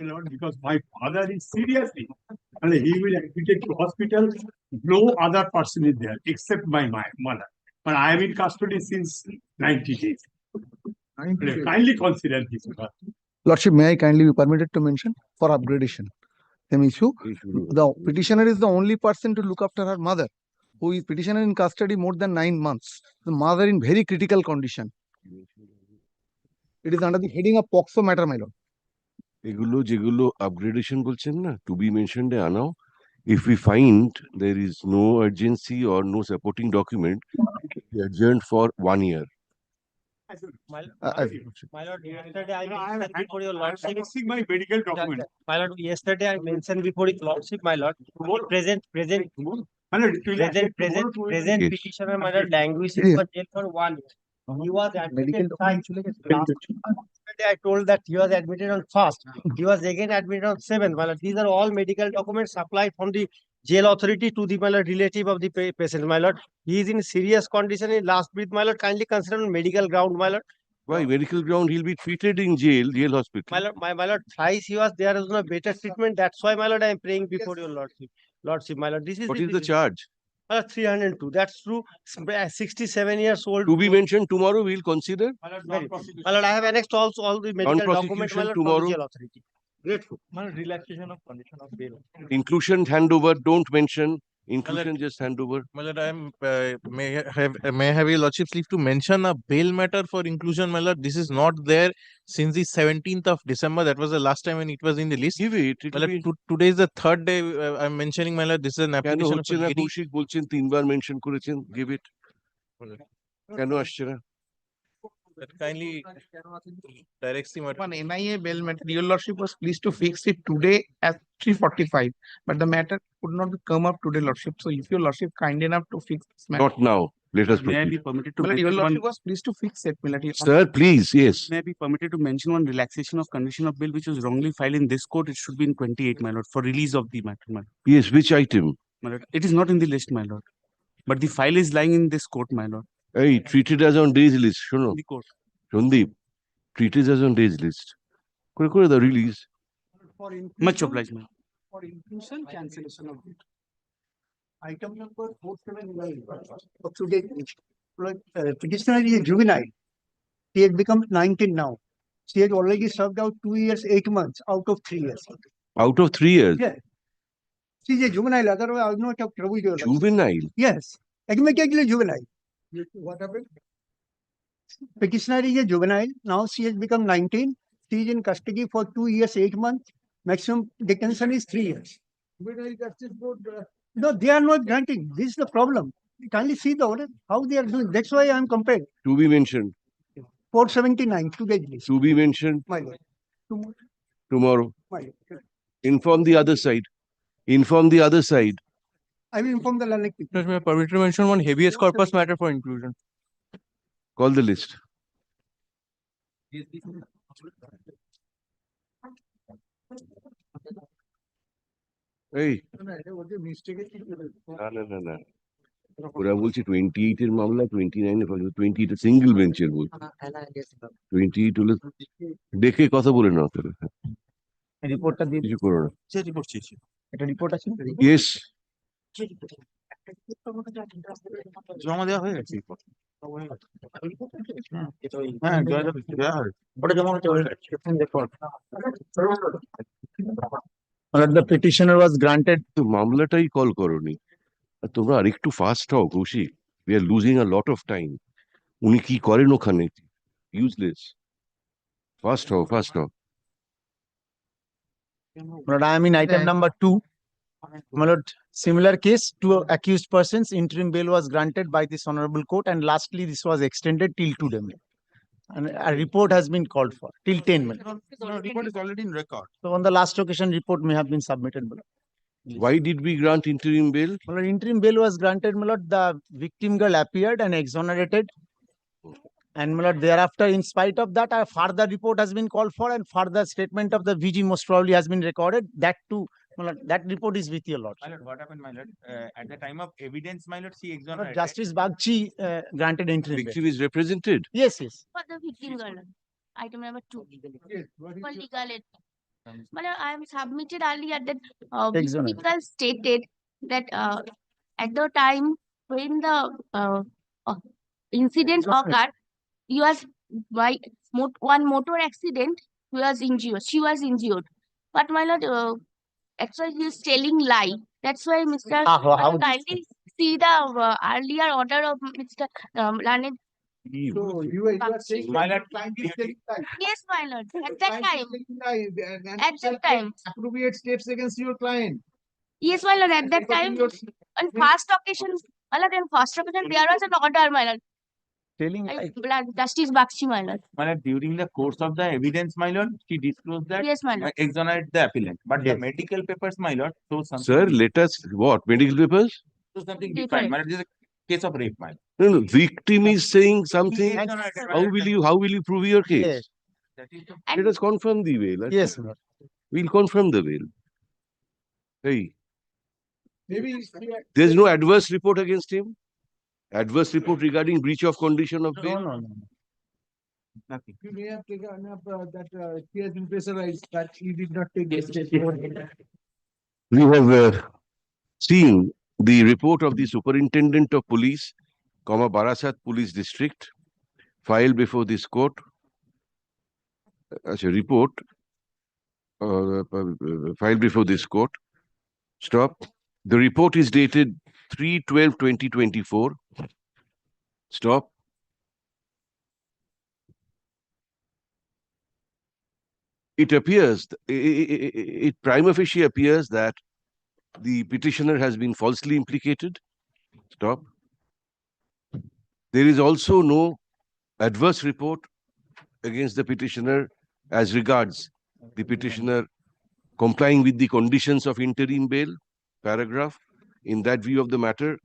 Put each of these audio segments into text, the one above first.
my lord, because my father is seriously, and he will admitted to hospital. No other person is there except my mother. But I am in custody since 90 days. Kindly consider this. Lordship, may I kindly be permitted to mention for upgradation? Same issue. The petitioner is the only person to look after her mother, who is petitioner in custody more than 9 months. The mother in very critical condition. It is under the heading of POXO matter, my lord. এগুলো যেগুলো upgradation বলছেন না, to be mentioned আনাও, if we find there is no urgency or no supporting document, we adjourn for 1 year. My lord, yesterday I mentioned before your lordship. My medical document. My lord, yesterday I mentioned before your lordship, my lord. Present Yes. petitioner, my lord, languishing for jail for 1 year. He was admitted. Yesterday I told that he was admitted on 1st. He was again admitted on 7th. My lord, these are all medical documents supplied from the jail authority to the, my lord, relative of the patient. My lord, he is in serious condition in last breath. My lord, kindly consider on medical ground, my lord. Why medical ground? He'll be treated in jail hospital. My lord, thrice he was there is no better treatment. That's why, my lord, I am praying before your lordship. Lordship, my lord, this is What is the charge? 302. That's true. 67 years old. To be mentioned tomorrow, we'll consider. My lord, I have annexed also all the medical documents, my lord, from tomorrow. the jail authority. Grateful. My lord, relaxation of condition of bail. Inclusion handover, don't mention. Inclusion just handover. My lord, I am may I have your lordship's leave to mention a bail matter for inclusion, my lord. This is not there since the 17th of December. That was the last time when it was in the list. Give it. My lord, today is the 3rd day I'm mentioning, my lord. This is an কেন application হচ্ছে না? কৌশিক বলছেন 3বার mention করেছেন, give it. কেন আসছে না? that kindly directs the matter. One NIA bail matter, your lordship was pleased to fix it today at 3:45, but the matter could not come up today, lordship. So if your lordship kind enough to fix this matter. Not now. Let us May I be proceed. permitted to Well, your mention one, lordship was pleased to fix it. Sir, please, yes. may I be permitted to mention one relaxation of condition of bail which was wrongly filed in this court? It should be in 28, my lord, for release of the matter, my lord. Yes, which item? My lord. It is not in the list, my lord. But the file is lying in this court, my lord. Hey, treated as on days list. শোনো, In the court. Sandeep, treated as on days list. করে the release. Much obliged, my lord. For inclusion, cancellation of it. Item number 479 of today's list. Petitioner is a juvenile. She has become 19 now. She has already served out 2 years, 8 months out of 3 years. Out of 3 years? Yeah. She is a juvenile, otherwise I would not have troubled you. Juvenile? Yes, admittedly juvenile. What happened? Petitioner is a juvenile. Now she has become 19. She is in custody for 2 years, 8 months. Maximum detention is 3 years. Juvenile justice board. No, they are not granting. This is the problem. Kindly see the order, how they are doing. That's why I am compared. To be mentioned. 479 today's list. To be mentioned My lord. tomorrow. My lord. Inform the other side. Inform the other side. I will inform the learned people. May I permit to mention one habeas corpus matter for inclusion. Call the list. এই না ওরা বলছে 28 এর মামলা 29 এ 28 single বেঞ্চের বল 28 হলে দেখে কথা বলে নাও তাহলে রিপোর্টটা দিয়ে কিছু করো না যে রিপোর্ট চেয়েছি এটা রিপোর্ট আছে ইয়েস জমা দেওয়া হয়ে গেছে হ্যাঁ দেওয়া হয় ওটা জমা হয়ে গেছে The petitioner was granted. তো মামলাটাই কল করনি আর তোমরা আরেকটু ফাস্ট হও Kaushik we are losing a lot of time উনি কি করেন ওখানে ইউজলেস ফাস্ট হও But I am in item number 2. My lord, similar case, 2 accused persons, interim bail was granted by this honorable court, and lastly, this was extended till today. And a report has been called for till 10 minutes. No, report is already in record. So on the last occasion, report may have been submitted. My lord. why did we grant interim bail My lord, interim bail was granted. My lord, the victim girl appeared and exonerated. And my lord, thereafter, in spite of that, a further report has been called for, and further statement of the VG most probably has been recorded. That too, my lord, that report is with your lord. My lord, what happened, my lord? At the time of evidence, my lord, she My lord, exonerated. Justice Bagchi granted interim bail. victim is represented Yes, yes. For the victim girl, item number 2. For legal aid. But I am submitted earlier that Exonerate. people stated that at the time when the uh, incident occurred, he was by one motor accident. He was injured. She was injured. But my lord, actually he is telling lie. That's why Mr. How Kindly see the earlier order of Mr. Learned. So you are saying My that lord, client is telling lie. Yes, my lord. At that Client is time. telling lie, and At shall that time. take appropriate steps against your client. Yes, my lord. At that time, on first occasion, my lord, on first occasion, there was an order, my lord. telling lie? Justice Bakshi, my lord. my lord, during the course of the evidence, my lord, she disclosed that Yes, my lord. exonerate the appellant. But the Yes. medical papers, my lord, show something. Sir, let us, what, medical papers? Show something Different. different. My lord, this is a case of rape, my lord. No, no, victim is saying something. Exonerated, my How lord. will you prove your case? Yes. That is the- Let us confirm the bail. Yes, my lord. We'll confirm the bail. Hey, Maybe there's no adverse report against him? Adverse report regarding breach of condition of No, bail? no, no. nothing. you may have taken up that he has been pressurized that he did not take this step. We have seen the report of the Superintendent of Police, Barasat Police District, filed before this court. As a report filed before this court. Stop. The report is dated 3/12/2024. Stop. It appears, it prima facie appears that the petitioner has been falsely implicated. Stop. There is also no adverse report against the petitioner as regards the petitioner complying with the conditions of interim bail. Paragraph. In that view of the matter,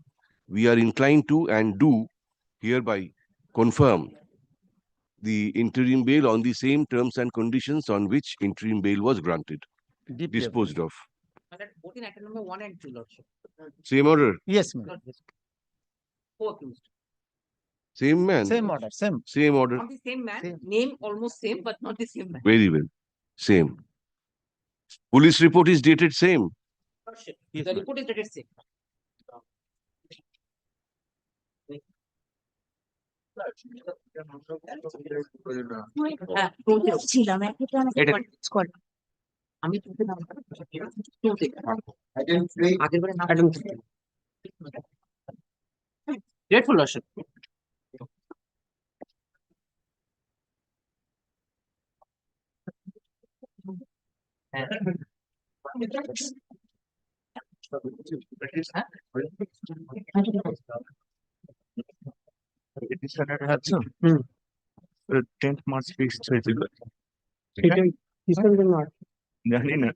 we are inclined to and do hereby confirm the interim bail on the same terms and conditions on which interim bail was granted, Deeply disposed of. Both in item number 1 and 2, Lordship. Same order, Yes, my lord. Co-accused. same man, Same order, same. same order. Not the same man, Same. name almost same, but not the same man. Very well, same. Police report is dated same. Lordship, the report is dated same. ছিলাম আমি আগের বারে নাম grateful, Lordship. Tenth March fixed হয়েছিল জানি না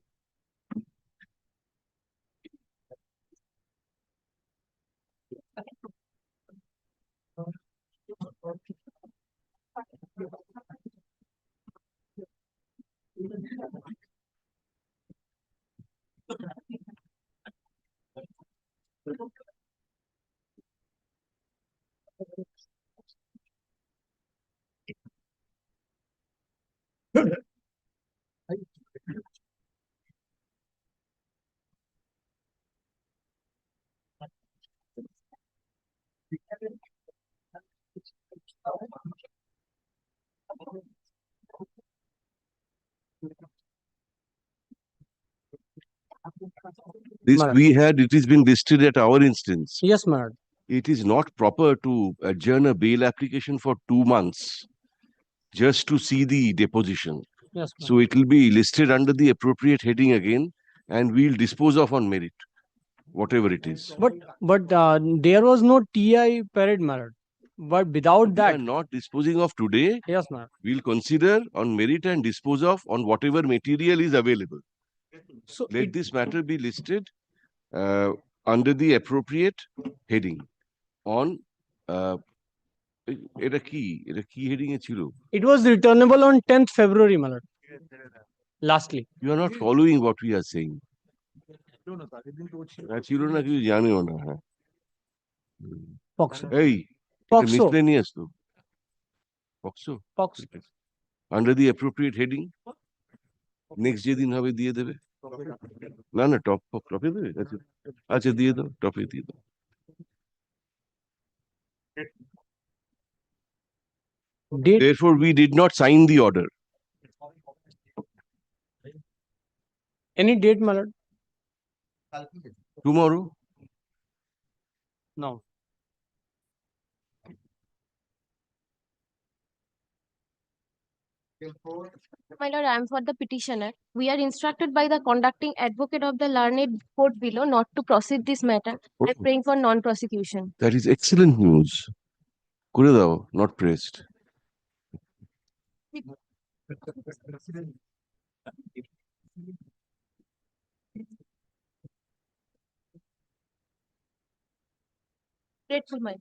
This we had, it is been listed at our instance. Yes, madam. It is not proper to adjourn a bail application for 2 months just to see the deposition. Yes, So it will be listed under the appropriate heading again, and we'll dispose of on merit, whatever it is. But there was no TI parade, madam. But without We that, are not disposing of today. yes, madam. We'll consider on merit and dispose of on whatever material is available. So Let this matter be listed under the appropriate heading on এটা কি heading এ ছিল? it was returnable on 10th February, madam. Lastly. You are not following what we are saying. ছিল না কিছু জানিও না, হ্যাঁ। Poxo. এই Poxo. miscellaneous তো Poxo Poxo. under the appropriate heading next যেদিন হবে দিয়ে দেবে। না না টপে দেবে, আচ্ছা আচ্ছা দিয়ে দাও, টপে দিয়ে দাও। Therefore, we did not sign the order. Any date, my lord? Tomorrow, No. My lord, I am for the petitioner. We are instructed by the conducting advocate of the learned court below not to proceed this matter. I am praying for non-prosecution. that is excellent news. করে দাও, not pressed. Grateful, my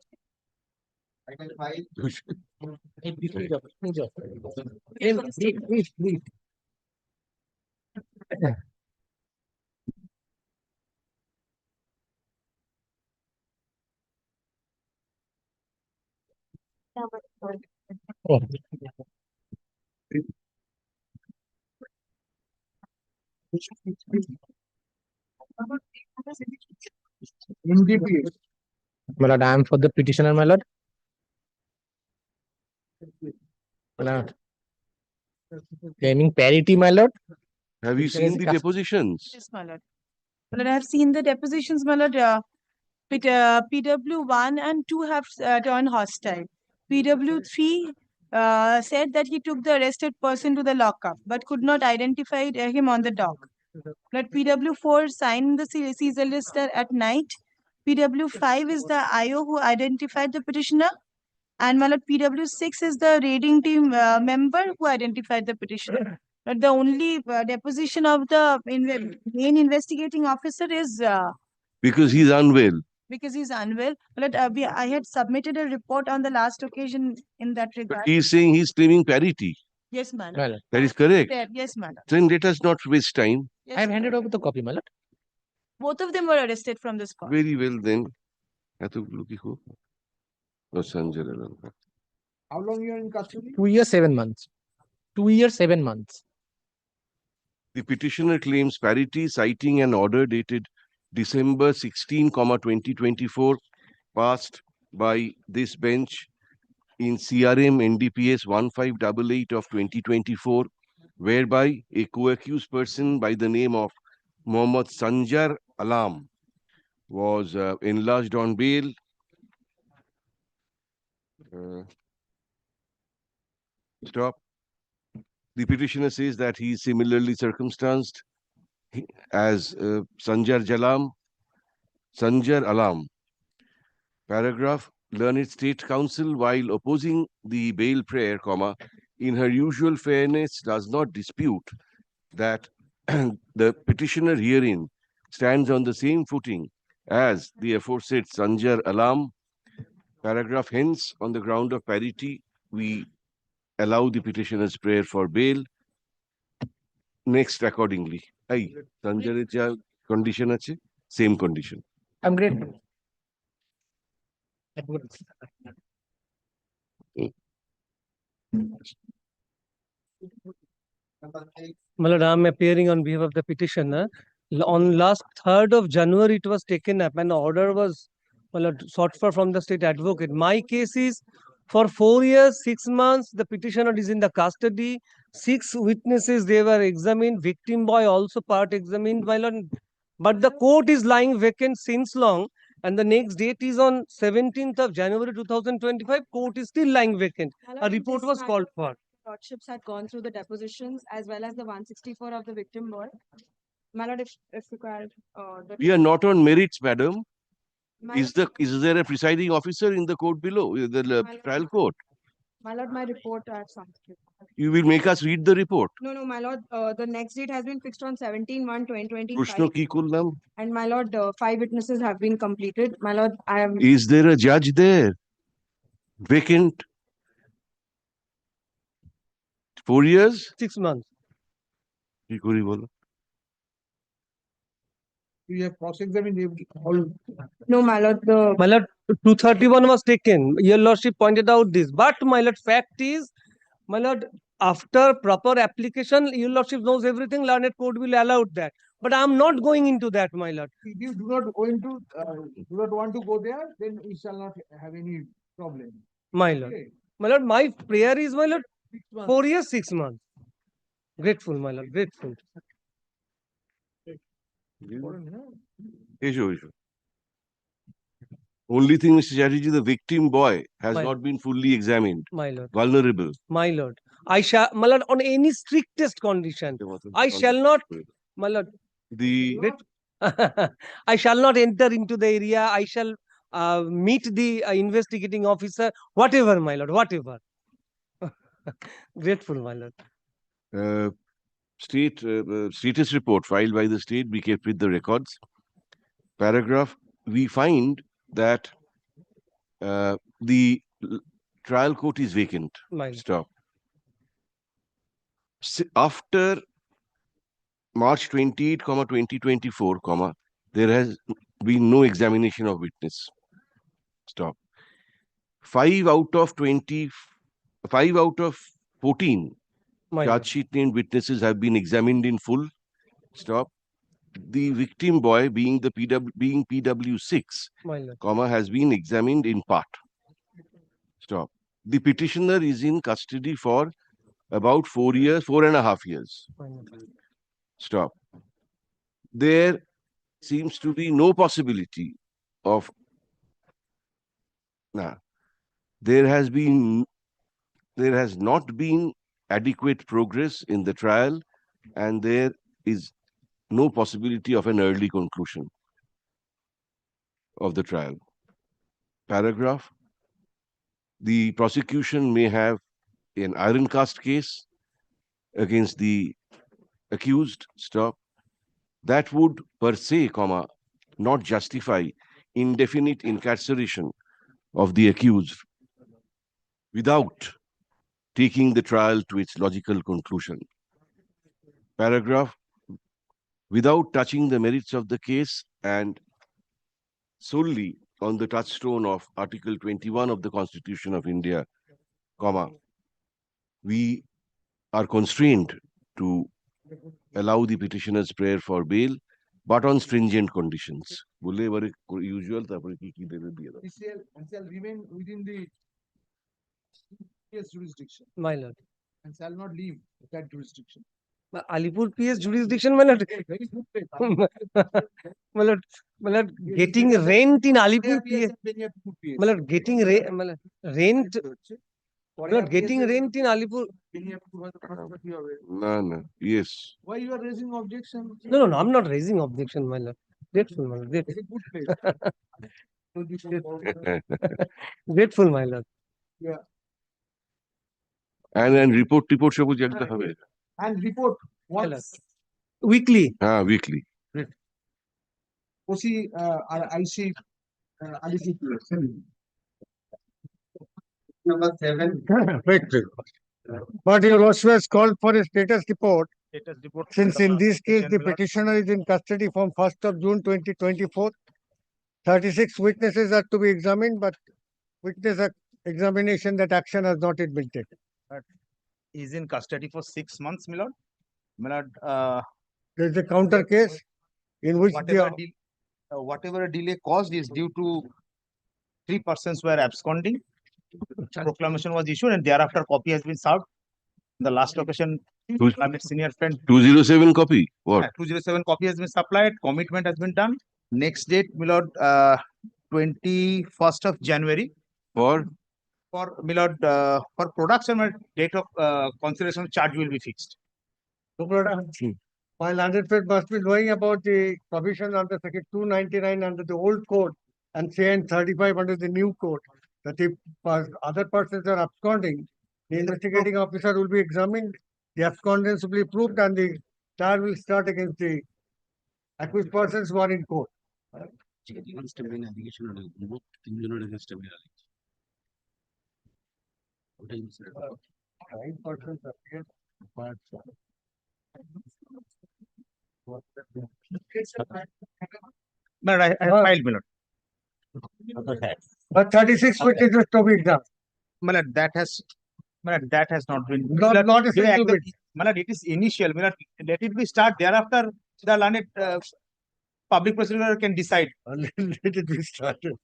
My lord, I am for the petitioner, my lord. My lord. Claiming parity, my lord. Have you seen the depositions? Yes, my lord. My lord, I have seen the depositions, my lord. PW1 and 2 have turned hostile. PW3 said that he took the arrested person to the lockup, but could not identify him on the dock. But PW4 signed the seizure list at night. PW5 is the IO who identified the petitioner. And my lord, PW6 is the raiding team member who identified the petitioner. But the only deposition of the main investigating officer is Because he's unwell. because he's unwell. But I had submitted a report on the last occasion in that But regard. he's saying he's claiming parity. Yes, madam. My lord. That is correct. Yes, madam. Then let us not waste time. Yes, I have madam. handed over the copy, my lord. Both of them were arrested from the spot. Very well then. এতগুলো কি হোক? ও Sanjay Alam. How long you are in custody? 2 years, 7 months. 2 years, 7 months. The petitioner claims parity, citing an order dated December 16, 2024, passed by this bench in CRM NDPS 1588 of 2024, whereby a co-accused person by the name of Mohammad Sanjar Alam was enlarged on bail. Stop. The petitioner says that he is similarly circumstanced as Sanjar Alam. Paragraph, learned state counsel, while opposing the bail prayer, in her usual fairness, does not dispute that the petitioner herein stands on the same footing as the aforesaid Sanjar Alam. Paragraph, hence, on the ground of parity, we allow the petitioner's prayer for bail. Next, accordingly. Hey, Sanjareর যা condition আছে, same condition. I'm grateful. My lord, I am appearing on behalf of the petitioner. On last 3rd of January, it was taken up and the order was sought for from the state advocate. My case is for 4 years, 6 months, the petitioner is in the custody. 6 witnesses, they were examined. Victim boy also part examined, my lord. But the court is lying vacant since long. And the next date is on 17th of January 2025. Court is still lying vacant. A report was called for. Lordships had gone through the depositions as well as the 164 of the victim boy. My lord, if required, We are not on merits, madam. My Is there a presiding officer in the court below, the trial court? My lord, my report I have submitted. You will make us read the report. No, my lord, the next date has been fixed on 17/1/2025. প্রশ্ন কি করলাম? And my lord, 5 witnesses have been completed. My lord, I am. Is there a judge there? Vacant? 4 years? 6 months. কি করি বলো? You have cross-examined all. No, my lord, My lord, 231 was taken. Your lordship pointed out this. But my lord, fact is, my lord, after proper application, your lordship knows everything, learned court will allow that. But I am not going into that, my lord. If you do not go into, do not want to go there, then we shall not have any problem. My lord. Okay. My lord, my prayer is, my lord, 6 months. 4 years, 6 months. Grateful, my lord, grateful. Issue. Only thing, Mr. Chatterjee, the victim boy has My- not been fully examined. My lord, Vulnerable. my lord. I shall, my lord, on any strictest condition, I shall not, my lord, The I shall not enter into the area. I shall meet the investigating officer, whatever, my lord, whatever. Grateful, my lord. Status report filed by the state be kept with the records. Paragraph, we find that the trial court is vacant. My lord. Stop. After March 28, 2024, there has been no examination of witness. Stop. 5 out of 14 My charge lord. sheet named witnesses have been examined in full. Stop. The victim boy, being PW6, My lord. has been examined in part. Stop. The petitioner is in custody for about 4 years, 4.5 years. My lord. Stop. There seems to be no possibility of. There has not been adequate progress in the trial, and there is no possibility of an early conclusion of the trial. Paragraph, the prosecution may have an iron cast case against the accused. Stop. That would per se, not justify indefinite incarceration of the accused without taking the trial to its logical conclusion. Paragraph, without touching the merits of the case and solely on the touchstone of Article 21 of the Constitution of India, we are constrained to allow the petitioner's prayer for bail, but on stringent conditions. Usual, It shall remain within the PS jurisdiction My lord. and shall not leave that jurisdiction. Alipur PS jurisdiction, my lord. Very good place. My lord, getting rent in Alipur PS. My lord, getting rent, my lord, getting rent in Alipur. No. Yes. Why you are raising objection? No, I'm not raising objection, my lord. Grateful, my lord. Very good place. Grateful, my lord. Yeah. And report সবুজ একটা হবে। And report once Weekly. Weekly. OC IC ICPS. Number 7. But your lordship has called for a status report. Status report. Since in this case, the petitioner is in custody from 1st of June 2024, 36 witnesses are to be examined, but witness examination, that action has not yet been taken. Is in custody for 6 months, my lord. My lord, There is a counter case in which whatever delay caused is due to 3 persons were absconding. Proclamation was issued and thereafter copy has been served. The last occasion, I'm a senior friend. 207 copy. What? 207 copy has been supplied. Commitment has been done. Next date, my lord, 21st of January. For my lord, for production, my date of consideration charge will be fixed. While 100% must be knowing about the provision under section 299 under the old code and CN 35 under the new code, that if other persons are absconding, the investigating officer will be examined, the abscondence will be proved, and the trial will start against the accused persons who are in court. But I filed, my lord. But 36 witnesses to be examined. My lord, that has That has not been. Not a single bit. It is initial. Let it be start. Thereafter, the learned public prosecutor can decide. Let it be started.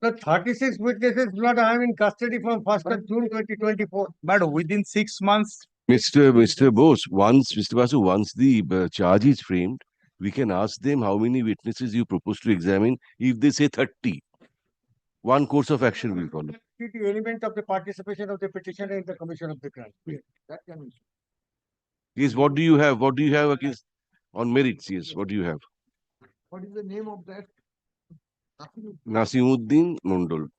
The 36 witnesses, blood, I am in custody from 1st of June 2024. But within 6 months, Mr. Bose, once, Mr. Basu, once the charge is framed, we can ask them how many witnesses you propose to examine. If they say 30, one course of action will follow. The element of the participation of the petitioner in the commission of the crime. That can be. Yes, what do you have? What do you have against on merits? Yes, what do you have? What is the name of that? Nasimuddin Mondol.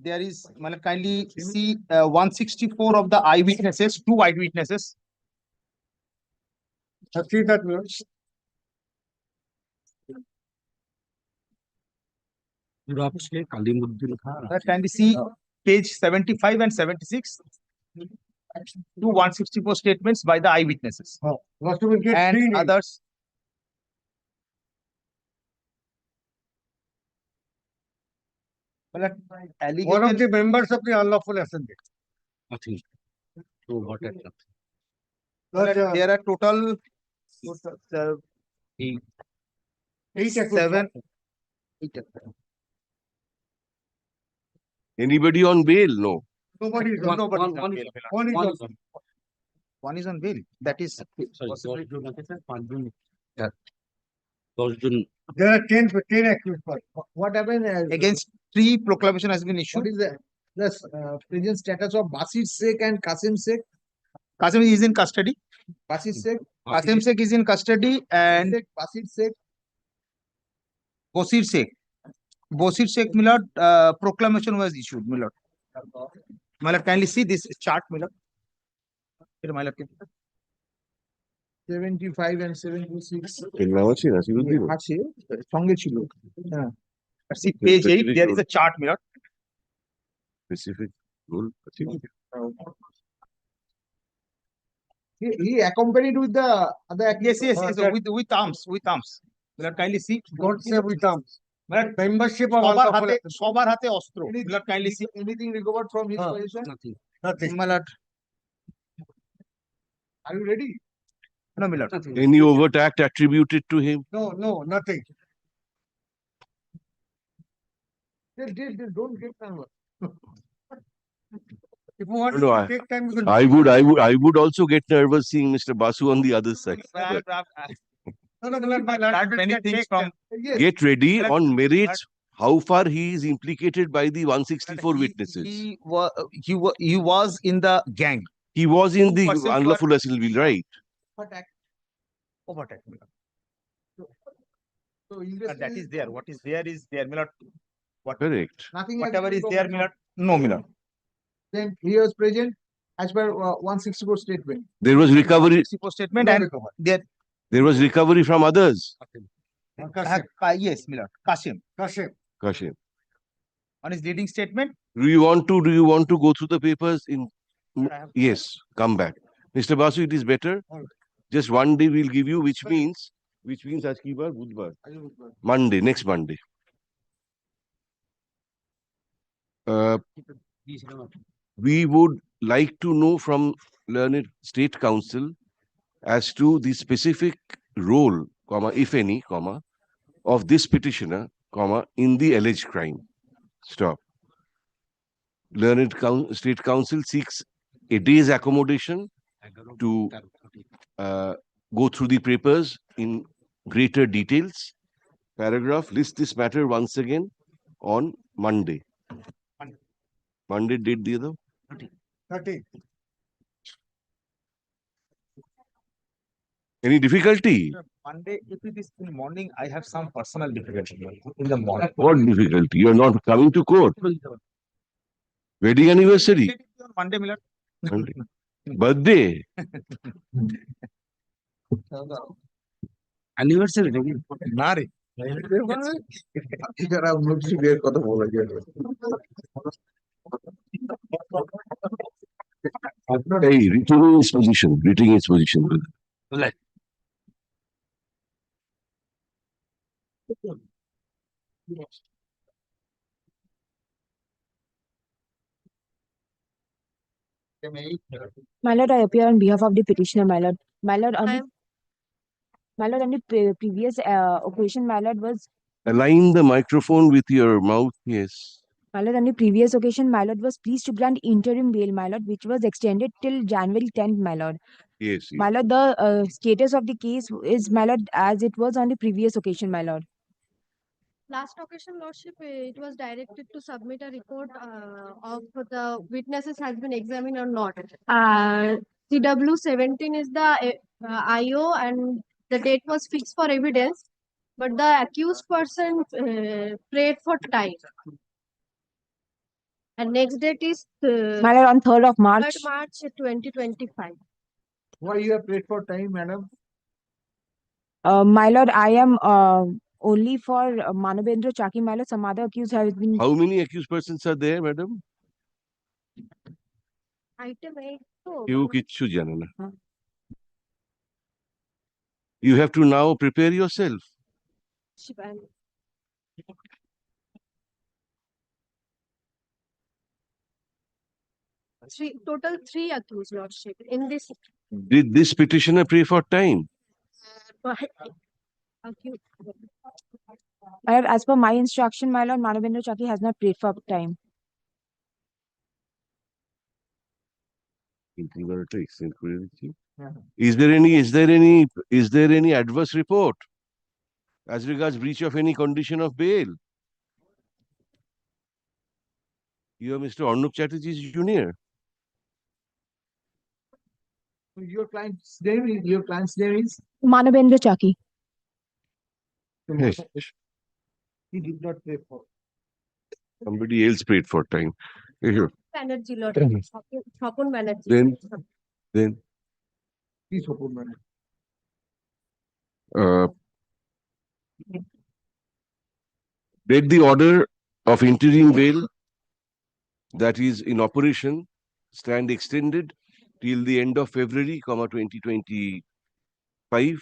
there is, kindly see 164 of the eyewitnesses, 2 eyewitnesses. See that, Kindly see page 75 and 76. 164 statements by the eyewitnesses. What do we get? And Three names. others. One of Allegation, the members of the unlawful assembly. nothing. But, There are total eight 7. Anybody on bail? No. Nobody is One on is bail. on One is bail. on. One is on bail. That is possibly There are 10 accused. What happened? against 3 proclamation has been issued. What is the present status of Basir Sheikh and Kasim Sheikh? Qasim is in custody. Basir Sheikh, Qasim Sheikh is in custody and Basir Sheikh. Bosir Sheikh. Bosir Sheikh, Milord, proclamation was issued, Milord. Milord, kindly see this chart, Milord. Here, Milord. 75 and 76. আছে, সঙ্গে ছিল। See page 8, there is a chart, Milord. Specific rule. He accompanied with the other. Yes, with arms, Milord, kindly see. Don't say with arms. Milord, Membership of সবার হাতে অস্ত্র। Milord, kindly see. Anything recovered from his possession? Nothing. Milord, Are you ready? no, Milord. Any overt act attributed to him? No, nothing. Don't get nervous. If you want No, to take time, you can. I would also get nervous seeing Mr. Basu on the other side. Many things from Yes. Get ready on merits. How far he is implicated by the 164 witnesses? He was in the gang. He was in the 2% were- unlawful assembly, right? Overt act, Milord. So That is there. What is there is there, Milord. Correct. Nothing. has Whatever been is there, recovered. Milord. No, Milord. Then he was present as per 164 statement. There was recovery. 64 statement No and recovered. There was recovery from others. yes, Milord. Qasim. Kashim. On his leading statement. Do you want to go through the papers in? Yes, come back. Mr. Basu, it is better. Just one day we'll give you, which means aaj ki bar, Budhbar. Monday, next Monday. We would like to know from learned State Council as to the specific role, if any, of this petitioner, in the alleged crime. Stop. Learned State Council seeks a day's accommodation to go through the papers in greater details. Paragraph, list this matter once again on Monday. Monday date the other? 30. Any difficulty? Monday, if it is in morning, I have some personal difficulty in the morning. What difficulty? You are not coming to court. Wedding anniversary? On Monday, Milord. Monday. Birthday? Anniversary. না রে এরা notice বের কথা বলা যায় Hey, retaining his position. My lord, I appear on behalf of the petitioner, my lord. My lord, on the previous occasion, my lord was Align the microphone with your mouth, yes. my lord, on the previous occasion, my lord was pleased to grant interim bail, my lord, which was extended till January 10th, my lord. Yes, My lord, the status of the case is, my lord, as it was on the previous occasion, my lord. Last occasion, Lordship, it was directed to submit a report of the witnesses has been examined or not. CW 17 is the IO and the date was fixed for evidence, but the accused person prayed for time. And next date is My lord, on 3rd of March. 3rd March 2025. Why you have prayed for time, madam? My lord, I am only for Manavendra Chaki, my lord. Some other accused have been. How many accused persons are there, madam? Item 8. You kichu jane na. You have to now prepare yourself. Total 3 accused, Lordship. In this Did this petitioner pray for time? accused. My lord, as per my instruction, my lord, Manavendra Chaki has not prayed for time. Is there any adverse report as regards breach of any condition of bail? You are Mr. Arnab Chatterjee's junior. Your client's name is? Manavendra Chaki. Yes. He did not pray for. Somebody else prayed for time. Here. Banerjee, Lord. Tell me. Thapun Banerjee. Then Please support, madam. Did the order of interim bail that is in operation stand extended till the end of February, 2025,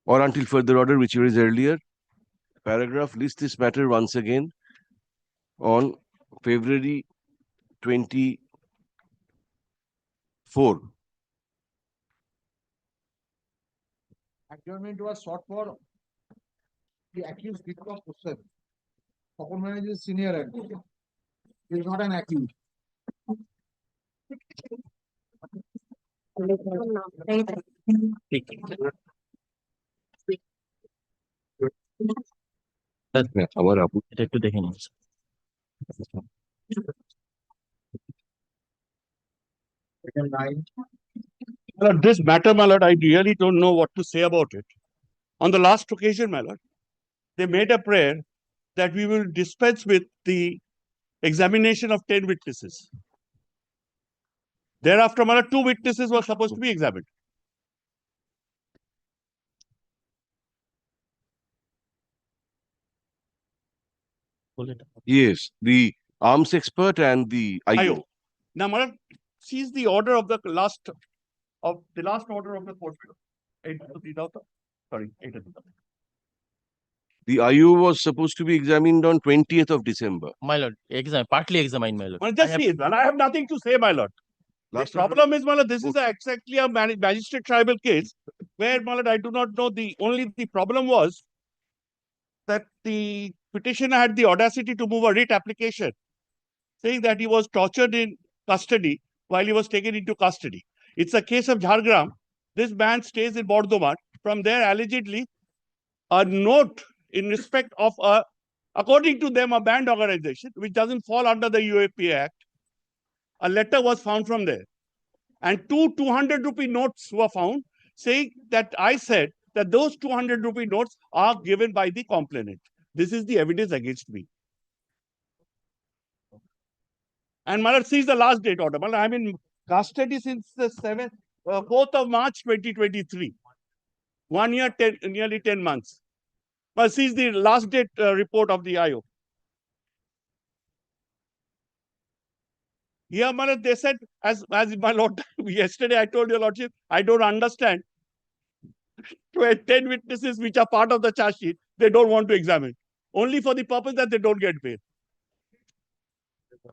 or until further order, which is earlier. Paragraph lists this matter once again on February 24. Adjournment was sought for the accused because Hussain. Support manager is senior advocate. He is not an accused. আমার আপু এটা একটু দেখে নিন। This matter, my lord, I really don't know what to say about it. On the last occasion, my lord, they made a prayer that we will dispense with the examination of 10 witnesses. Thereafter, my lord, 2 witnesses were supposed to be examined. Yes, the arms expert and the IO. Now, my lord, sees the order of the last order of the court. Sorry, 8 The IO was supposed to be examined on 20th of December. My lord, partly examined, my lord. Well, just see it, I have nothing to say, my lord. The problem is, my lord, this is exactly a magistrate tribal case where, my lord, I do not know only the problem was that the petitioner had the audacity to move a writ application saying that he was tortured in custody while he was taken into custody. It's a case of Jhargram. This man stays in Bardhaman. From there, allegedly, a note in respect of according to them, a banned organization, which doesn't fall under the UAP Act. A letter was found from there. And 200 rupee notes were found saying that I said that those 200 rupee notes are given by the complainant. This is the evidence against me. And my lord sees the last date order. My lord, I'm in custody since the 4th of March 2023. 1 year, nearly 10 months. But sees the last date report of the IO. Here, my lord, they said, as my lord, yesterday I told your lordship, I don't understand. 10 witnesses which are part of the charge sheet, they don't want to examine. Only for the purpose that they don't get bail.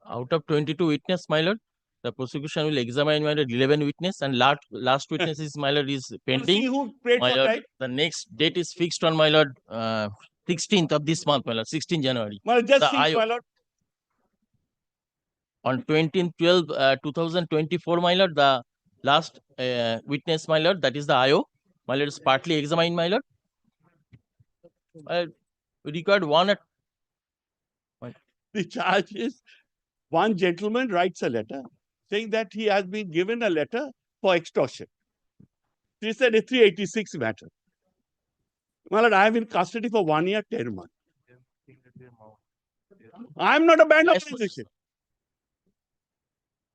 Out of 22 witnesses, my lord, The prosecution will examine, my lord, 11 witness, and last witness is, my lord, is See pending. who prayed My for lord, time. the next date is fixed on, my lord, 16th of this month, my lord, 16 January. My lord, just The think, my lord. On 2012, 2024, my lord, the last witness, my lord, that is the IO, my lord, is partly examined, my lord. We required one at The charge is one gentleman writes a letter saying that he has been given a letter for extortion. This is a 386 matter. My lord, I am in custody for 1 year, 10 months. I am not a banned Yes, organization.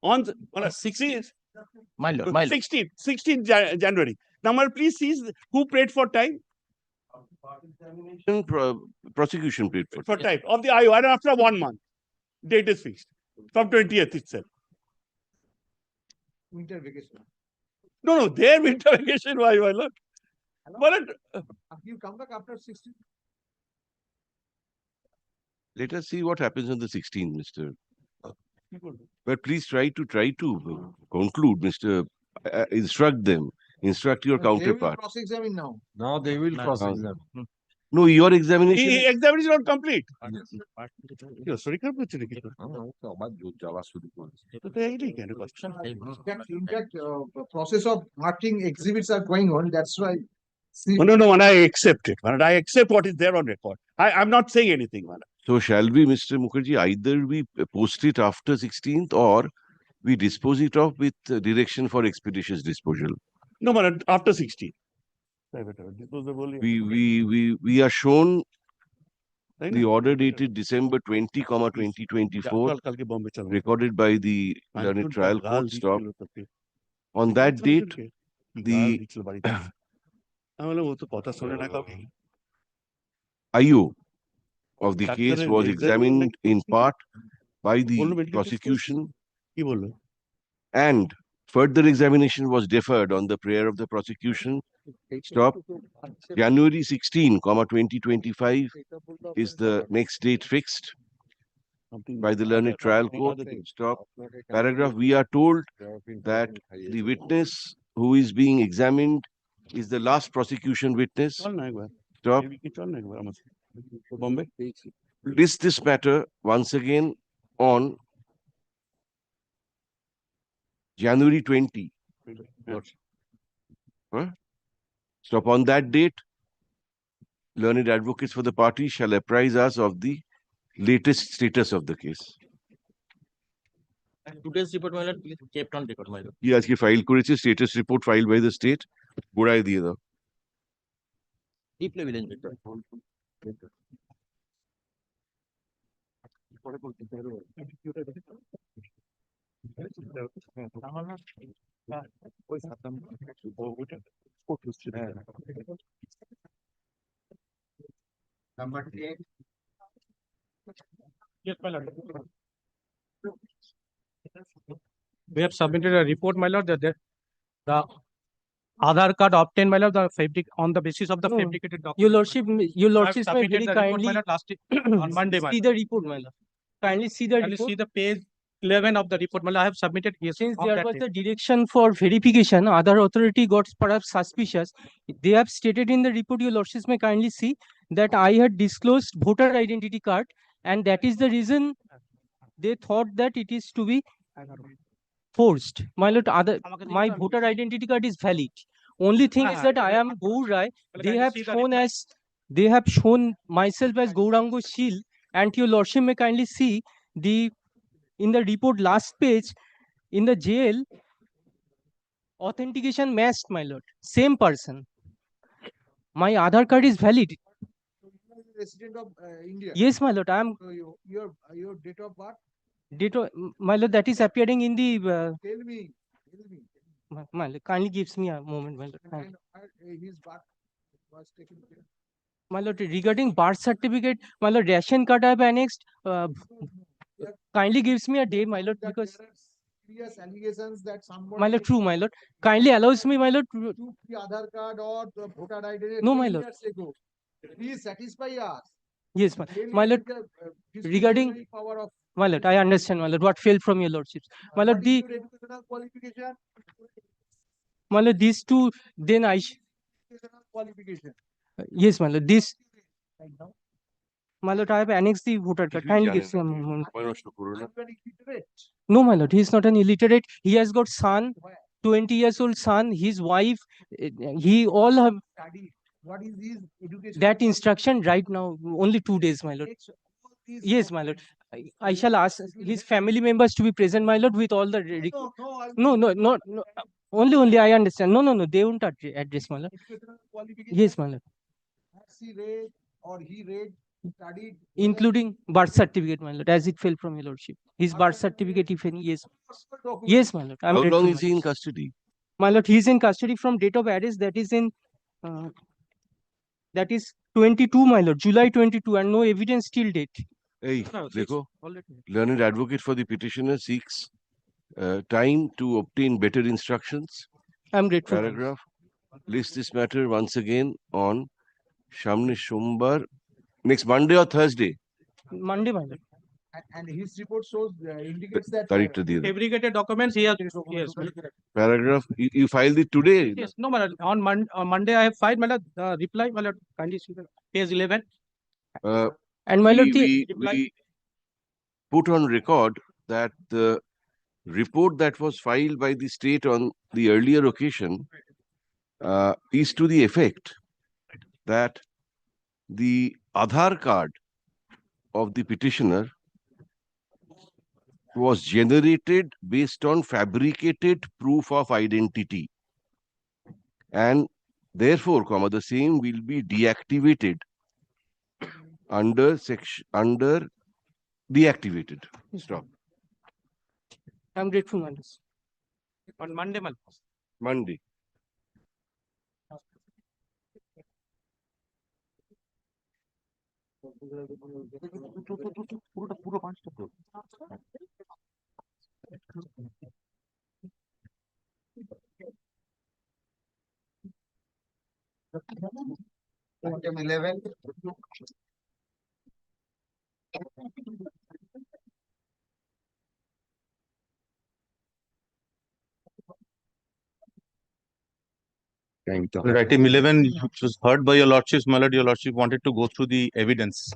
On the, my lord, 16th, my lord, my lord. 16th January. Now, my lord, please see who prayed for time. Prosecution paid for. Time of the IO, and after 1 month, date is fixed from 20th itself. Winter vacation. No, their winter vacation, why, my lord? My lord, You come back after 16. Let us see what happens on the 16th, Mr. But please try to conclude, Mr. Instruct them. Instruct your counterpart. Cross-examine now. Now they will cross-examine. No, your examination. examination is not complete. In fact, process of marking exhibits are going on. That's why. No, and I accept it. I accept what is there on record. I'm not saying anything, man. So shall we, Mr. Mukherjee, either we post it after 16th or we dispose it off with direction for expeditious disposal? No, man, after 16th. We are shown the order dated December 20, 2024, recorded by the learned trial court. Stop. On that date, the IO of the case was examined in part by the prosecution, and further examination was deferred on the prayer of the prosecution. Stop. January 16, 2025 is the next date fixed by the learned trial court. Stop. Paragraph, we are told that the witness who is being examined is the last prosecution witness. Stop. List this matter once again on January 20. Stop. On that date, learned advocates for the party shall apprise us of the latest status of the case. Today's report, my lord, please kept on record, my lord. He has filed করেছে status report filed by the state. গোড়ায় দিয়ে দাও. Deep level inspector. Number 8. Yes, my lord. We have submitted a report, my lord, that the Aadhaar card obtained, my lord, on the basis of the fabricated document. Your lordship may very kindly On Monday, my see the report, my lord. Kindly see the Can you report. see the page 11 of the report, my lord? I have submitted here. Since there was a direction for verification, other authority got perhaps suspicious. They have stated in the report, your lordships may kindly see that I had disclosed voter identity card, and that is the reason they thought that it is to be forced. My lord, my voter identity card is valid. Only thing is that I am Gaur Rai. They have shown myself as Gaurango Shil, and your lordship may kindly see in the report last page, in the jail, authentication matched, my lord. Same person. My Aadhaar card is valid. Resident of India. Yes, my lord. I am. So your date of birth. My lord, that is appearing in the. Tell me. My lord, kindly gives me a moment, my lord. And his birth was taken care. My lord, regarding birth certificate, my lord, ration card I have annexed. Kindly gives me a day, my lord, because. Serious allegations that somebody. My lord, true, my lord. Kindly allows me, my lord. Took the Aadhaar card or the voter identity. No, my lord. Years ago. Please satisfy us. Yes, my lord. Regarding. My lord, I understand, my lord, what fell from your lordships. My lord, Educational qualification. my lord, these two, then Educational qualification. yes, my lord, this, Right now. my lord, I have annexed the voter card. Kindly give some moment. No, my lord, he is not an illiterate. He has got son, 20 years old son, his wife, he all have Study. What is his education? that instruction right now, only 2 days, my lord. Yes, my lord. I shall ask his family members to be present, my lord, with all the. No. Only I understand. No. They won't address, my lord. Educational qualification. Yes, my lord. Has he read or he read, studied? Including birth certificate, my lord, as it fell from your lordship. His birth certificate, if any, yes. Yes, my lord. I'm How grateful, long my is he in custody? My lord, he is in custody from date of arrest, that is in that is 22, my lord, July 22, and no evidence till date. Hey, No, Dekho, already. learned advocate for the petitioner seeks time to obtain better instructions. I'm grateful. Paragraph. List this matter once again on Shamne Sombar, next Monday or Thursday. Monday, my lord. And his report shows, indicates that. Tarikh diye do. Fabricated documents, he has, yes. Paragraph, you filed it today? Yes, no, my lord, on Monday I have filed, my lord, reply, my lord, kindly see the page 11. And my lord, we put on record that the report that was filed by the state on the earlier occasion is to the effect that the Aadhaar card of the petitioner was generated based on fabricated proof of identity, and therefore, the same will be deactivated under deactivated. Stop. I'm grateful, my lord. On Monday, my lord. Monday. Item 11. Item 11, which was heard by your lordships, my lord, your lordship wanted to go through the evidence.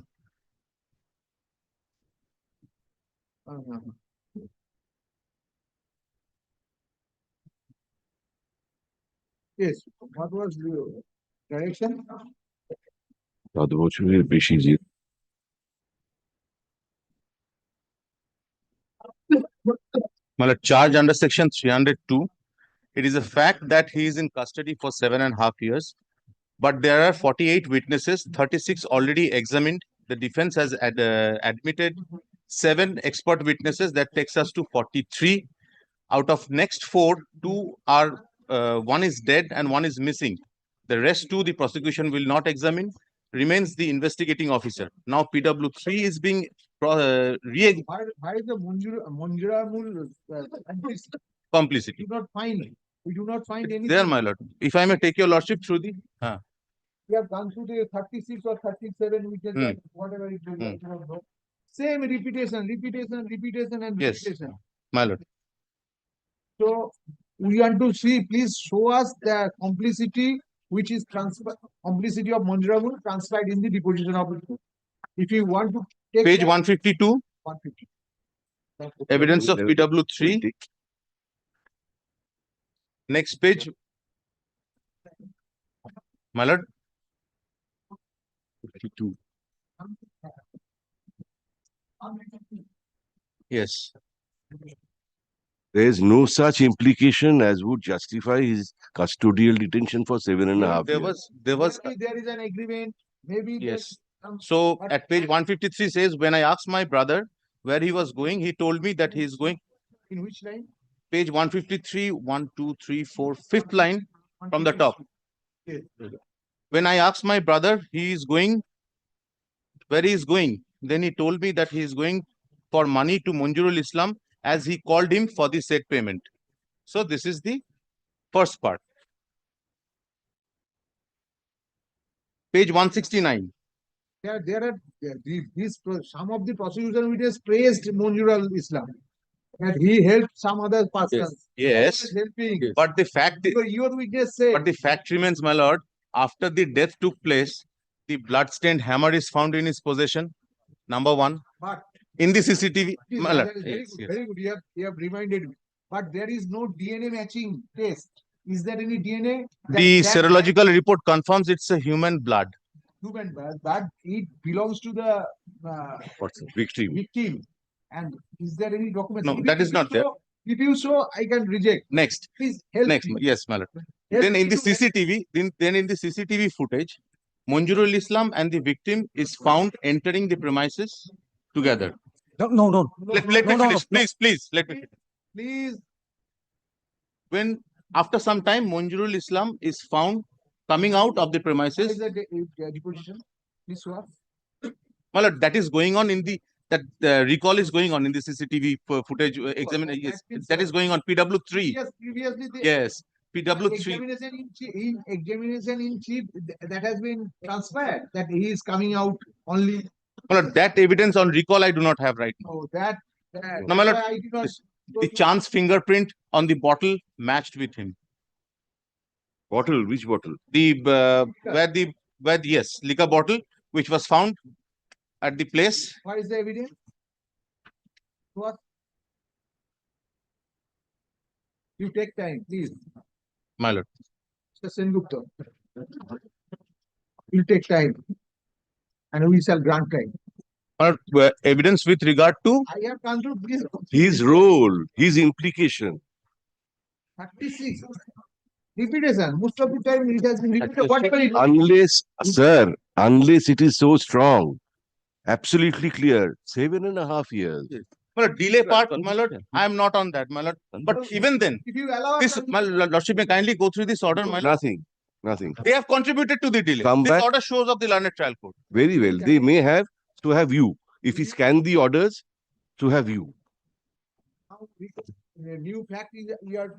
Yes, what was the direction? My lord, charge under section 302. It is a fact that he is in custody for 7.5 years, but there are 48 witnesses, 36 already examined. The defense has admitted 7 expert witnesses. That takes us to 43. Out of next 4, 2 are, one is dead and 1 is missing. The rest 2, the prosecution will not examine. Remains the investigating officer. Now PW3 is being Why is the Munjiramul complicity. We do not find anything. There, my lord. If I may take your lordship through the. We have gone through the 36 or 37, which is whatever it is. I don't know. Same repetition, and Yes, repetition. my lord. So we want to see, please show us the complicity which is complicity of Munjiramul transcribed in the deposition of it. If you want to take Page that, 152. 150. Evidence of PW3. Next page. My lord. 52. Yes. There is no such implication as would justify his custodial detention for 7.5 years. There was. Maybe there is an agreement. Maybe Yes. So at page 153 says, when I asked my brother where he was going, he told me that he is going. In which line? Page 153, 1, 2, 3, 4, 5th line from the top. Yes. When I asked my brother, he is going, where he is going, then he told me that he is going for money to Munjirul Islam, as he called him for the said payment. So this is the first part. Page 169. Some of the prosecution witness praised Monjural Islam. And he helped some other pastors. Yes, Helping. but the fact, Because your witness said. but the fact remains, my lord, after the death took place, the blood-stained hammer is found in his possession. Number one, But in the CCTV, my lord. that is very Yes, good, yes. very good. You have reminded me. But there is no DNA matching test. Is there any DNA? The serological report confirms it's a human blood. Human blood, but it belongs to the What's the victim? victim. And is there any document? No, that is not there. If you show, I can reject. Next, Please help next, me. yes, my lord. Help Then in me the to- CCTV, then in the CCTV footage, Monjurul Islam and the victim is found entering the premises together. No. Let me finish, please, let me finish. Please. When after some time, Monjurul Islam is found coming out of the What is premises. the deposition? Please show us. My lord, that is going on in the recall is going on in the CCTV footage examination. Yes, that is going on PW3. Yes, previously the Yes, PW3. examination in chief that has been transferred, that he is coming out only. My lord, that evidence on recall I do not have right now. Oh, that. No, my lord, I did not. the chance fingerprint on the bottle matched with him. Bottle, which bottle? The yes, liquor bottle which was found at the place. What is the evidence? What? You take time, please. My lord. Mr. Sengupta. You take time. And we shall grant time. Evidence with regard to I have gone through this. His role, his implication. 36. Repetition. Most of the time it has been repeated. Whatever it is. Unless, sir, unless it is so strong, absolutely clear, 7.5 years. My lord, delay part, my lord, I am not on that, my lord. But even then, If you allow this, my lordship may kindly go through this order, my lord. Nothing. They have contributed to the delay. Come This back. order shows of the learned trial court. Very well. They may have to have you. If he scan the orders, to have you. A new fact is you are.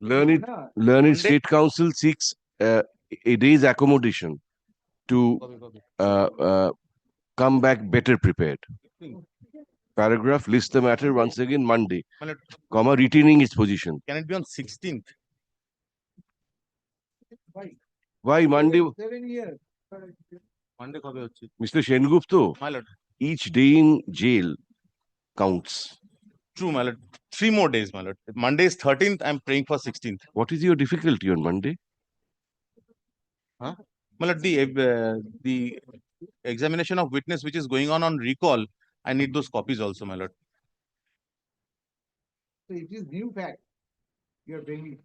Learned State Council seeks a day's accommodation to come back better prepared. Paragraph lists the matter once again Monday, My lord, comma, retaining its position. can it be on 16th? Why Monday? 7 years. Monday কবে হচ্ছে? Mr. Shengupto, My lord, each day in jail counts. true, my lord. 3 more days, my lord. Monday is 13th. I am praying for 16th. What is your difficulty on Monday? Huh? My lord, the examination of witness which is going on recall, I need those copies also, my lord. So it is new fact. You are bringing.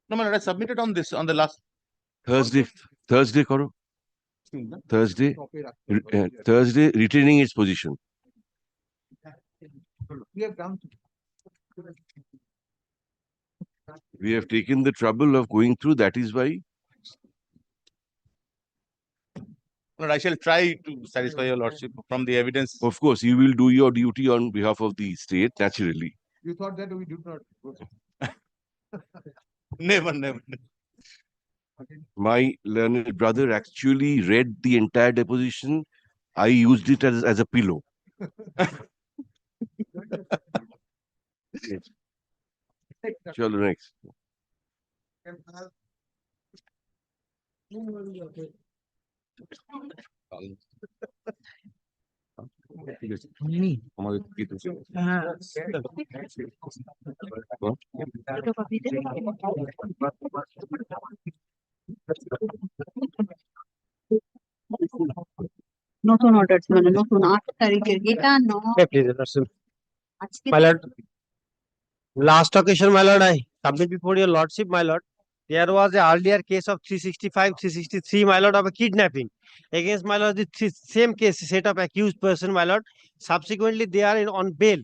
No, my lord, I submitted on this on the last. Thursday karo. Thursday retaining its position. We have come to. We have taken the trouble of going through, that is why. Lord, I shall try to satisfy your lordship from the evidence. Of course, you will do your duty on behalf of the state, naturally. You thought that we do not. Never. My learned brother actually read the entire deposition. I used it as a pillow. Chalo, next. নতুন order মানে নতুন 8 তারিখের এটা My lord, last occasion, my lord, I submit before your lordship, my lord. There was an earlier case of 365, 363, my lord, of a kidnapping against my lord. The same case set of accused person, my lord. Subsequently, they are on bail.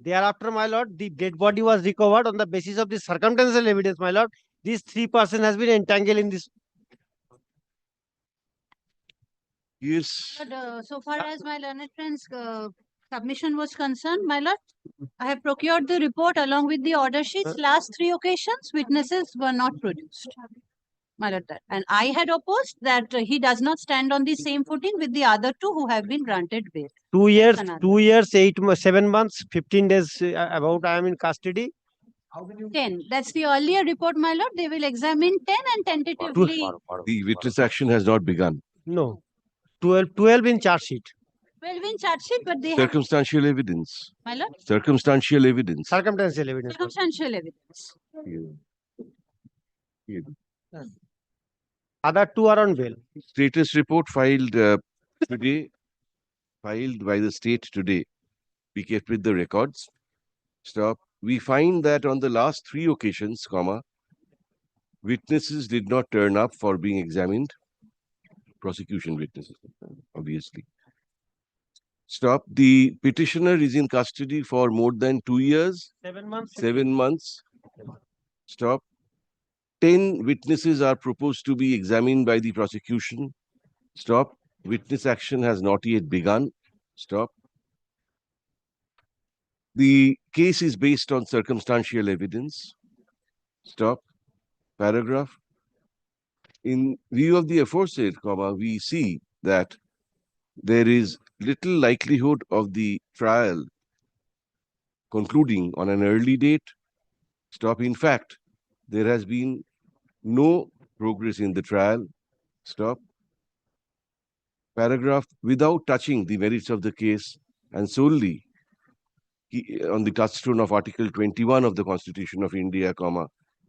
Thereafter, my lord, the dead body was recovered on the basis of the circumstantial evidence, my lord. These 3 persons has been entangled in this. Yes. But so far as my learned friend's submission was concerned, my lord, I have procured the report along with the order sheets. Last 3 occasions, witnesses were not produced. my lord, that. And I had opposed that he does not stand on the same footing with the other two who have been granted bail. 2 years, another. 2 years, 7 months, 15 days about I am in custody. 10. That's the earlier report, my lord. They will examine 10 and tentatively The witness action has not begun. No, 12 in charge sheet. 12 in charge sheet, but they have, Circumstantial evidence. my lord, Circumstantial evidence. Circumstantial evidence. circumstantial evidence. Other two are on bail. Status report filed today, filed by the state today. We kept with the records. Stop. We find that on the last 3 occasions, witnesses did not turn up for being examined. Prosecution witnesses, obviously. Stop. The petitioner is in custody for more than 2 years. 7 months. 7 months. Stop. 10 witnesses are proposed to be examined by the prosecution. Stop. Witness action has not yet begun. Stop. The case is based on circumstantial evidence. Stop. Paragraph. In view of the aforesaid, we see that there is little likelihood of the trial concluding on an early date. Stop. In fact, there has been no progress in the trial. Stop. Paragraph. Without touching the merits of the case and solely on the touchstone of Article 21 of the Constitution of India,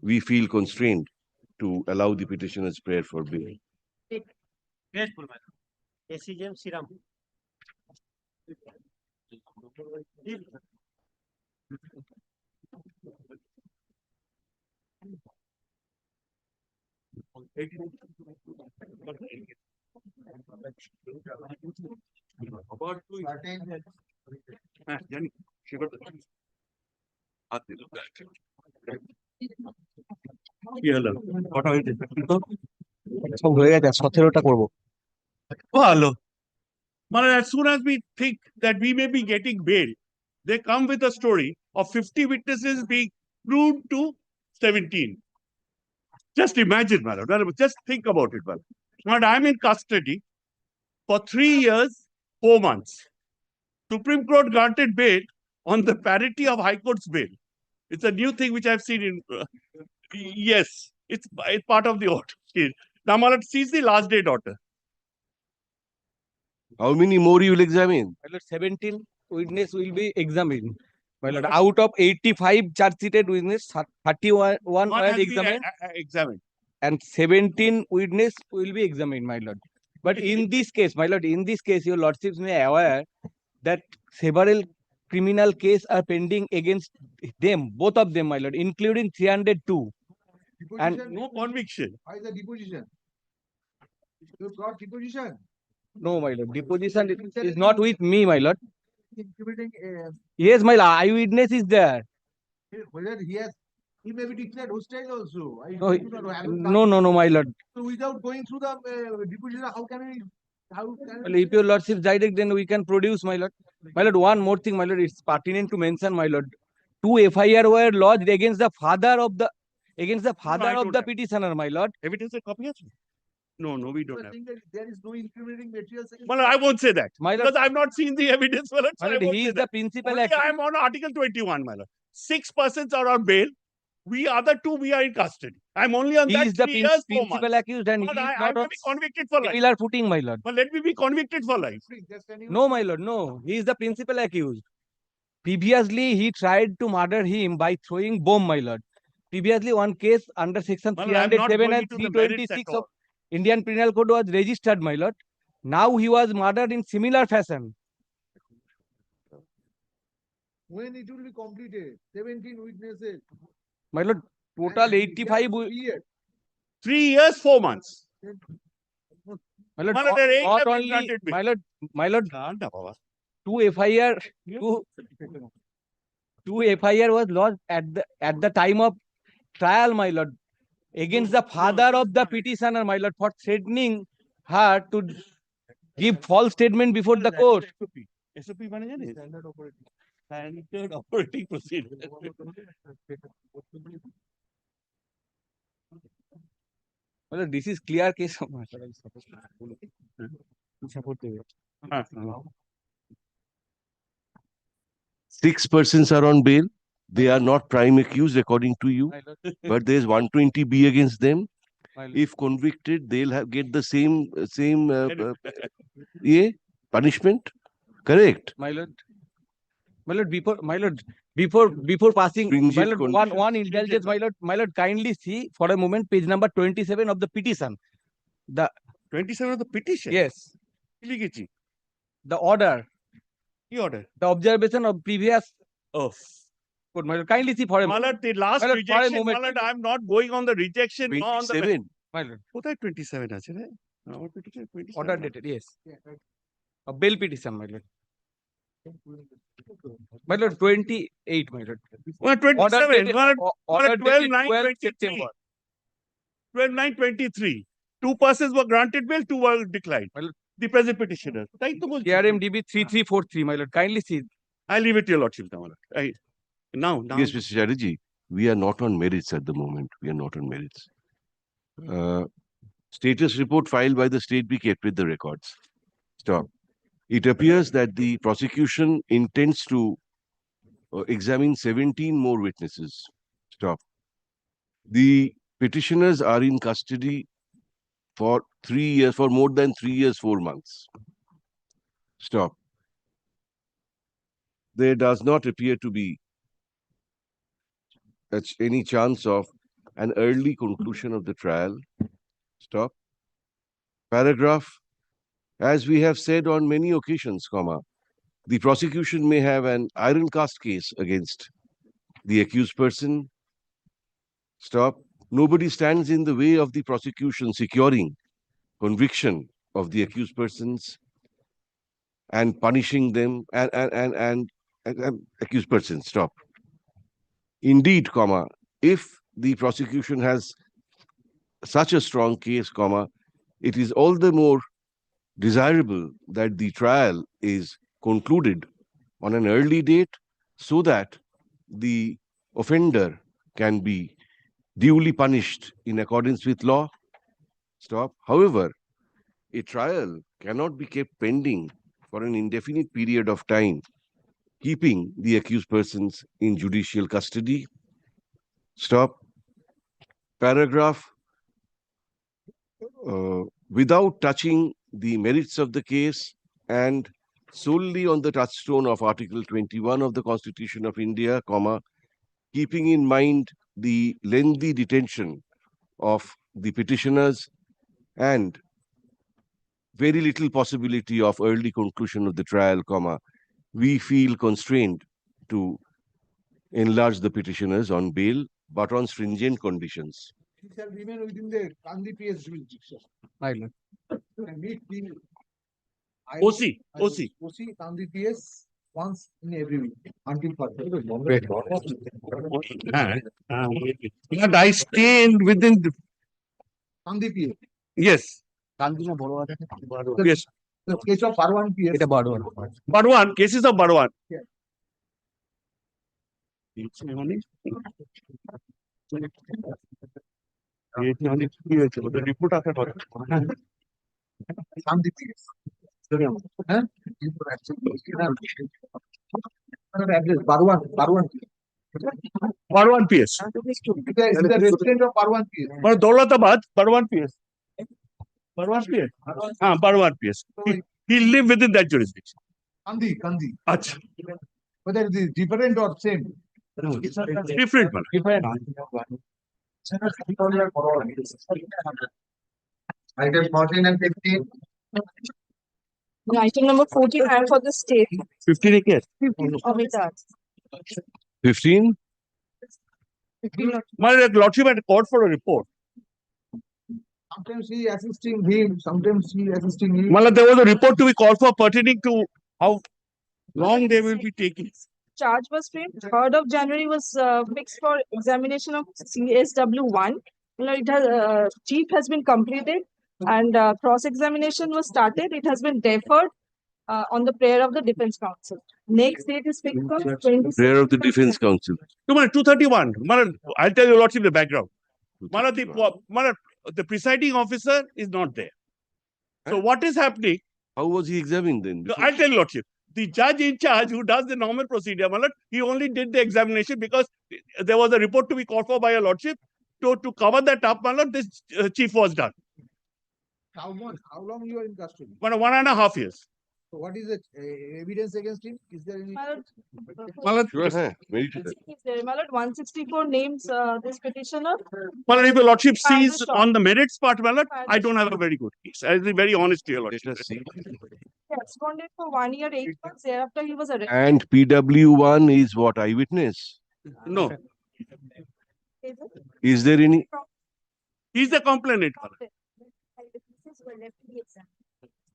we feel constrained to allow the petitioner's prayer for bail. SCGM Siram. Hello. But as soon as we think that we may be getting bail, they come with a story of 50 witnesses being proved to 17. Just imagine, madam. Just think about it, madam. But I'm in custody for 3 years, 4 months. Supreme Court granted bail on the parity of High Court's bail. It's a new thing which I've seen in. Yes, it's part of the order. Now, my lord, seize the last date order. How many more you will examine? My lord, 17 witness will be examined. My lord, out of 85 charge seated witness, 31 were examined. Examined. And 17 witness will be examined, my lord. But in this case, my lord, in this case, your lordships may aware that several criminal cases are pending against them, both of them, my lord, including 302. And no conviction. Why the deposition? You got deposition. No, my lord, deposition is not with me, my lord. Incriminating, Yes, my lord, eyewitness is there. whether he may be declared hostile also. I No, do not know. I haven't no, my lord. So without going through the deposition, how can we? Well, if your lordship direct, then we can produce, my lord. My lord, one more thing, my lord, it's pertinent to mention, my lord. 2 FIR were lodged against the father of the petitioner, my lord. Evidence a copy? No, we don't have. There is no incriminating materials. Well, I won't say that. My lord, because I've not seen the evidence. Well, my lord, he is the principal. Only I am on Article 21, my lord. 6 persons are on bail. We other 2, we are in custody. I'm only on He that is the 3 years, 4 months. principal accused and he is I not may on be convicted for life. similar footing, my lord. But let me be convicted for life. No, my lord, no. He is the principal accused. Previously, he tried to murder him by throwing bomb, my lord. Previously, one case under section Well, I'm not 307 going and into the merits 326 at of Indian Penal Code was registered, my lord. Now he was murdered in similar fashion. When it will be completed? 17 witnesses. My lord, total 85. 3 years, 4 months. My lord, My lord, there ain't not nothing only, granted me. my lord, 2 FIR, 2 FIR was lodged at the time of trial, my lord, against the father of the petitioner, my lord, for threatening her to give false statement before the court. SOP manager standard operating procedure. Well, this is clear case of Six persons are on bail. They are not prime accused according to you, but there is 120B against them. If convicted, they'll get the same punishment. Correct. My lord, before passing, Stringent one indulgence, my lord, kindly see for a moment page number 27 of the petition. The 27 of the petition? Yes. The order. The order. The observation of previous. Oh. Good, my lord, kindly see for a Malad, the last my lord, for a rejection, moment. Malad, I'm not going on the rejection. nor on the 27. My lord. কোথায় 27 আছে রে? আমার petition 27 Order dated, yes. A bail petition, my lord. My lord, 28, my lord. Well, 27, Order dated 12, 9, 12 23. September. 12, 9, 23. Two persons were granted bail, two were declined. The present petitioner. তাই তো বলছি। TRMDB 3343, my lord. Kindly see. I leave it to your lordship, my lord. Now. Yes, Mr. Chatterjee, we are not on merits at the moment. We are not on merits. Status report filed by the state be kept with the records. Stop. It appears that the prosecution intends to examine 17 more witnesses. Stop. The petitioners are in custody for 3 years, for more than 3 years, 4 months. Stop. There does not appear to be any chance of an early conclusion of the trial. Stop. Paragraph. As we have said on many occasions, the prosecution may have an iron cast case against the accused person. Stop. Nobody stands in the way of the prosecution securing conviction of the accused persons and punishing them and accused persons. Stop. Indeed, if the prosecution has such a strong case, it is all the more desirable that the trial is concluded on an early date so that the offender can be duly punished in accordance with law. Stop. However, a trial cannot be kept pending for an indefinite period of time, keeping the accused persons in judicial custody. Stop. Paragraph. Without touching the merits of the case and solely on the touchstone of Article 21 of the Constitution of India, keeping in mind the lengthy detention of the petitioners and very little possibility of early conclusion of the trial, we feel constrained to enlarge the petitioners on bail, but on stringent conditions. He shall remain within the Gandhi PS jurisdiction. Right. And meet the OC. Gandhi PS once in every week until further. But I stay within the Gandhi PS. yes. Yes. The case of Barwan PS. Barwan, cases of Barwan. Yeah. Report আছে Gandhi PS. Barwan PS. The resident of Barwan PS. Daulatabad, Barwan PS. Barwan PS. Barwan PS. He live within that jurisdiction. Gandhi. Acha. Whether it is different or same. Different one. Item 14 and 15. Item number 14, I am for the state. 15 yes. 15 of it are. 15? My lordship had called for a report. Sometimes he assisting him, sometimes he assisting him. Mala, there was a report to be called for pertaining to how long they will be taking. Charge was framed. 3rd of January was fixed for examination of CSW1. It has chief has been completed and cross-examination was started. It has been deferred on the prayer of the defense counsel. Next date is fixed for 26th. Prayer of the defense counsel. 231. Mala, I'll tell you lordship the background. Mala, the presiding officer is not there. So what is happening? How was he examined then? I'll tell you, Lordship. The judge in charge who does the normal procedure, my lord, he only did the examination because there was a report to be called for by a lordship. To cover that up, my lord, this chief was done. How long you are in custody? 1.5 years. So what is the evidence against him? Is there any? My lord, Sure, huh? Very true. My lord, 164 names this petitioner. my lord, if your lordship I sees understand. on the merits part, my lord, I I don't have a very good case. I'll be very honest to your Let lordship. us see. He absconded for 1 year, 8 months. Thereafter, he was arrested. And PW1 is what, eyewitness? No, Is there any? he's the complainant. my lord.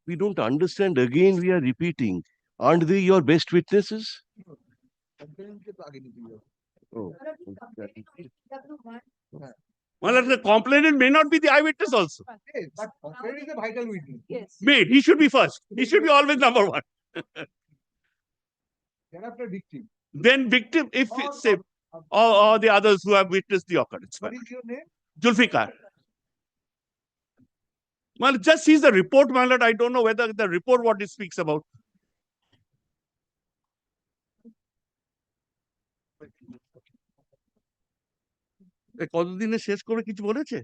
We don't understand. Again, we are repeating. Aren't they your best witnesses? Oh, My lord, the complainant may not be the eyewitness also. But complaint is a vital witness. Yes. Made. He should be first. He should be always number one. Thereafter victim. Then victim, if it's say, or the others who have witnessed the occurrence. What is your name? Julfikar. Well, just sees the report, my lord. I don't know whether the report what it speaks about. কতদিনে শেষ করে কিছু বলেছে?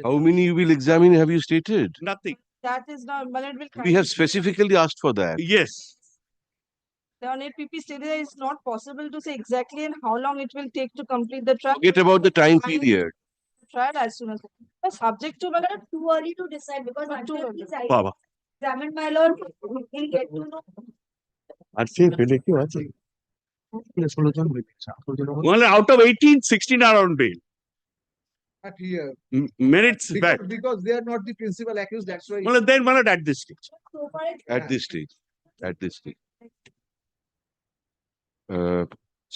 how many you will examine have you stated? Nothing. That is not, my lord will. We have specifically asked for that. Yes. The Honorable PP stated that it's not possible to say exactly and how long it will take to complete the trial. Forget about the time period. Trial as soon as. Subject to, my lord, Too early to decide because Not too until early. he's Baba. examined, my lord, he'll get to know. আর সে পেলে কি আছে? Well, out of 18, 16 are on bail. But here, Merits back. because they are not the principal accused, that's why. Well, then, well, at this stage. So far, At this stage. At this stage.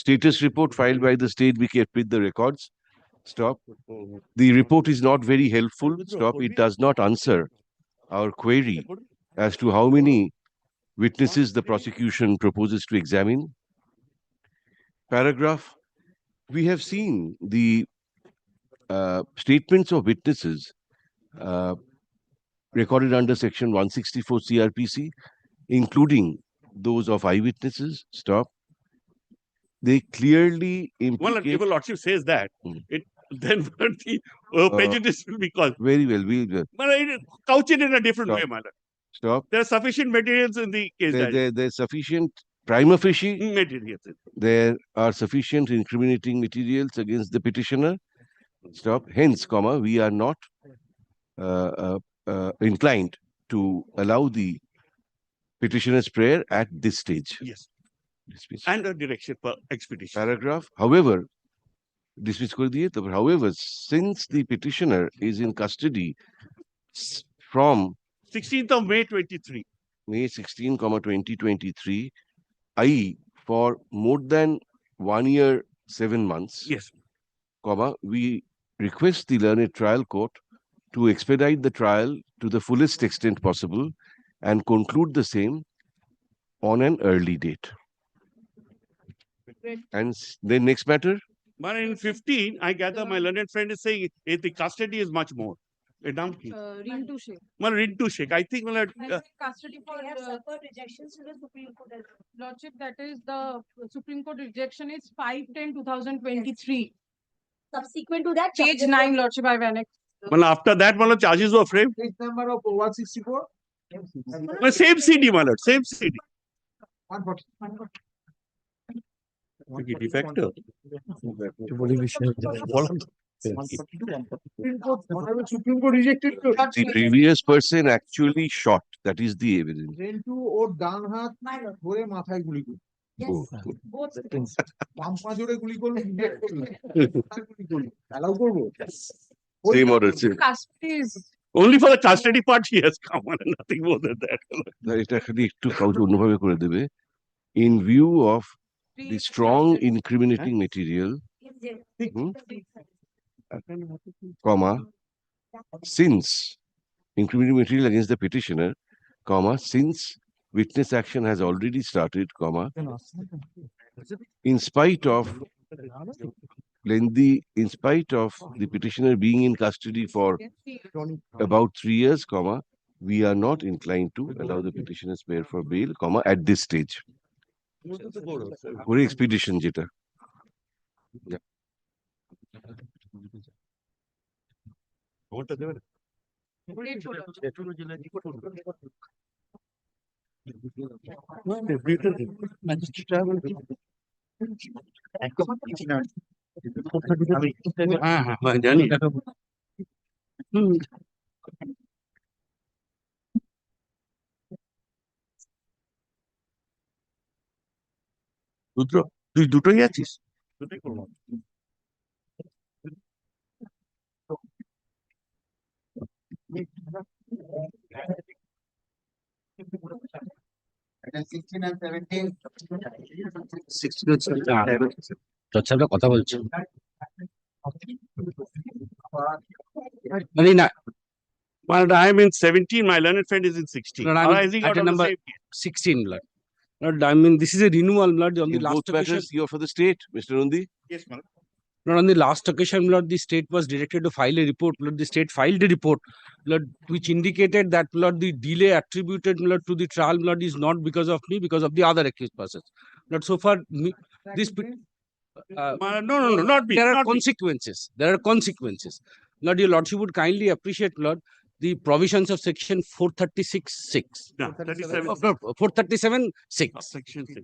Status report filed by the state, we kept with the records. Stop. The report is not very helpful. Stop. It does not answer our query as to how many witnesses the prosecution proposes to examine. Paragraph. We have seen the statements of witnesses recorded under section 164 CRPC, including those of eyewitnesses. Stop. They clearly Well, implicate. if a lordship says that, it then the prejudice will be called. Very well. We will. But couch it in a different Stop. way, my lord. Stop. There are sufficient materials in the case. There's sufficient prima facie. Materials. There are sufficient incriminating materials against the petitioner. Stop. Hence, comma, we are not inclined to allow the petitioner's prayer at this stage. Yes. And a direction for expedition. Paragraph. However, dismiss kore diye, however, since the petitioner is in custody from 16th of May 23. May 16, 2023, i.e. for more than 1 year, 7 months. Yes. Comma, we request the learned trial court to expedite the trial to the fullest extent possible and conclude the same on an early date. And then next matter. But in 15, I gather my learned friend is saying the custody is much more. Rintu Sheikh. Well, Rintu Sheikh. I think Custody for rejections to the Supreme Court. Lordship, that is the Supreme Court rejection is 5/10/2023. Subsequent to that. Page 9, Lordship, I've annexed. well, after that, well, charges were framed. Page number of 164. Well, same CD, my lord. Same CD. 140. Defector. Supreme Court rejected. The previous person actually shot. That is the evidence. Rentu ওর ডান হাত ধরে মাথায় গুলি করল। Oh, বাম পা জোরে গুলি করলো, গুলি করলো। Allow করবো? same order. Same. Custody is. Only for the custody part, he has come on, and nothing more than that. এটা খালি একটু কাউকে অন্যভাবে করে দেবে। In view of the strong incriminating material, comma, since incriminating material against the petitioner, comma, since witness action has already started, comma, in spite of lengthy, in spite of the petitioner being in custody for about 3 years, comma, we are not inclined to allow the petitioner's prayer for bail, comma, at this stage. Very expedition, Jita. Yeah. জানি রুদ্র তুই দুটোই আছিস দুটোই করবো কথা বলছি মানে না Well, I am in 17, my learned friend is in 16. No, no, I mean, Arising out item of the number same case. 16 blood. Lord, I mean, this is a renewal blood on the In last both occasion. matters, you are for the state, Mr. Nundi. Yes, ma'am. Lord, on the last occasion, Lord, the state was directed to file a report. Lord, the state filed a report, Lord, which indicated that, Lord, the delay attributed, Lord, to the trial, Lord, is not because of me, because of the other accused persons. Lord, so far, this No, not me. there are not me. consequences. There are consequences. Lord, your Lordship would kindly appreciate, Lord, the provisions of section 436(6). No, 37. 437(6). Section 6.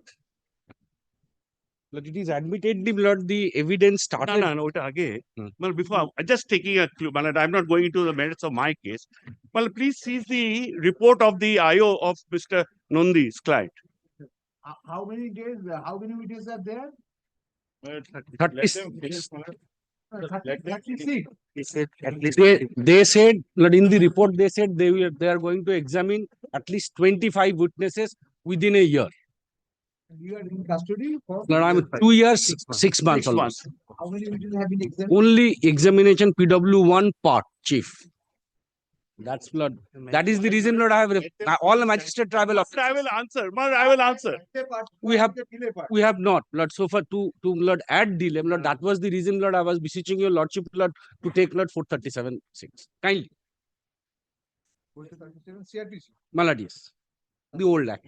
Lord, it is admittedly, Lord, the evidence started. No, ওটা আগে well before just taking a clue well I'm not going into the merits of my case well please see the report of the IO of Mr. Nundi's client. How many days, how many witnesses are there? 36. They said, Lord, in the report, they said they are going to examine at least 25 witnesses within a year. You are in custody for? Lord, I'm 2 years, 6 months almost. How many witnesses have been examined? Only examination PW1 part, chief. That's Lord. That is the reason, Lord, I have all the magistrate tribal officers. I will answer. I will answer. We have not, Lord, so far to Lord add delay, Lord, that was the reason, Lord, I was beseeching your Lordship, Lord, to take, Lord, 437(6). Kindly. 437 CRPC. Malad, yes. The old act.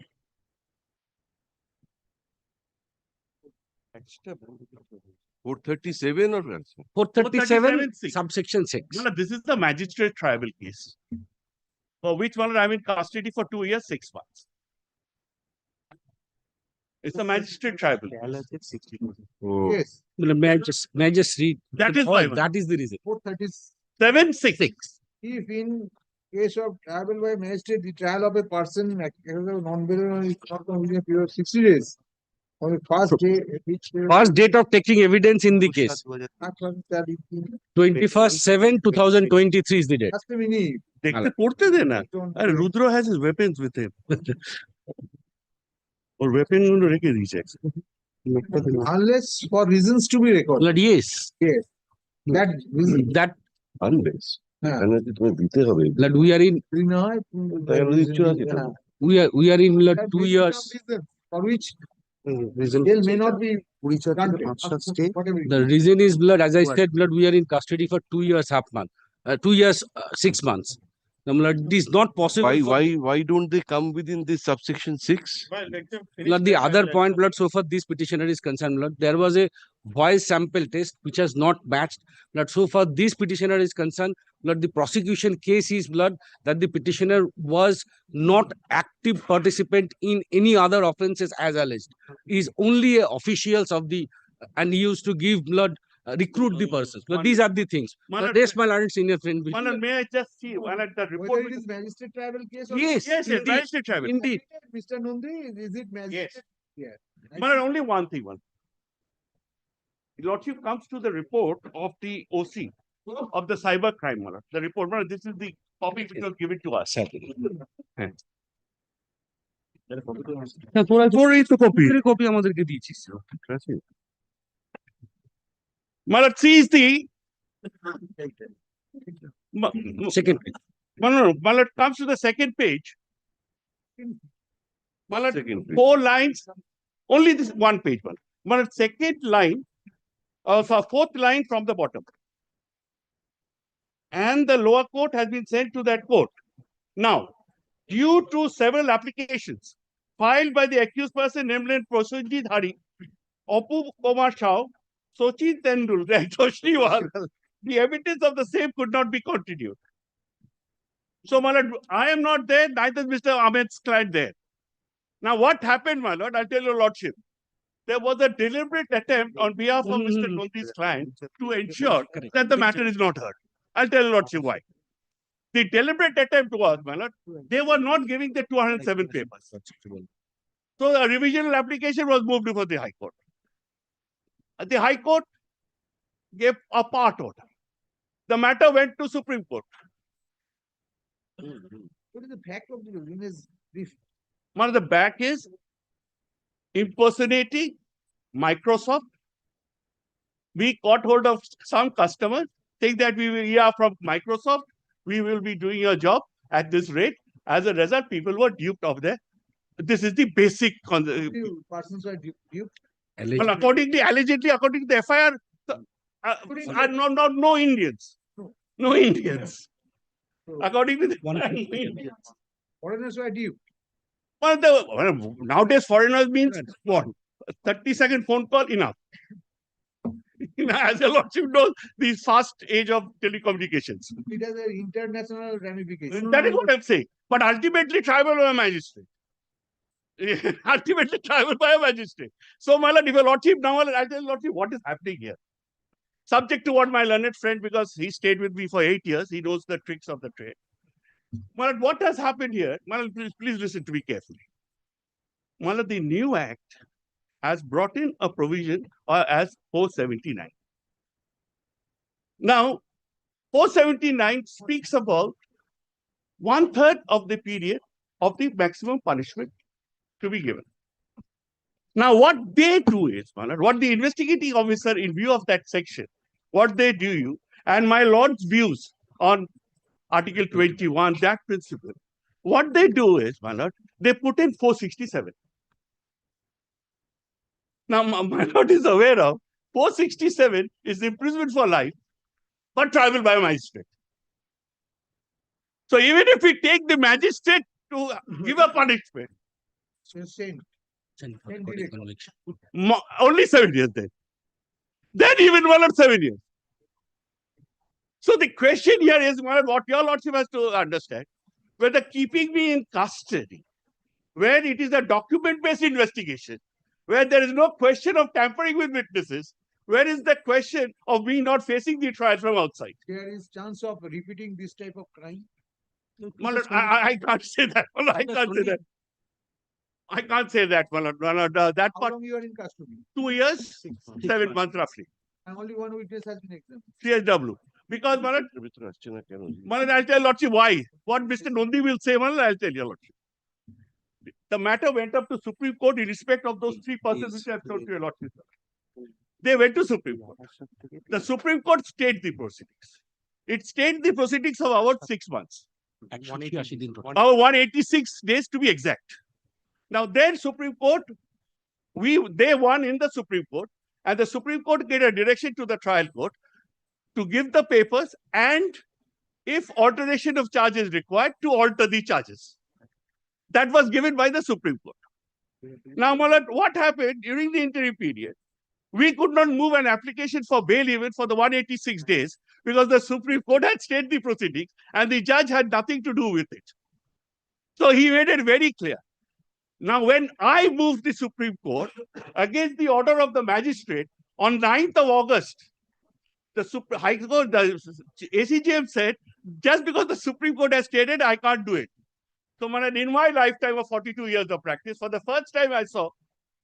Extra 437 or 437 subsection 6. No, this is the magistrate tribal case for which one I'm in custody for 2 years, 6 months. It's a magistrate tribal. Oh. Yes. May I just read? That is why. That is the reason. 437(6). If in case of trial by magistrate, the trial of a person non-bailable is not going to be a period of 60 days. On the first day, First date of taking evidence in the case. 21/7/2023 is the date. দেখতে পড়তে দে না আরে রুদ্র has his weapons with him or weapon গুলো রেখে দিয়েছে unless for reasons to be recorded. Lord, yes. Yes. That reason. That unless. হ্যাঁ। Lord, we are in we are in Lord 2 years. For which bail may not be granted. The reason is, Lord, as I said, Lord, we are in custody for 2 years, 2 years, 6 months. Lord, it is not possible. Why don't they come within this subsection 6? Lord, the other point, Lord, so far this petitioner is concerned, Lord, there was a voice sample test which has not matched. Lord, so far this petitioner is concerned, Lord, the prosecution case is, Lord, that the petitioner was not active participant in any other offences as alleged. He is only a officials of the, and he used to give, Lord, recruit the persons. But these are the things. But this, my learned senior friend. May I just see one at the report? Whether it is magistrate tribal case or Yes, indeed. Magistrate tribal. Indeed. Mr. Nundi, is it magistrate? Yes. Only one thing. Lordship comes to the report of the OC of the cyber crime. The report. This is the copy which was given to us. Copy আমাদেরকে দিয়েছিস। Malad sees the second page. No. Malad comes to the second page. Malad 4 lines. Only this one page. Malad second line. So fourth line from the bottom. And the lower court has been sent to that court. Now, due to several applications filed by the accused person named Proceedings, Apu Kumar Shah, Sachin Tendulkar, and Toshniwal, the evidence of the same could not be continued. So, my lord, I am not there, neither is Mr. Ahmed's client there. Now, what happened, my lord? I'll tell your lordship. There was a deliberate attempt on behalf of Mr. Nondi's client to ensure that the matter is not heard. I'll tell your lordship why. The deliberate attempt was, my lord, they were not giving the 207 papers. So a revisional application was moved before the High Court. The High Court gave a part order. The matter went to Supreme Court. What is the fact of the ruling is brief? One of the back is impersonating Microsoft. We caught hold of some customers, think that we are from Microsoft, we will be doing your job at this rate. As a result, people were duped of their. This is the basic. Persons were duped. Well, allegedly, according to the FIR, no Indians. No Indians. According to the no Indians. Foreigners were duped. Well, nowadays, foreigners means what? 30-second phone call, enough. As a lordship knows, the fast age of telecommunications. It has an international ramification. That is what I'm saying. But ultimately, tribal by a magistrate. Ultimately, tribal by a magistrate. So, my lord, if your lordship now, I'll tell your lordship what is happening here. Subject to what my learned friend, because he stayed with me for 8 years, he knows the tricks of the trade. My lord, what has happened here? My lord, please listen to me carefully. My lord, the new act has brought in a provision as 479. Now, 479 speaks about 1/3 of the period of the maximum punishment to be given. Now, what they do is, what the investigating officer, in view of that section, what they do, and my lord's views on Article 21, that principle, what they do is, they put in 467. Now, my lord is aware of 467 is imprisonment for life, but tribal by a magistrate. So even if we take the magistrate to give a punishment, So same. only 7 years then. Then even 1 or 7 years. So the question here is, what your lordship has to understand, whether keeping me in custody, where it is a document-based investigation, where there is no question of tampering with witnesses, where is the question of me not facing the trial from outside? There is chance of repeating this type of crime. I can't say that. I can't say that. I can't say that. That How part, long you are in custody? 2 years, 7 months roughly. And only one witness has been examined. CSW. Because, I'll tell lordship why. What Mr. Nondi will say, I'll tell you, lordship. The matter went up to Supreme Court in respect of those 3 persons which I have told to your lordship. They went to Supreme Court. The Supreme Court stayed the proceedings. It stayed the proceedings of about 6 months. Our 186 days to be exact. Now then Supreme Court, they won in the Supreme Court, and the Supreme Court gave a direction to the trial court to give the papers, and if alteration of charges required, to alter the charges. That was given by the Supreme Court. Now, Malad, what happened during the interim period? We could not move an application for bail even for the 186 days because the Supreme Court had stayed the proceedings and the judge had nothing to do with it. So he made it very clear. Now, when I moved the Supreme Court against the order of the magistrate on 9th of August, the High Court, the ACJM said, just because the Supreme Court has stated, I can't do it. So, in my lifetime of 42 years of practice, for the first time I saw,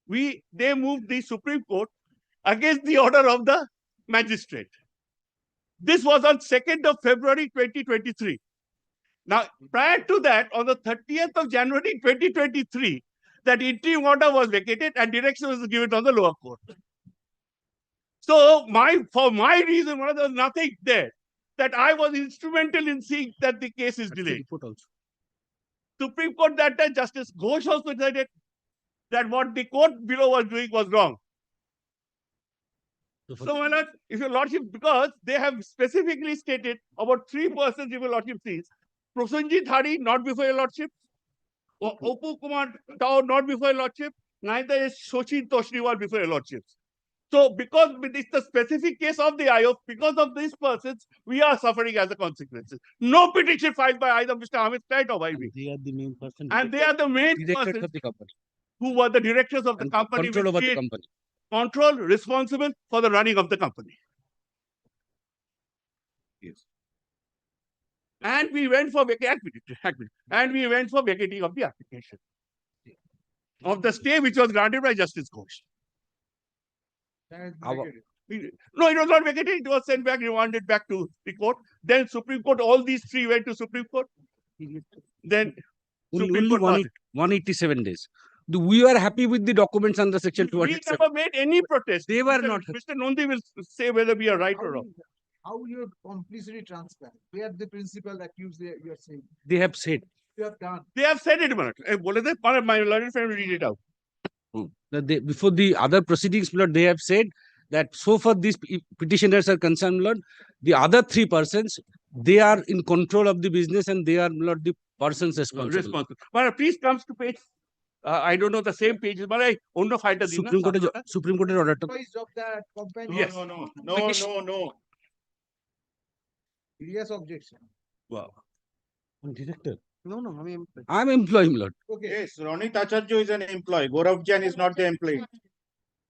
they moved the Supreme Court against the order of the magistrate. This was on 2nd of February 2023. Now, prior to that, on the 30th of January 2023, that interim order was vacated and direction was given on the lower court. So, for my reason, there was nothing there. That I was instrumental in seeing that the case is delayed. Supreme Court that time, Justice Ghosh also decided that what the court below was doing was wrong. So, my lord, if your lordship, because they have specifically stated about 3 persons, if your lordship sees, Prosenjit Hari, not before your lordship, Opu Kumar Tao, not before your lordship, neither is Shoshin Toshniwal before your lordships. So, because it's the specific case of the IO, because of these persons, we are suffering as a consequences. No petition filed by either Mr. Amit Knight or by me. They are the main person. And they are the main Directors persons of the company. who were the directors of the And company. control which over the create company. Control responsible for the running of the company. Yes. And we went for and we went for vacating of the application of the stay which was granted by Justice Ghosh. No, it was not vacated. It was sent back, remanded back to the court. Then Supreme Court, all these 3 went to Supreme Court. Then Supreme Only Court 187 days. We were happy with the documents under section we 207. never made any protest. They were Mr. not. Mr. Nondi will say whether we are right or wrong. How you completely transparent? Where the principal accused you are saying? They have said. You have done. They have said it, my learned friend will read it out. That before the other proceedings, Lord, they have said that so far these petitioners are concerned, Lord, the other 3 persons, they are in control of the business and they are, Lord, the persons responsible. But please comes to page, I don't know the same pages, but I don't know fight Supreme Court order. Employees of that company. Yes. No. Serious objection. Wow. Director. No, I mean. I'm employing, Lord. Okay. Yes, Ronit Acharya is an employee. Gaurav Jain is not the employee.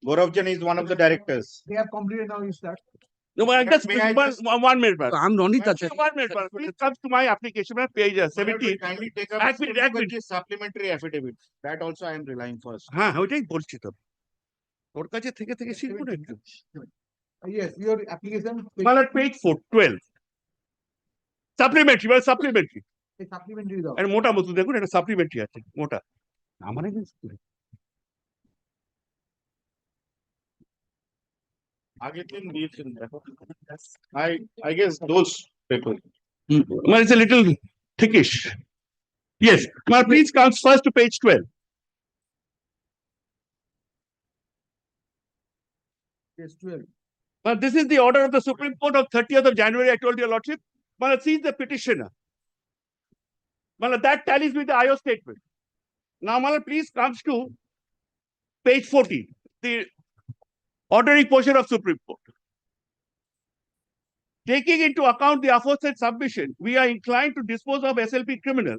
Gaurav Jain is one of the directors. They have completed now, you start. No, but just May I one minute. I'm Ronit Acharya. 1 minute. Please comes to my application, page 17. Kindly take up supplementary affidavit. That also I am relying for. ওইটাই বলছি তো ওর কাছে থেকে শিখবো না একটু Yes, your application. Well, page 12. Supplementary, supplementary. Supplementary দাও। আর মোটা মতো দেখুন এটা সাপ্লিমেন্টারি আছে মোটা আমার আগে দিন দিয়েছেন দেখো I guess those papers. Well, it's a little thickish. Yes, now please comes first to page 12. Page 12. Now, this is the order of the Supreme Court of 30th of January. I told your lordship. Well, see the petitioner. Well, that tallies with the IO statement. Now, Mala, please comes to page 14, the ordering portion of Supreme Court. Taking into account the aforesaid submission, we are inclined to dispose of SLP criminal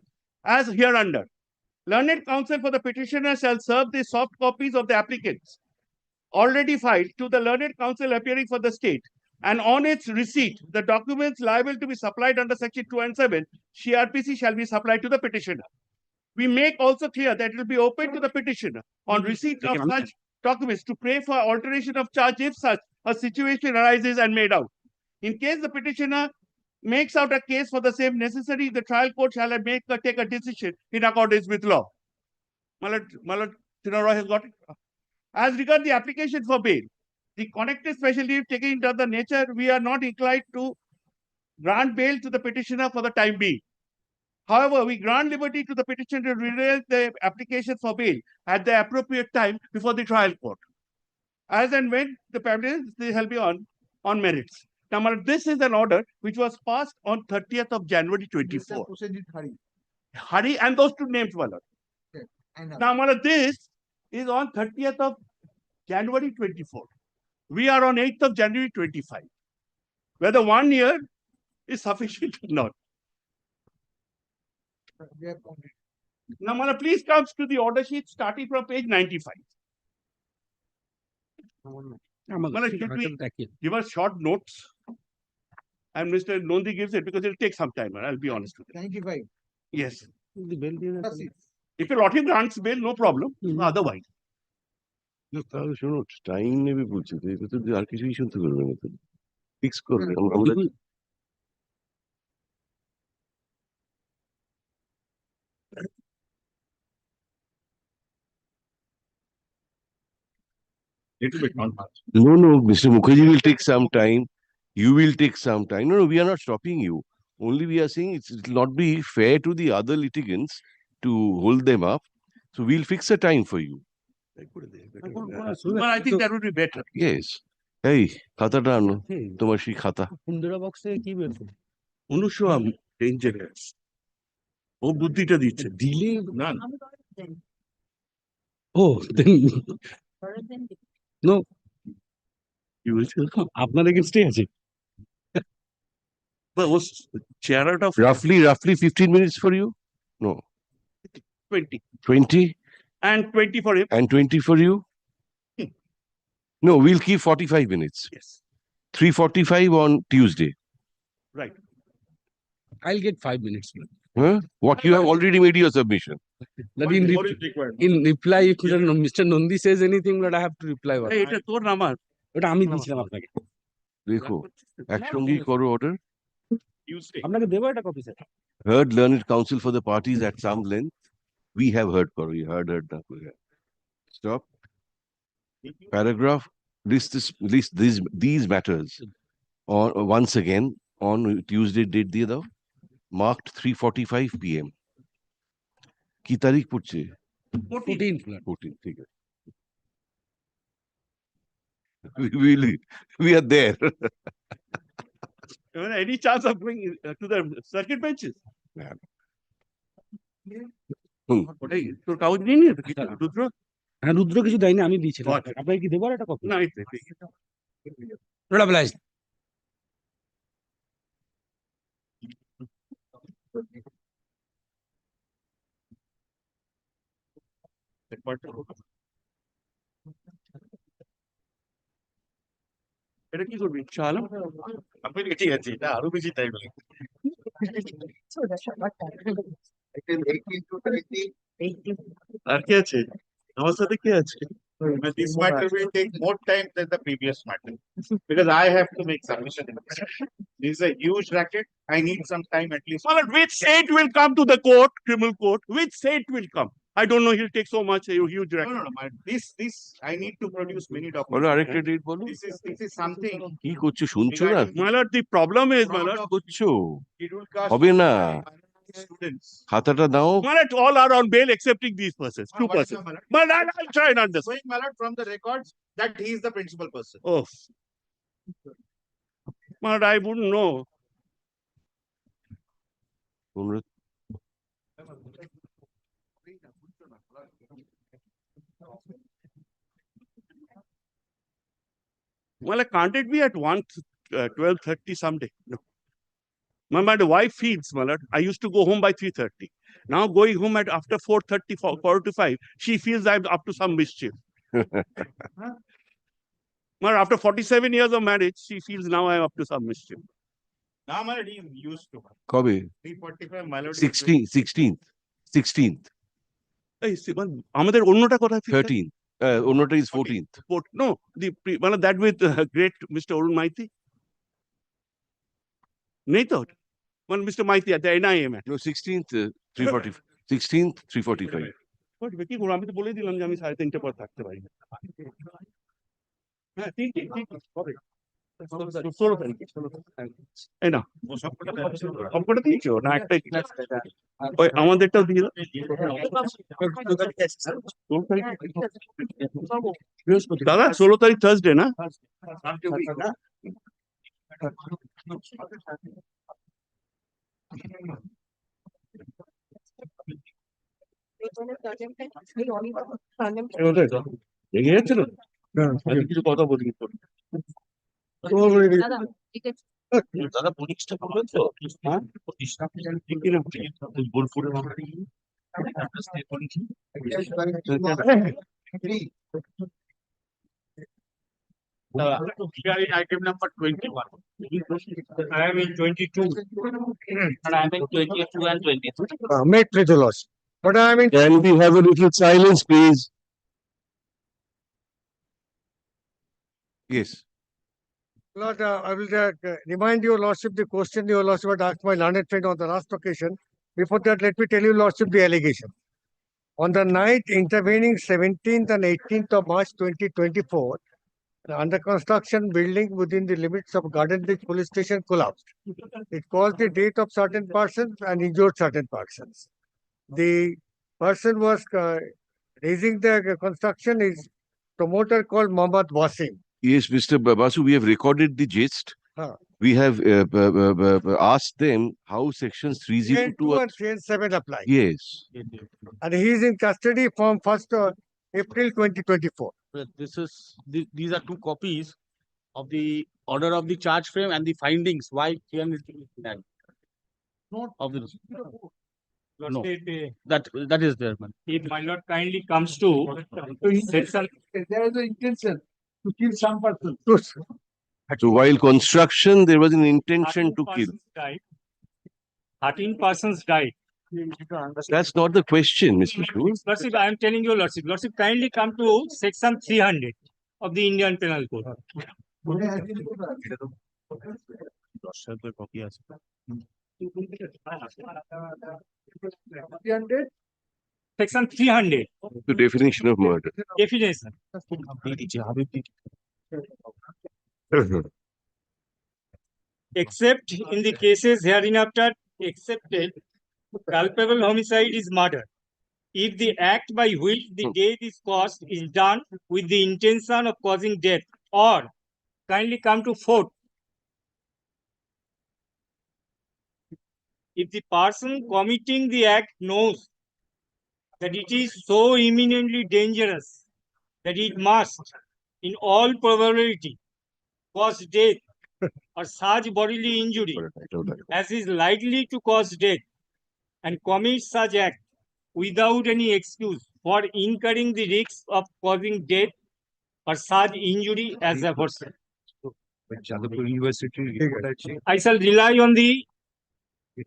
as hereunder. Learned counsel for the petitioner shall serve the soft copies of the applicants already filed to the learned counsel appearing for the state, and on its receipt, the documents liable to be supplied under section 2 and 7, CRPC shall be supplied to the petitioner. We make also clear that it will be open to the petitioner on receipt of such documents to pray for alteration of charge if such a situation arises and made out. In case the petitioner makes out a case for the same necessary, the trial court shall take a decision in accordance with law. Malad Tinoray has got it. As regards the application for bail, the connected special leave taking into the nature, we are not inclined to grant bail to the petitioner for the time being. However, we grant liberty to the petitioner to renew the application for bail at the appropriate time before the trial court. As and when the petitioner, they shall be on merits. Now, this is an order which was passed on 30th of January 24. Hari and those 2 names, Malad. Okay. Now, Malad, this is on 30th of January 24. We are on 8th of January 25. Whether 1 year is sufficient or not. Now, Mala, please comes to the order sheet starting from page 95. Mala, should we give us short notes? And Mr. Nondi gives it because it will take some time. I'll be honest with you. 95. Yes. If your lordship grants bail, no problem. Otherwise. তাহলে শোনো time নেবে বলছে তো এটা তো আর কিছুই শুনতে পারবে না তো ফিক্স করবে আমরা Little bit, not much. No, Mr. Mukherjee will take some time. You will take some time. No, we are not stopping you. Only we are saying it will not be fair to the other litigants to hold them up. So we'll fix a time for you. Well, I think that would be better. Yes. এই খাতাটা আনো, তোমার সেই খাতা। ইন্দিরা বক্সে কি বেরোছে? অনুসম dangerous. ও বুদ্ধিটা দিচ্ছে। দিলে না ও নো কি বলছে? আপনার এগেনস্টে আছে। ও চেহারাটা Roughly 15 minutes for you? No, 20 20 and 20 for him. and 20 for you? No, we'll keep 45 minutes. Yes, 3:45 on Tuesday. right. I'll get 5 minutes. Huh? What, you have already made your submission? That What in, more is required? in reply, if Mr. Nandi says anything, that I have to reply. এই, এটা তোর না আমার? ওটা আমি দিয়েছিলাম আপনাকে। দেখো, একসঙ্গেই করো order. Tuesday. আপনাকে দেবো একটা copy sir. Heard learned counsel for the parties at some length. We have heard, Karo. You heard. Stop. Paragraph. List these matters on once again on Tuesday date দিয়ে দাও, marked 3:45 PM. কি তারিখ পড়ছে? 14, ঠিক আছে। We are there. Any chance of going to the circuit benches? এই, তোর কাগজ নিয়ে নিয়ে রুদ্র? হ্যাঁ রুদ্র কিছু দেয়নি, আমি দিয়েছিলাম। আপনাকে কি দেবো আর একটা কপি? না, এটা কি করবি? চাল আমি ঠিক আছে, এটা আরো বেশি টাইম লাগে। আর কি আছে? আমার সাথে কি আছে? This matter will take more time than the previous matter because I have to make submission. This is a huge racket. I need some time at least. Well, which state will come to the court, criminal court? Which state will come? I don't know. He'll take so much, a huge No, racket. no, no. This I need to produce many বলো documents. আরেকটা date বলো। This is something. কি করছো, শুনছো না? My lord, the problem is, my lord, করছো It will cost হবে না, students. খাতাটা দাও। my lord, all are on bail excepting these persons, two What is persons. the matter? But I'll try and understand. Showing my lord from the records that he is the principal person. Oh, my lord, I wouldn't know. Well, can't it be at 12:30 someday? No. My wife feels, my lord. I used to go home by 3:30. Now going home at after 4:30, 4:45, she feels I'm up to some mischief. Well, after 47 years of marriage, she feels now I'm up to some mischief. Now my lord, he is used to. কবে? 3:45, my lord. 16th. এই আমাদের অন্যটা কোথায়? 13th. অন্যটা is 14th. No, মানে that with great Mr. Arun Maiti. নেই তো? মানে Mr. Maiti at the NIM. No, 16th, 3:45. 16th, 3:45. কি করবো? আমি তো বলেই দিলাম যে আমি 3:30 পর থাকতে পারি। হ্যাঁ, ঠিক। কবে? 16 তারিখে। এই না, সবকটা দিয়েছো না? একটাই? ওই আমাদেরটাও দিয়ে দাও। দাদা 16 তারিখ থার্সডে না? রেগে যাচ্ছিল? কিছু কথা বলি। দাদা পুলিশটা করবেন তো? হ্যাঁ, বোলপুরের Item number 21. I am in 22. And I am in 22 and 23. Make please the loss. But I mean. Can we have a little silence, please? Yes. Lord, I will remind your lordship the question your lordship had asked my learned friend on the last occasion. Before that, let me tell you lordship the allegation. On the night intervening 17th and 18th of March 2024, the under construction building within the limits of Garden Ridge Police Station collapsed. It caused the death of certain persons and injured certain persons. The person was raising the construction is promoter called Mohammad Wasim. Yes, Mr. Basu, we have recorded the gist. Huh. We have asked them how sections 302 and 3 and 7 apply. Yes. And he is in custody from 1st April 2024. These are two copies of the order of the charge frame and the findings. Why 300 that? Of the no. That is there, man. If my lord kindly comes to section, There is an intention to kill some person. So while construction, there was an intention to kill. 13 persons died. That's not the question, Mr. Shul. Lordship, I am telling you, Lordship. Lordship, kindly come to section 300 of the Indian Penal Code. Section 300. The definition of murder. Definition. Except in the cases hereinafter accepted, culpable homicide is murder. If the act by which the death is caused is done with the intention of causing death, or kindly come to fourth. If the person committing the act knows that it is so imminently dangerous that it must, in all probability, cause death or such bodily injury as is likely to cause death, and commits such act without any excuse for incurring the risks of causing death or such injury as aforesaid. I shall rely on the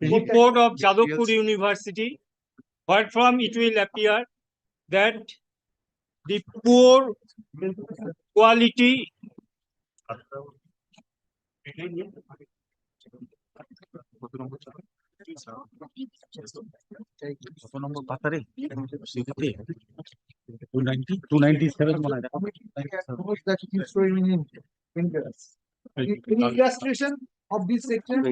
report of Jadavpur University, but from it will appear that the poor quality Illustration of this section.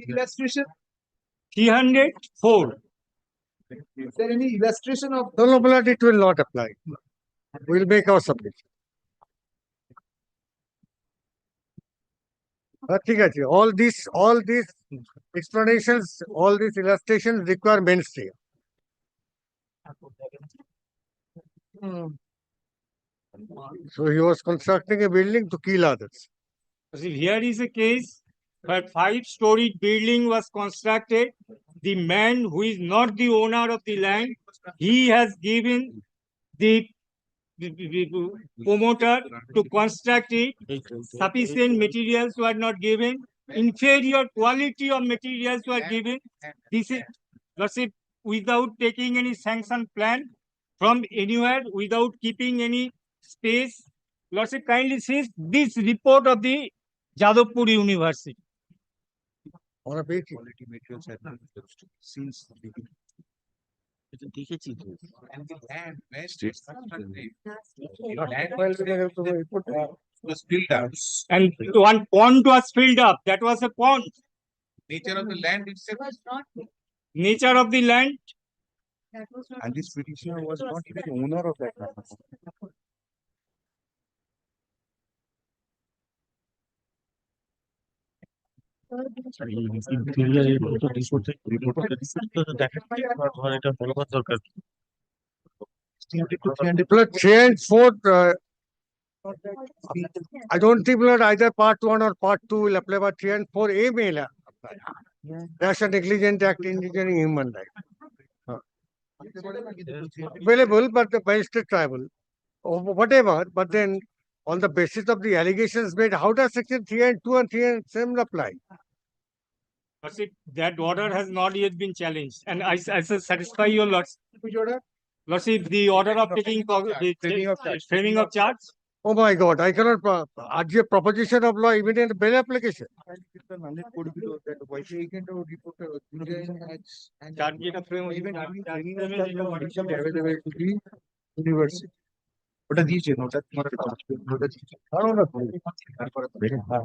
Illustration 304. Is there any illustration of? No, but it will not apply. We will make our submission. All these explanations, all these illustrations require mainstream. So he was constructing a building to kill others. Here is a case where 5-storied building was constructed. The man who is not the owner of the land, he has given the promoter to construct it. Sufficient materials were not given. Inferior quality of materials were given. This is, Lordship, without taking any sanction plan from anywhere, without keeping any space. Lordship, kindly see this report of the Jadavpur University. On a page. Quality materials have been used since the beginning. Was filled up. And one pond was filled up. That was a pond. Nature of the land itself. Nature of the land. And this petitioner was not even owner of that land. Change fourth. I don't think either part 1 or part 2 will apply, but 3 and 4A may apply. That's a negligent act endangering human life. Available, but the magistrate tribal, or whatever, but then on the basis of the allegations made, how does section 3 and 2 and 3 and 7 apply? That order has not yet been challenged, and I shall satisfy your lordship. Which order? Lordship, the order of taking the framing of charge. Oh my God, I cannot argue a proposition of law even in the bail application. University. What are these? Not that. I don't know.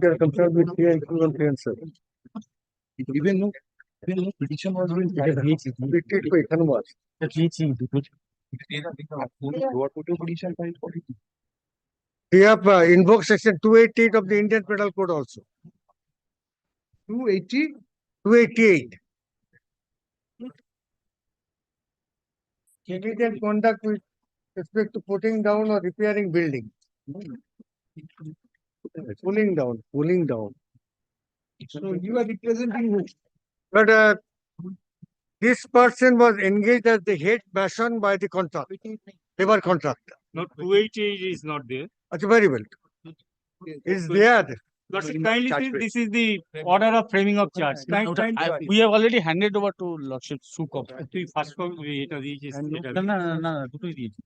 They are concerned with 3 and 2 and 3 and 7. Even no petition was doing. We have invoked section 288 of the Indian Penal Code also. 280? 288. Negligent conduct with respect to putting down or repairing building. Pulling down. So you are representing who? But this person was engaged as the head mason by the contract, labor contractor. No, 288 is not there. That's very well. Is there? Lordship, kindly see, this is the order of framing of charge. We have already handed over to Lordship two copy. তুই first copy এটা দিয়েছিস, এটা না দুটোই দিয়েছি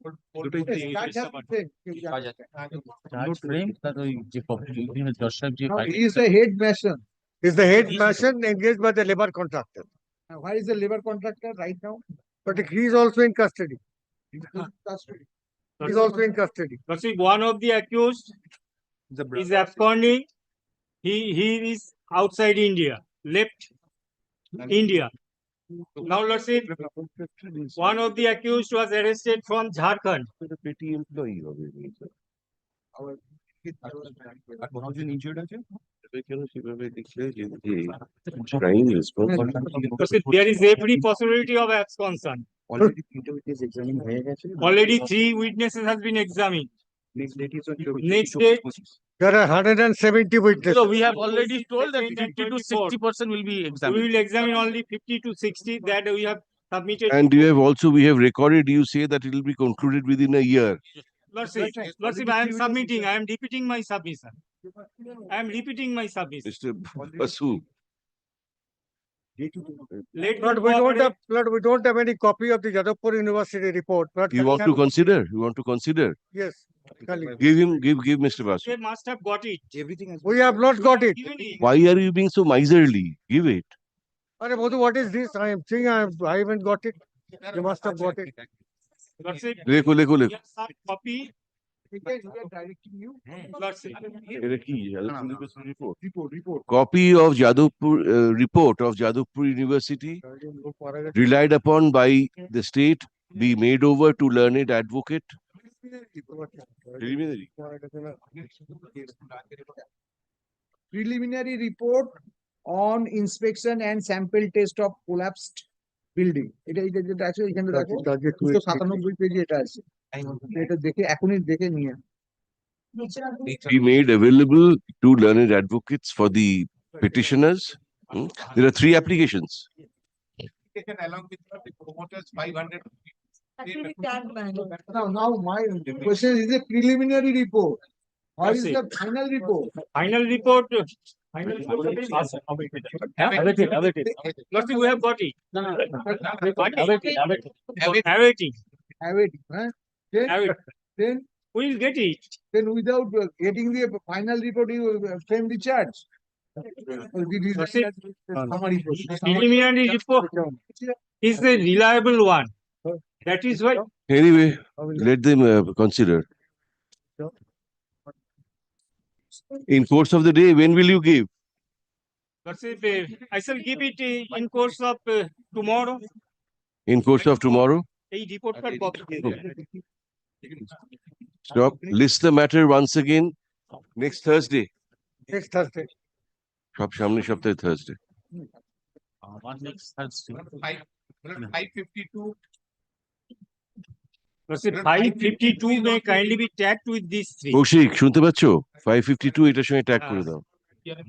charge frame তার ওই যে কপি জজ সাহেব যে He is the head mason. Is the head mason engaged by the labor contractor? Where is the labor contractor right now? But he is also in custody. He is also in custody. Lordship, one of the accused is absconding. He is outside India, left India. Now, Lordship, one of the accused was arrested from Jharkhand. Lordship, there is every possibility of absconsion. Already 3 witnesses has been examined. Next date. There are 170 witnesses. So we have already told that 50 to 60% will be examined. We will examine only 50 to 60 that we have submitted. And we have recorded, you say that it will be concluded within a year. Lordship, I am submitting. I am repeating my submission. Mr. Basu. But we don't have any copy of the Jadavpur University report. But You want to consider? Yes. Give Mr. Basu. They must have got it. We have not got it. Why are you being so miserly? Give it. Arre, Bodhu, what is this? I am saying I haven't got it. You must have got it. Lordship, Lekho. yes, sir, copy. Lordship. Copy of Jadavpur report of Jadavpur University relied upon by the state be made over to learned advocate. Preliminary report on inspection and sample test of collapsed building. এটা আছে এখানে দেখো 297 পেজে এটা আছে। এটা দেখে এখনই দেখে নিয়ে Be made available to learned advocates for the petitioners. There are 3 applications. Along with the promoters 500. Now my question is a preliminary report. What is the final report? Final report. Lordship, we have got it. Then we will get it. Then without getting the final report, you frame the charge. Preliminary report is the reliable one. That is why. Anyway, let them consider. In course of the day, when will you give? Lordship, I shall give it in course of tomorrow. In course of tomorrow? এই report card copy দিয়ে দেবেন। Stop. List the matter once again. Next Thursday. Next Thursday. সব সামনের সপ্তাহে Thursday. Next Thursday. 552. Lordship, 552 may kindly be tagged with these 3. Kaushik শুনতে পাচ্ছো? 552 এটার সঙ্গে ট্যাগ করে দাও।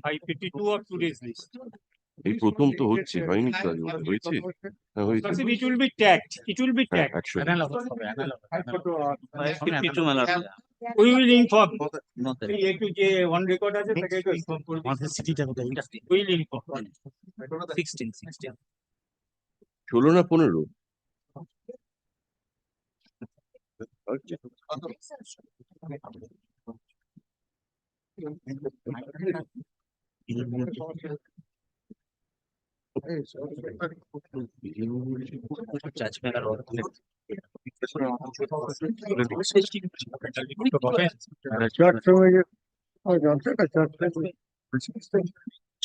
552 of today's list. এই প্রথম তো হচ্ছে, হয়নি তো আগে, হয়েছে? হ্যাঁ, হয়েছে। Lordship, it will be tagged. It will be tagged. Actually. We will inform. এই একটু যে on record আছে তাকে একটু inform করে দিন। We will inform. 16. 16 না 15?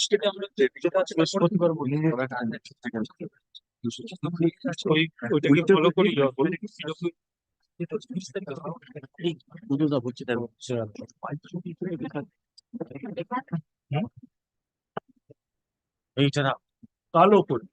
সেটা আমরা ওইটাকে ফলো করি এইটা না কালো করে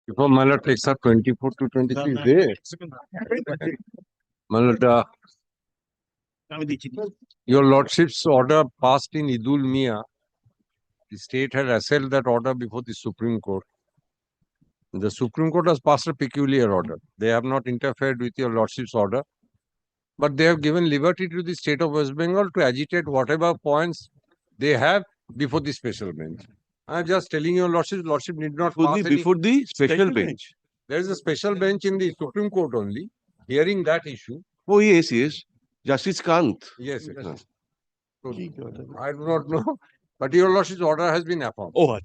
Before my lord takes up 24 to 26 days. My lord, your lordship's order passed in Idul Miya. The state had assailed that order before the Supreme Court. The Supreme Court has passed a peculiar order. They have not interfered with your lordship's order, but they have given liberty to the state of West Bengal to agitate whatever points they have before the special bench. I'm just telling your lordship need not pass any. Before the special bench. There is a special bench in the Supreme Court only, hearing that issue. Oh, yes, yes. Justice Kant. Yes, yes. So, I do not know, but your lordship's order has been affirmed. Oh,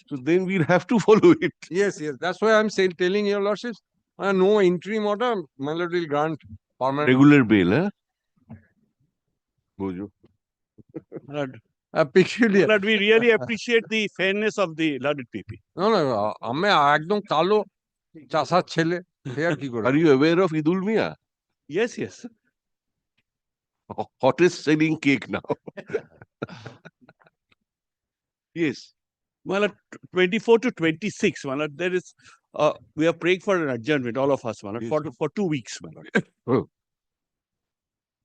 so then we'll have to follow it. Yes, yes. That's why I'm saying, telling your lordships, no interim order, my lord will grant permanent. Regular bail, huh? Bojo. Peculiar. Lord, we really appreciate the fairness of the learned PP. No, no, I'm একদম কালো চাষার ছেলে সে আর কি করে Are you aware of Idul Miya? Yes, yes. Hottest selling cake now. Yes. Well, 24 to 26, well, there is, we are praying for an adjournment, all of us, well, for 2 weeks. Well.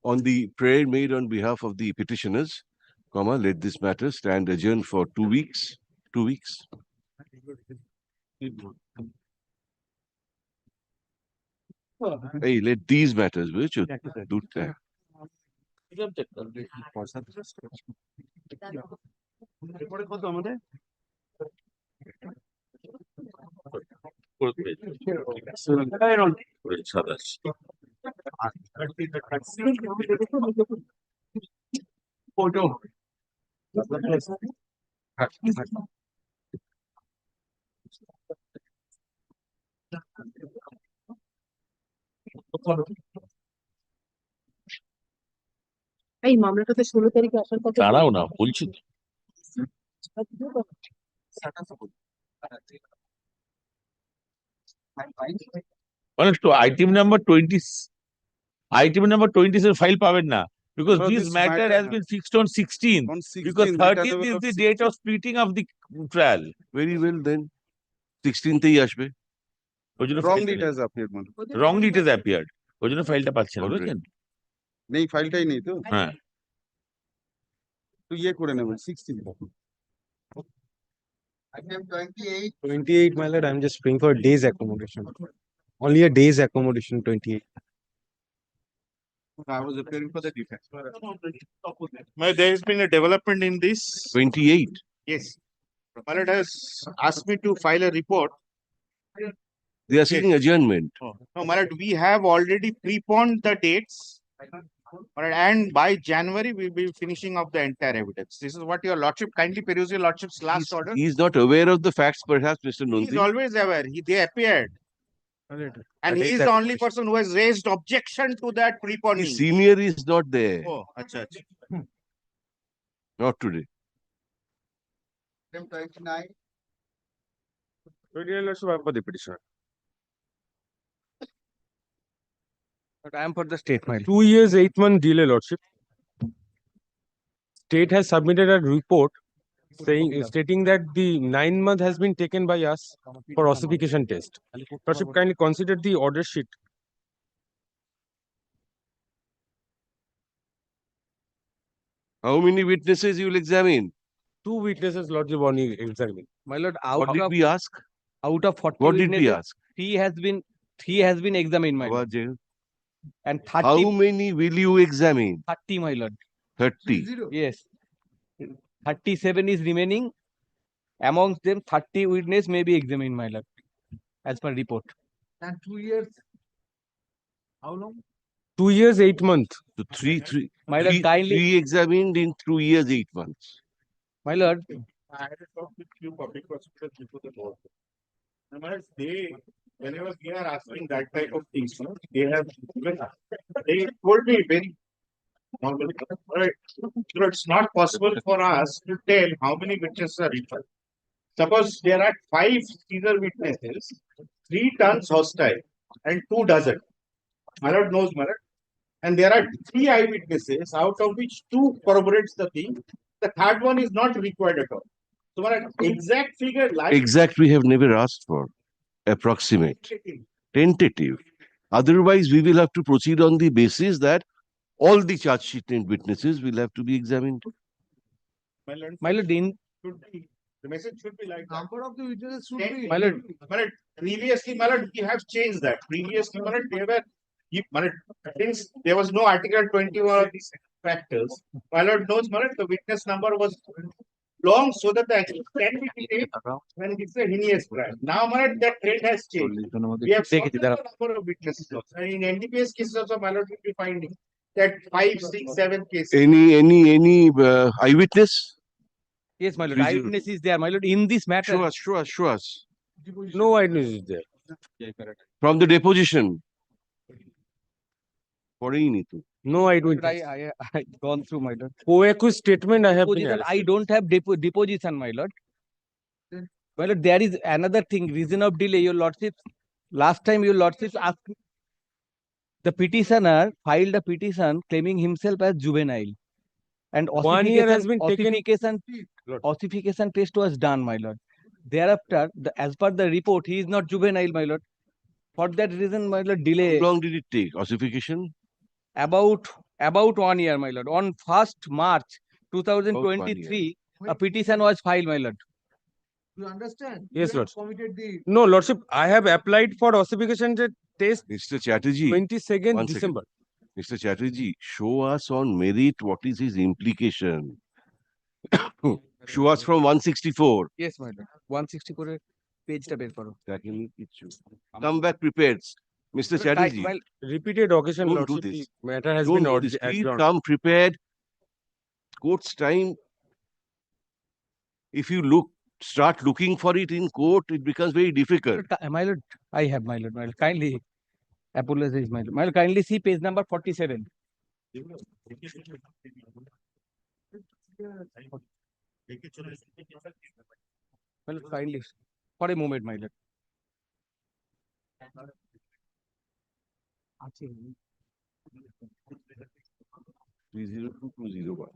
On the prayer made on behalf of the petitioners, let this matter stand adjourned for 2 weeks. 2 weeks. Hey, let these matters, which you do that. এই মামলাটাতে 16 তারিখে আসার কথা দাঁড়াও না বলছি তো। মানে তো item number 20 এর ফাইল পাবেন না because this matter has been fixed on 16th because 13th is the date of splitting of the trial. Very well then 16th এই আসবে। Wrong date has appeared, man. Wrong date has appeared. ওই জন্য ফাইলটা পাচ্ছেন না বুঝলেন? নেই ফাইলটাই নেই তো। হ্যাঁ। তো ইয়ে করে নেবেন 16 28, my lord, I'm just praying for a day's accommodation. Only a day's accommodation, 28. I was appearing for the defense. There has been a development in this. 28. Yes. Malad has asked me to file a report. They are seeking adjournment. No, Malad, we have already preponed the dates. And by January, we'll be finishing up the entire evidence. This is what your lordship, kindly peruse your lordship's last order. He's not aware of the facts, perhaps, Mr. Nunzi. He's always aware. They appeared. And he is the only person who has raised objection to that preponing. The senior is not there. Oh, acha, acha. Not today. 29. For the petitioner. But I am for the state, my lord. 2 years, 8 month delay, lordship. State has submitted a report stating that the 9 month has been taken by us for ossification test. Lordship, kindly consider the order sheet. How many witnesses you will examine? 2 witnesses, lordship, on examining. My lord, What did we ask? out of 40 What did we witnesses, ask? 3 has been examined, my lord. And 30, How many will you examine? 30, my lord. 30. Yes. 37 is remaining. Amongst them, 30 witness may be examined, my lord, as per report. And 2 years. How long? 2 years, 8 months. So three, My lord, kindly, 3 examined in 2 years, 8 months. my lord, I had a talk with few public prosecutors before the board. They, whenever we are asking that type of things, they have, they told me very, right, it's not possible for us to tell how many witnesses are referred. Suppose there are 5 Caesar witnesses, 3 tons hostile, and 2 doesn't. My lord knows, my lord. And there are 3 eyewitnesses, out of which 2 corroborates the thing. The third one is not required at all. So, my lord, exact figure like Exact we have never asked for. approximate, tentative. Otherwise, we will have to proceed on the basis that all the charge sheet named witnesses will have to be examined. My lord, The message should be like that. Number of the witnesses should be. My lord, previously, my lord, we have changed that. Previously, my lord, my lord, since there was no Article 21 of these factors, my lord knows, my lord, the witness number was long so that the action can be delayed when it's a heinous crime. Now, my lord, that trend has changed. We have shortened the number of witnesses also. And in NDPS cases also, my lord, will be finding that 5, 6, 7 cases. Any eyewitness? yes, my lord, 30. eyewitness is there, my lord, in this matter. Show us. No eyewitness is there. From the deposition. No eyewitness. I gone through, my lord. Co-accused statement I have been Deposition, I arrested. don't have deposition, my lord. My lord, there is another thing, reason of delay, your lordship. Last time your lordship asked, the petitioner filed a petition claiming himself as juvenile. And 1 year has been taken. ossification test was done, my lord. Thereafter, as per the report, he is not juvenile, my lord. For that reason, my lord, delay. How long did it take? Ossification? About 1 year, my lord. On 1st March 2023, a petition was filed, my lord. You understand? Yes, You have Lordship. committed the. No, Lordship, I have applied for ossification test Mr. Chatterjee. 22nd One December. Mr. Chatterjee, show us on merit what is his implication. Show us from 164. Yes, my lord. 164 page টা বের করো. Come back prepared. Mr. Chatterjee. Repeated occasion, Don't do Lordship, this. the matter has Don't been do this. Please adjourned. come prepared. Court's time. If you start looking for it in court, it becomes very difficult. My lord, I have, my lord. My lord, kindly apologize, my lord. My lord, kindly see page number 47. My lord, kindly, for a moment, my lord. আছে 302-201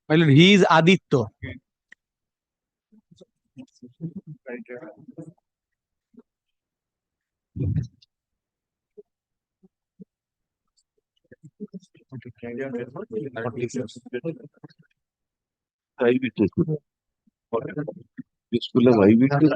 My lord, he is Aditya. eyewitness. Useful of eyewitness.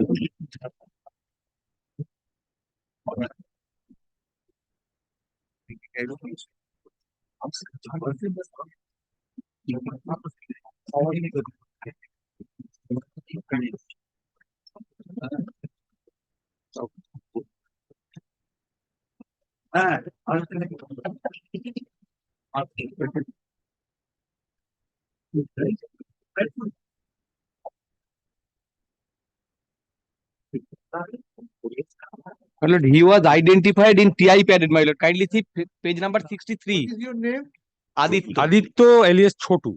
My lord, he was identified in TI padded, my lord. Kindly see page number 63. What is your name? Aditya alias Chotu.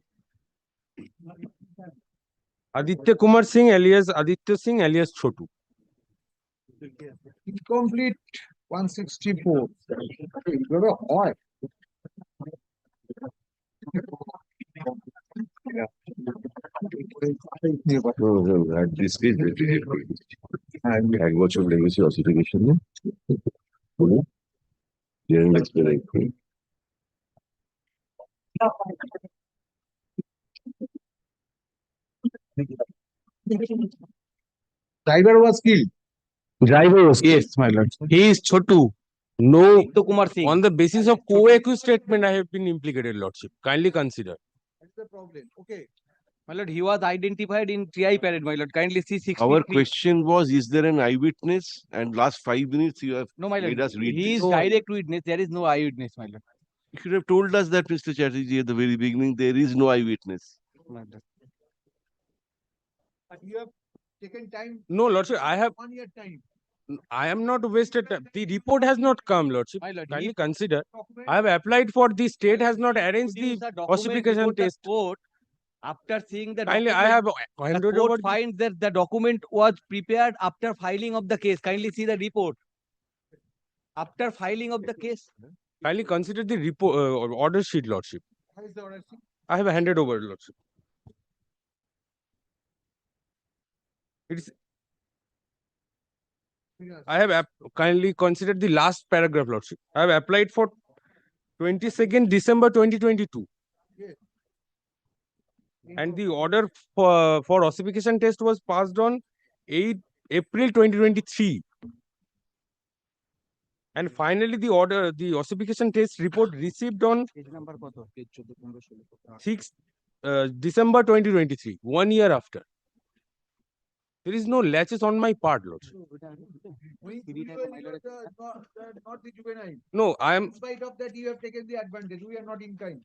Aditya Kumar Singh alias Aditya Singh alias Chotu. Incomplete 164. You're a high. This is এক বছর লেগেছে অসিফিকেশনে Driver was killed. Driver was Yes, my lord. He is Chotu. No, Kumar Singh. on the basis of co-accused statement, I have been implicated, Lordship. Kindly consider. That's the problem. Okay. My lord, he was identified in TI parade, my lord. Kindly see 63. Our question was, is there an eyewitness? And last 5 minutes you have No, my lord. made us read He is this. direct witness. There is no eyewitness, my lord. You should have told us that, Mr. Chatterjee, at the very beginning, there is no eyewitness. My lord. But you have taken time. No, Lordship, I have. 1 year time. I am not wasted time. The report has not come, Lordship. My lord, Kindly he- consider. I have applied for the state has not arranged the Produce a document ossification before the test. court After seeing the Kindly, I document, have the handed over. court finds that the document was prepared after filing of the case. Kindly see the report. After filing of the case. Kindly consider the report order sheet, Lordship. How is the order sheet? I have handed over, Lordship. It's. I have kindly considered the last paragraph, Lordship. I have applied for 22nd December 2022. Yes. And the order for ossification test was passed on 8 April 2023. And finally, the ossification test report received on 6 December 2023, 1 year after. There is no latches on my part, Lordship. We not the juvenile. No, I am. In spite of that, you have taken the advantage. We are not in kind.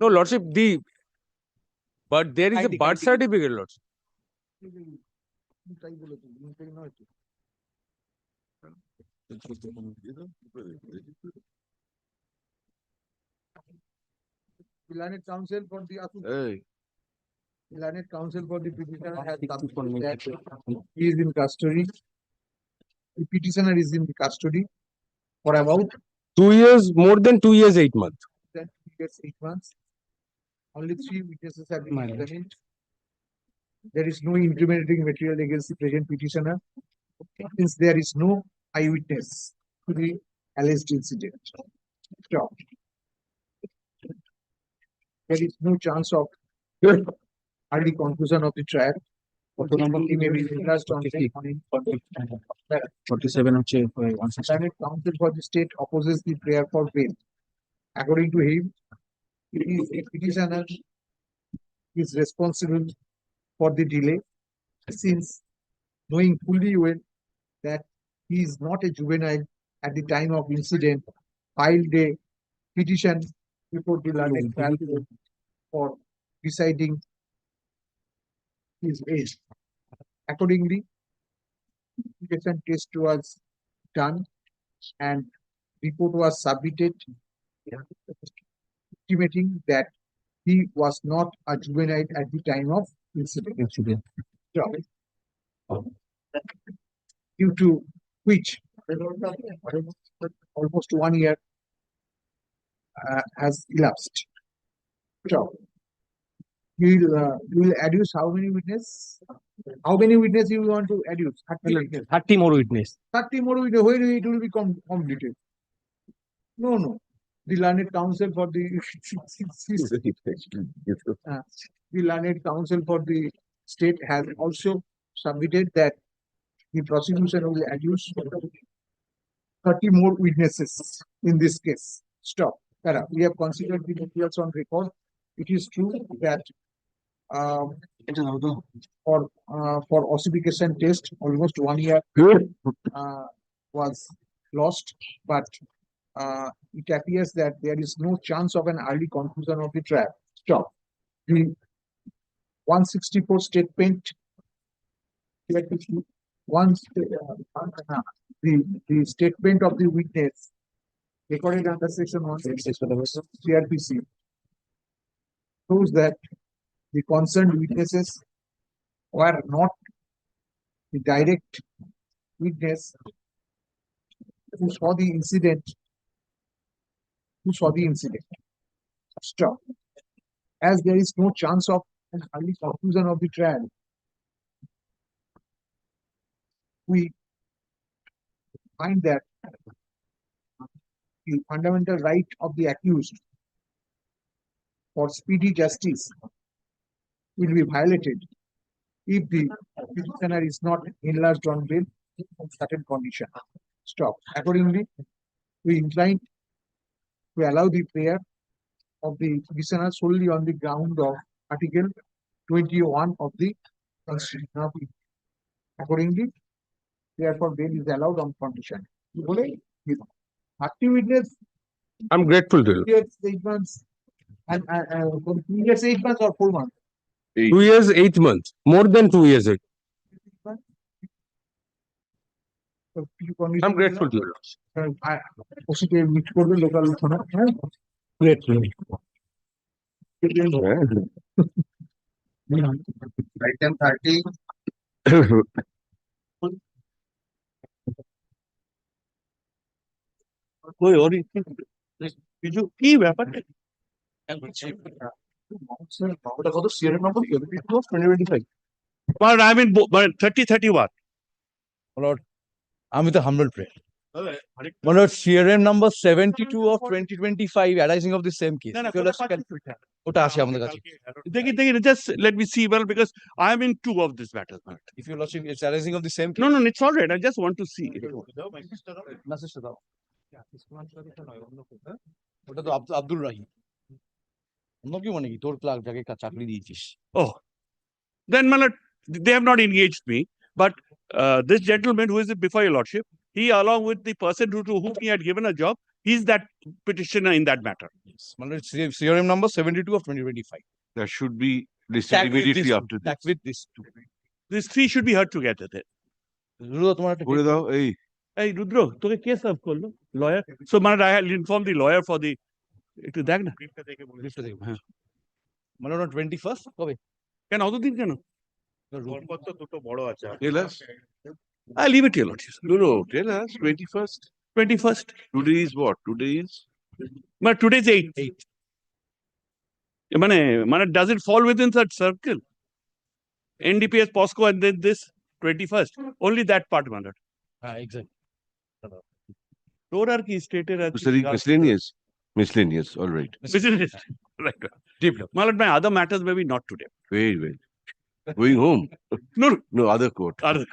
No, Lordship, but there is a birth certificate, Lordship. তাই বলেছি, in kind নয় তো। The learned counsel for the learned counsel for the petitioner has submitted that he is in custody. The petitioner is in the custody for about 2 years, more than 2 years, 8 months. 2 years, 8 months. Only 3 witnesses have been examined. There is no incriminating material against the present petitioner, since there is no eyewitness to the alleged incident. Stop. There is no chance of early conclusion of the trial. He may be enlarged on 47 হচ্ছে Senate counsel for the state opposes the prayer for bail. According to him, the petitioner is responsible for the delay, since knowing fully well that he is not a juvenile at the time of incident, filed a petition before the learned trial court for deciding his age. Accordingly, petition test was done and report was submitted intimating that he was not a juvenile at the time of incident. Due to which almost 1 year has elapsed. So, you will adduce how many witness? How many witness you want to adduce? 30 witness. 30 more witness. 30 more witness. Where it will be completed? No. The learned counsel for the the learned counsel for the state has also submitted that the prosecution will adduce 30 more witnesses in this case. Stop. We have considered the materials on record. It is true that for ossification test, almost 1 year was lost, but it appears that there is no chance of an early conclusion of the trial. Stop. The 164 statement, the statement of the witness recorded under section 166 CRPC shows that the concerned witnesses were not the direct witness who saw the incident. Stop. As there is no chance of an early conclusion of the trial, we find that the fundamental right of the accused for speedy justice will be violated if the petitioner is not enlarged on bail on certain condition. Stop. Accordingly, we incline to allow the prayer of the petitioner solely on the ground of Article 21 of the Constitution of India. Accordingly, therefore, bail is allowed on condition. 30 witness. I'm grateful to you. 2 years, 8 months, and 2 years, 8 months or 4 months. 2 years, 8 months. More than 2 years. I'm grateful to you. Local Item 30. ওই ওর কিছু কি ব্যাপার ওটা কত serial number 2025 But I mean, but 3031. Lord, I'm with the humble prayer. My Lord, CRM number 72 of 2025 arising of the same case. No, no, If you কোথা can- পাচ্ছি? ওটা আছে আমাদের কাছে। দেখি just let me see, well, because I'm in two of this battle. If your lordship is arising of the same case. No, no, it's all right. I just want to see. মেসেজটা দাও। ওটা তো আব্দুল রাহিম। অন্য কেউ মানে কি তোর clerk যাকে চাকরি দিয়েছিস? Oh, then, my lord, they have not engaged me, but this gentleman who is before your lordship, he, along with the person to whom he had given a job, he's that petitioner in that matter. My Lord, CRM number 72 of 2025. That should be listed Tagged with immediately this after two, tagged this. with this two. These three should be heard together then. তোমার একটা করে দাও এই Hey, Rudra, তোকে কে serve করলো? Lawyer? So, my lord, I had informed the lawyer for the একটু দেখ না লিস্টটা দেখো, হ্যাঁ। মানে ওটা 21st কবে? কেন অতদিন কেন? দরপত্র দুটো বড় আছে। Tell us. I leave it to your lordship. No, tell us. 21st. 21st. Today is what? Today is But today's 8th. মানে does it fall within that circle? NDPS, POSCO, and then this 21st. Only that part, my lord. Exactly. তোর আর কি স্টেটের আর miscellaneous. Miscellaneous. All right. Miscellaneous. Right. Deep. My lord, my other matters maybe not today. Very well. Going home. No, No, other court. other.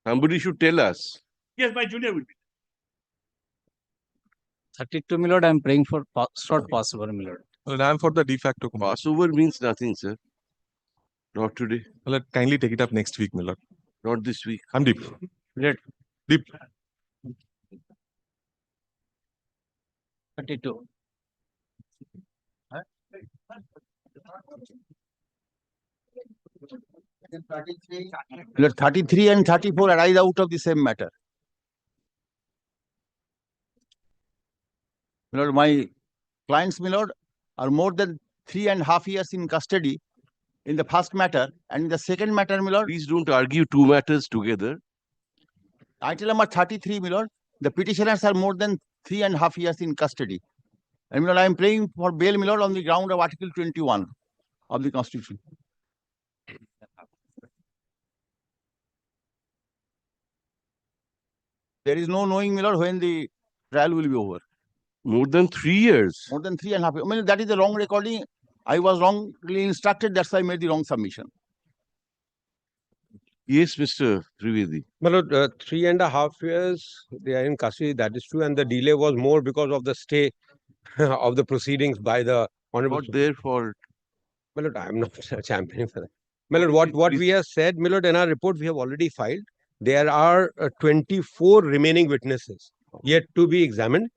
Somebody should tell us. Yes, my junior will be. 32, my lord, I'm praying for short passover, my lord. Well, I'm for the de facto compliance. Passover means nothing, sir. Not today. Well, kindly take it up next week, my lord. Not this week. I'm deep. Let Deep. 32. Let 33 and 34 arise out of the same matter. My lord, my clients, my lord, are more than 3.5 years in custody in the first matter, and in the second matter, my lord, Please don't argue two matters together. item number 33, my lord, the petitioners are more than 3.5 years in custody. And my lord, I am praying for bail, my lord, on the ground of Article 21 of the Constitution. There is no knowing, my lord, when the trial will be over. More than 3 years. More than 3.5 years. I mean, that is the wrong recording. I was wrongly instructed. That's why I made the wrong submission. Yes, Mr. Trivedi. My lord, 3.5 years they are in custody, that is true, and the delay was more because of the stay of the proceedings by the honorable. Not their fault. My lord, I am not championing for that. My lord, what we have said, my lord, in our report we have already filed. There are 24 remaining witnesses yet to be examined.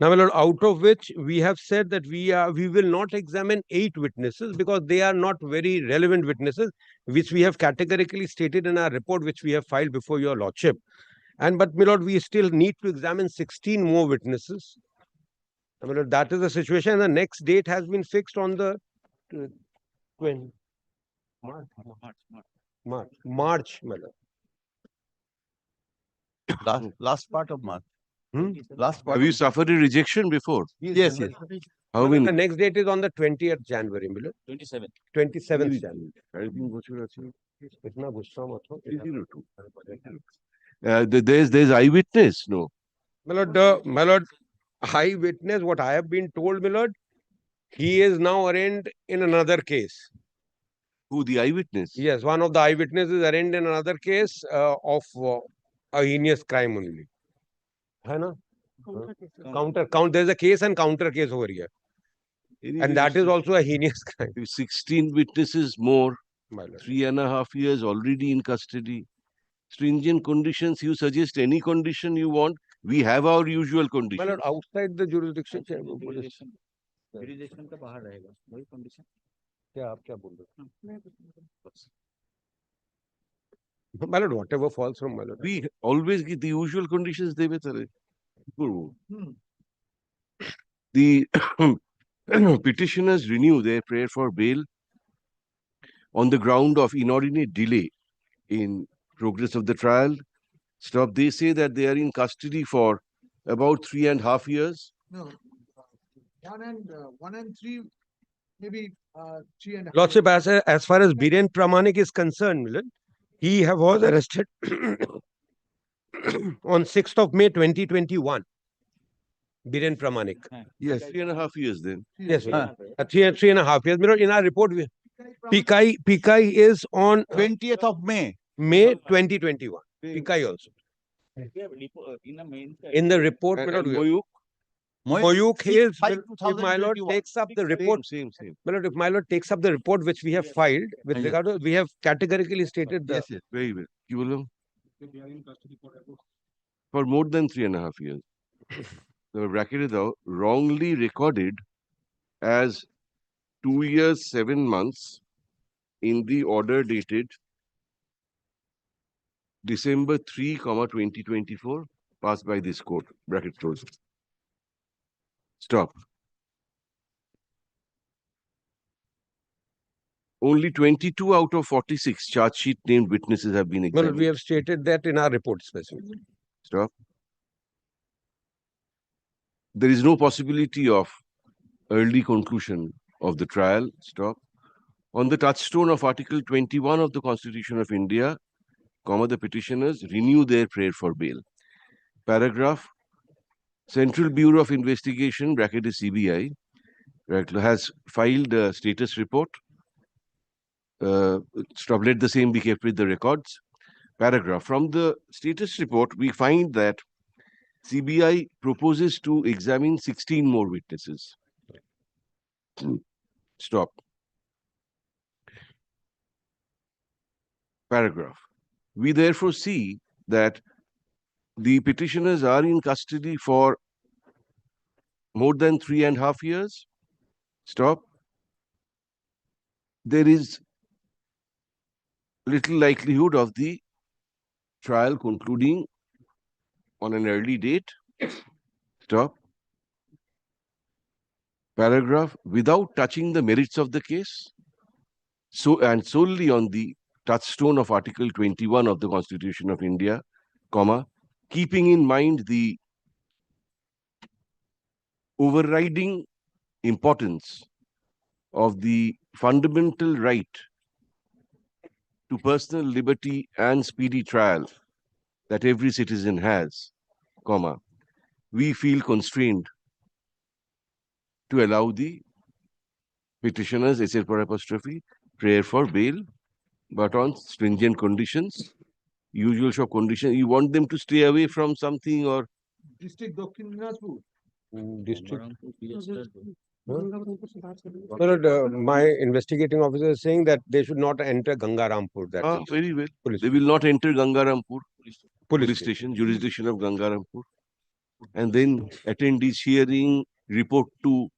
Now, my lord, out of which we have said that we will not examine 8 witnesses because they are not very relevant witnesses, which we have categorically stated in our report, which we have filed before your lordship. But, my lord, we still need to examine 16 more witnesses. Now, my lord, that is the situation. The next date has been fixed on the 20 March, my lord. Last part of March. Last part. Have you suffered a rejection before? Yes, yes. How The many? next date is on the 20th January, my lord. 27th. 27th January. There's eyewitness, no? My lord, eyewitness, what I have been told, my lord, he is now arraigned in another case. Who, the eyewitness? Yes, one of the eyewitnesses is arraigned in another case of a heinous crime only. Hai na? There's a case and counter case over here. And that is also a heinous crime. 16 witnesses more, My lord. 3.5 years already in custody. Stringent conditions, you suggest any condition you want. We have our usual My condition. lord, outside the jurisdiction. Jurisdiction का बाहर रहेगा वही condition. क्या आप क्या बोल रहे हो? My lord, whatever falls from my lord. We always give the usual conditions. The petitioners renew their prayer for bail on the ground of inordinate delay in progress of the trial. Stop. They say that they are in custody for about 3.5 years. No, 1 and 3, maybe 3.5. Lordship, as far as Biren Pramanik is concerned, Milan, he was arrested on 6th of May 2021. Biren Pramanik. Yes, 3.5 years then. Yes, 3.5 years. Milan, in our report, Pikai is on 20th of May. May 2021. Pikai also. In the report, And Milan, Moyuk? Moyuk is, if my lord 2021. takes up the report, Same. my lord, if my lord takes up the report which we have filed with regard to, we have categorically stated the. Yes, very well. Kivalam? For more than 3.5 years. The bracket is out, wrongly recorded as 2 years, 7 months in the order dated December 3, 2024, passed by this court. Bracket closed. Stop. Only 22 out of 46 charge sheet named witnesses have been Well, examined. we have stated that in our report specifically. Stop. There is no possibility of early conclusion of the trial. Stop. On the touchstone of Article 21 of the Constitution of India, the petitioners renew their prayer for bail. Paragraph. Central Bureau of Investigation, bracket is CBI, has filed a status report. Stop. Let the same be kept with the records. Paragraph. From the status report, we find that CBI proposes to examine 16 more witnesses. Stop. Paragraph. We therefore see that the petitioners are in custody for more than 3.5 years. Stop. There is little likelihood of the trial concluding on an early date. Stop. Paragraph. Without touching the merits of the case, and solely on the touchstone of Article 21 of the Constitution of India, keeping in mind the overriding importance of the fundamental right to personal liberty and speedy trial that every citizen has, we feel constrained to allow the petitioners, prayer for bail, but on stringent conditions, usual shock conditions. You want them to stay away from something or District Dakshin Dinajpur. District. My investigating officer is saying that they should not enter Gangarampur. That very well. Police. They will not enter Gangarampur police station, jurisdiction of Gangarampur, and then attend this hearing, report to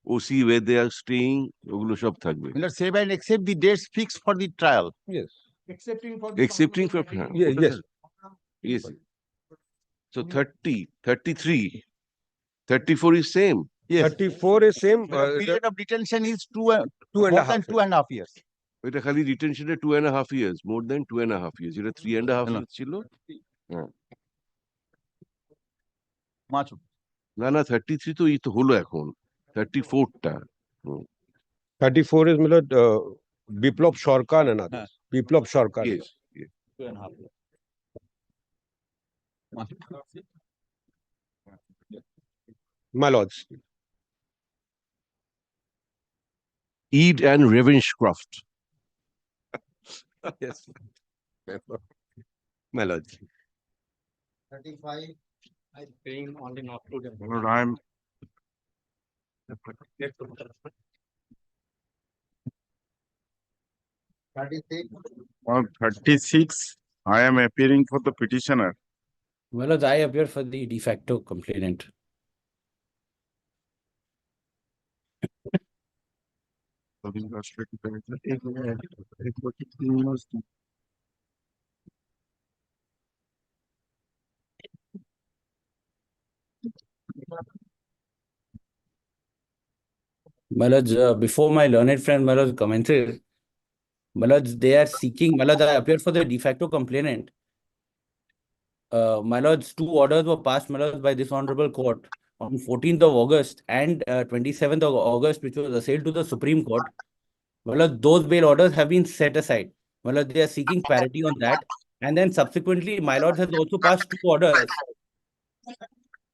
OC where they are staying. Let's say and accept the dates fixed for the trial. Yes. Excepting for Yes. So 30, 33, 34 is same. Yes. 34 is same. The period of detention is two and a half. 2.5 years. It is only detention 2.5 years, more than 2.5 years. It is 3.5 years. Chilo. Na 33 to ito holo ekhon. 34 ta. 34 is Biplop Sharkan and others. Biplop Sharkan. Yes. 2.5 years. My lords. Eid and Ravenscroft. Yes. My lords. 35. I'm paying only not to them. Lord, I'm on 36. I am appearing for the petitioner. Well, I appear for the de facto complainant. My lords, before my learned friend, my lords, commented, my lords, they are seeking, my lords, I appeared for the de facto complainant. My lords, two orders were passed, my lords, by this honorable court on 14th of August and 27th of August, which was assailed to the Supreme Court. My lords, those bail orders have been set aside. My lords, they are seeking parity on that. And then subsequently, my lords has also passed two orders.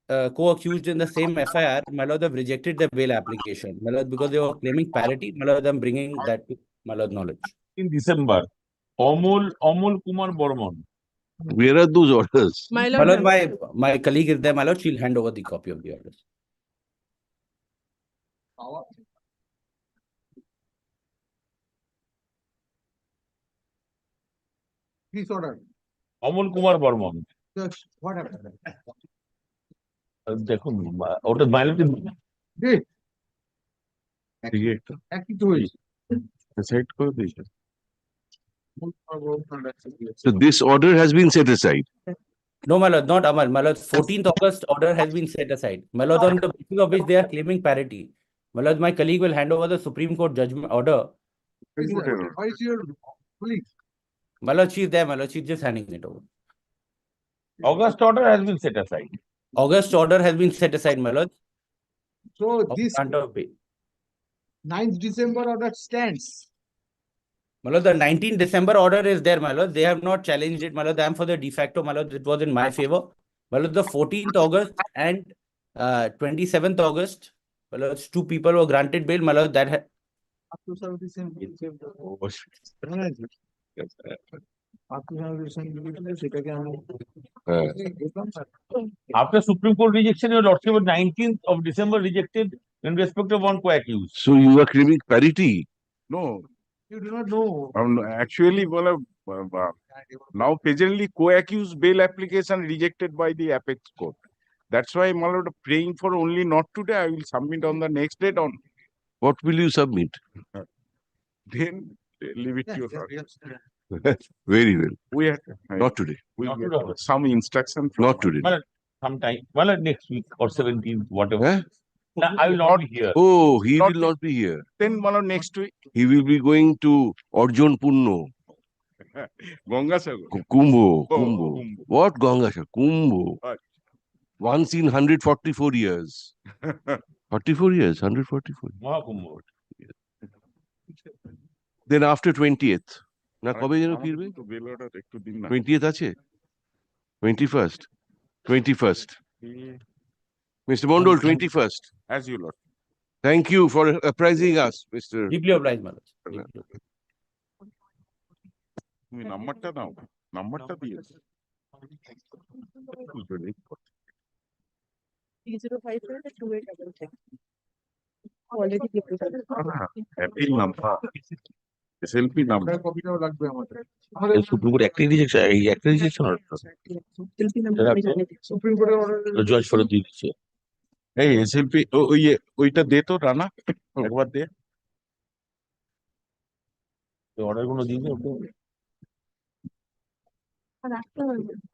Co-accused in the same FIR, my lord, have rejected their bail application. My lord, because they were claiming parity, my lord, I'm bringing that to my lord knowledge. In December, Amol Kumar Bormon. Where are those orders? My lord, my colleague is there, my lord, she'll hand over the copy of the orders. Please order. Amol Kumar Bormon. Yes, what happened? দেখুন ওটা মাইলর Date. Director একই তো হয়েছে। Set করে দিয়েছে So this order has been set aside. No, my lord, not Amal. My lord, 14th August order has been set aside. My lord, on the basis of which they are claiming parity. My lord, my colleague will hand over the Supreme Court judgment order. Why is your colleague? My lord, she's there, my lord, she's just handing it over. August order has been set aside. August order has been set aside, my lord. So this Grant of bail. 9th December order stands. My lord, the 19th December order is there, my lord. They have not challenged it, my lord. I am for the de facto, my lord. It was in my favor. My lord, the 14th August and 27th August, my lord, two people were granted bail, my lord. That After Supreme Court rejection, your lordship on 19th of December rejected in respect of one co-accused. So you are claiming parity? No. You do not know. Actually, well, now presently co-accused bail application rejected by the apex court. That's why I'm praying for only not today. I will submit on the next date on. What will you submit? Then leave it to your Very well. We have Not today. not today. Some instruction. Not today. Well, sometime. Well, next week or 17th, whatever. Huh? No, I will not be here. Oh, he will not be here. Then, well, next week. He will be going to Arjun Punno. Gangasagar. Kumbho. Oh, Kumbho. Kumbho. What Gangasagar? Kumbho. Right. Once in 144 years. 44 years, 144. Mahakumbh. Then after 20th. না কবে যেন ফিরবে? 20th আছে? 21st. 21st. Mr. Mondol, 21st. As you lord. Thank you for apprising us, Mr. deeply obliged, my lord. তুমি নাম্বারটা দাও নাম্বারটা দিয়েছে 305728 নাম্বার এসএলপি নাম্বার কপিটাও লাগবে আমাদের। সুপ্রিম কোর্ট একটা রিজেকশন এই একটা রিজেকশন সুপ্রিম কোর্টের অর্ডার জজ ফেরত দিয়ে দিচ্ছে এই এসএলপি ওইটা দে তো রানা একবার দে অর্ডার গুলো দিয়ে দে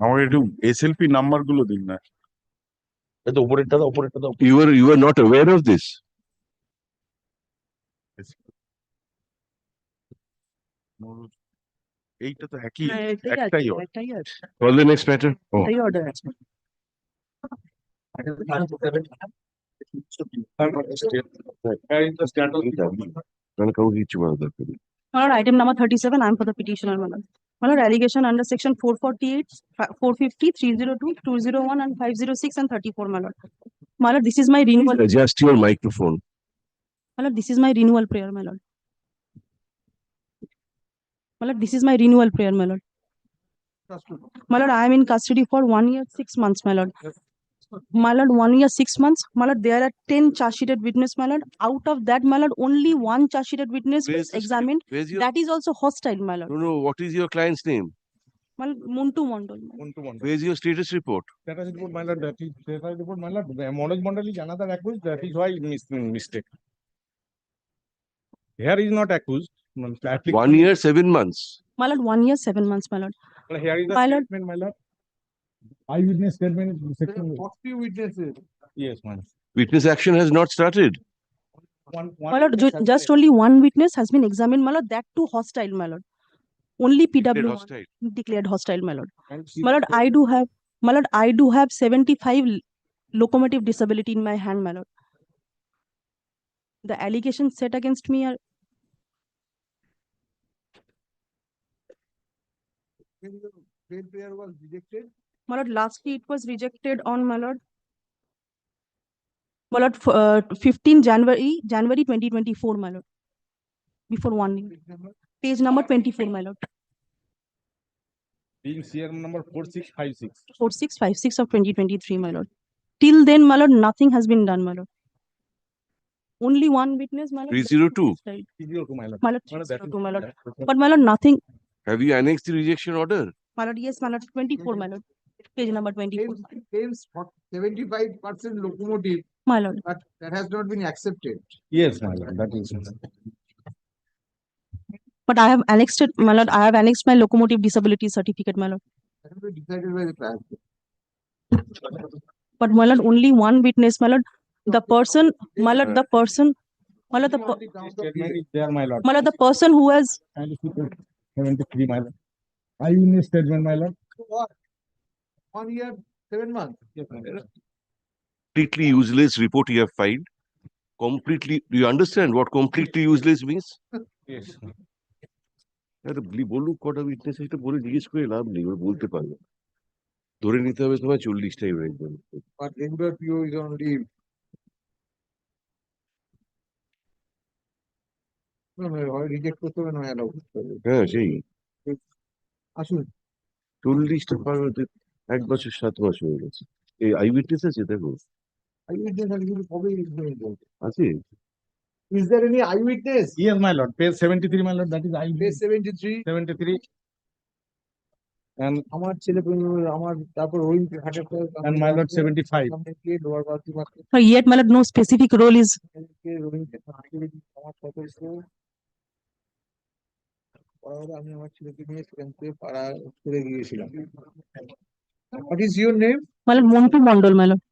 আমার একটু এসএলপি নাম্বার গুলো দিন না এটা উপরেরটা দাও উপরেরটা দাও You were not aware of this? এইটা তো একই একটাই Call the next matter. Oh. Item number 37, I'm for the petitioner, my lord. My lord, allegation under section 448, 450, 302, 201, and 506 and 34, my lord. My lord, this is my renewal. Adjust your microphone. My lord, this is my renewal prayer, my lord. My lord, this is my renewal prayer, my lord. My lord, I am in custody for 1 year, 6 months, my lord. My lord, 1 year, 6 months. My lord, there are 10 charge-sheeted witness, my lord. Out of that, my lord, only 1 charge-sheeted witness was examined. That is also hostile, my lord. No, what is your client's name? My lord, Muntu Mondol. Where's your status report? Status report, my lord, that is status report, my lord. Manoj Mandal is another accused, that is why mistake. Here is not accused. 1 year, 7 months. My lord, 1 year, 7 months, my lord. Here is the My lord. statement, my lord. Eyewitness statement. What few witnesses? Yes, man. Witness action has not started. My lord, just only one witness has been examined, my lord, that too hostile, my lord. Only PW hostile. declared hostile, my lord. My lord, I do have 75 locomotive disability in my hand, my lord. The allegations set against me are When the bail prayer was rejected, my lord, lastly it was rejected on my lord. My lord, 15 January 2024, my lord. Before warning. Page number 24, my lord. Being CRM number 4656. 4656 of 2023, my lord. Till then, my lord, nothing has been done, my lord. Only one witness, my lord. 302. 302, my lord. My lord, 302, my lord. But my lord, nothing. Have you annexed the rejection order? My lord, yes, my lord, 24, my lord. Page number 24. claims 75% locomotive, My lord. but that has not been accepted. Yes, my lord, that is. But I have annexed it, my lord. I have annexed my locomotive disability certificate, my lord. That will be decided by the trial. But my lord, only one witness, my lord. The person, my lord, the person, my lord, Statement is there, my lord. my lord, the person who has 73, my lord. I in statement, my lord. 1 year, 7 months. Yes, my lord. Completely useless report you have filed. Completely, do you understand what completely useless means? Yes. আরে বলুক কটা witness এটা বলে জিজ্ঞেস করে লাভ নেই, ওরা বলতে পারবে। ধরে নিতে হবে তোমার 40টাই একজন। But regular PO is on leave. No, no, reject করতে হবে, নয় allow করতে হবে। হ্যাঁ সেই আসুন। 40টা পার 1 বছর 7 মাস হয়ে গেছে। এই আই উইটনেস আছে দেখো। Eyewitness আছে কিন্তু কবে আছে? Is there any eyewitness? Yes, my lord. Page 73, my lord. That is I. Page 73. 73. And আমার ছেলে আমার তারপর রোহিং and my lord 75. লোয়ার বালতি yet, my lord, no specific role is. আমার কত আমি আমার ছেলেকে নিয়ে সেখান থেকে পাড়া করে গিয়েছিলাম। What is your name? My lord, Montu Mondol, my lord.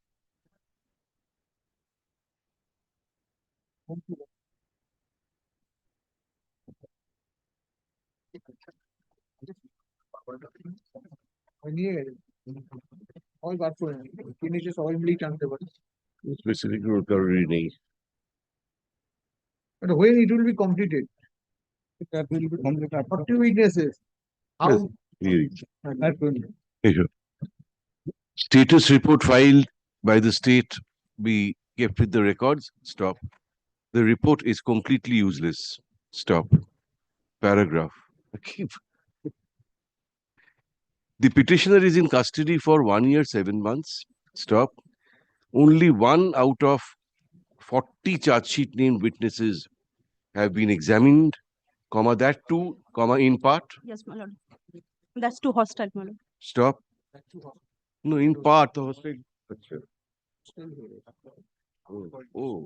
নিয়ে গেছে সবাই বার করে তিনি এসে সবাই মিলেই টানতে পারে। স্পেসিফিক কারোরই নেই। But when it will be completed? That will be completed after 40 witnesses. How? Status report filed by the state be kept with the records. Stop. The report is completely useless. Stop. Paragraph. The petitioner is in custody for 1 year, 7 months. Stop. Only 1 out of 40 charge sheet named witnesses have been examined, comma, that too, comma, in part. Yes, my lord. That's too hostile, my lord. Stop. No, in part, the hostile. Oh,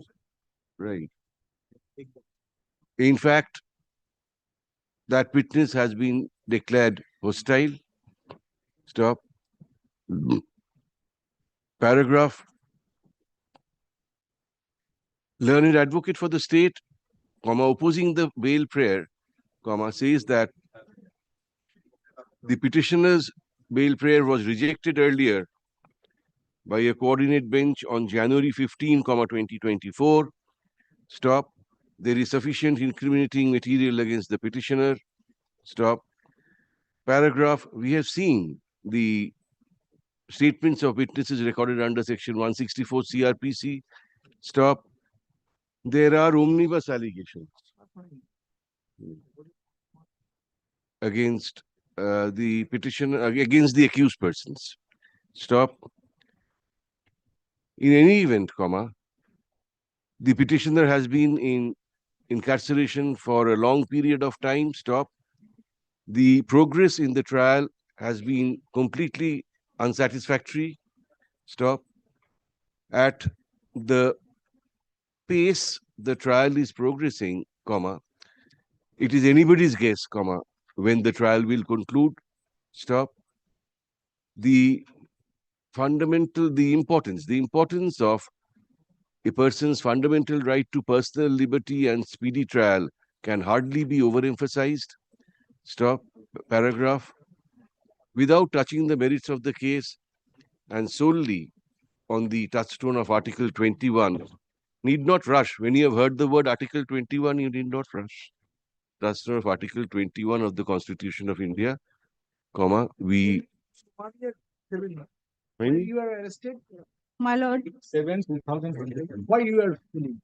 right. In fact, that witness has been declared hostile. Stop. Paragraph. Learned advocate for the state, comma, opposing the bail prayer, comma, says that the petitioner's bail prayer was rejected earlier by a coordinate bench on January 15, 2024. Stop. There is sufficient incriminating material against the petitioner. Stop. Paragraph. We have seen the statements of witnesses recorded under section 164 CRPC. Stop. There are omnibus allegations against the petitioner, against the accused persons. Stop. In any event, comma, the petitioner has been in incarceration for a long period of time. Stop. The progress in the trial has been completely unsatisfactory. Stop. At the pace the trial is progressing, comma, it is anybody's guess, comma, when the trial will conclude. Stop. The importance of A person's fundamental right to personal liberty and speedy trial can hardly be overemphasized. Stop. Paragraph. Without touching the merits of the case and solely on the touchstone of Article 21, need not rush. When you have heard the word Article 21, you need not rush. Touchstone of Article 21 of the Constitution of India, comma, we... When you are arrested? My lord, 7/2020. Why you are feeling?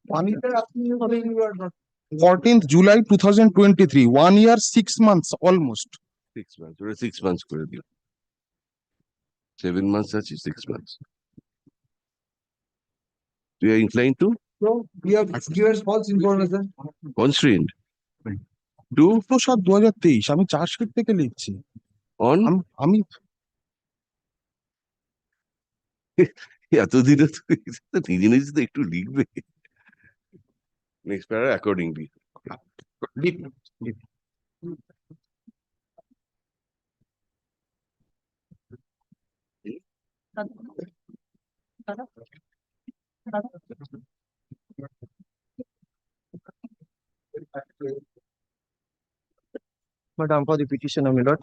1 year after you are not. 14th July 2023, 1 year, 6 months almost. 6 months. 6 months. 7 months, such is 6 months. You are inclined to? So we have given false information. Constrained. To? 7/2023, আমি chargesheet থেকে লিখছি। On? আমি এতদিনে তো নিজে নিজে তো একটু লিখবে। Next para accordingly. Madam, for the petitioner, my lord.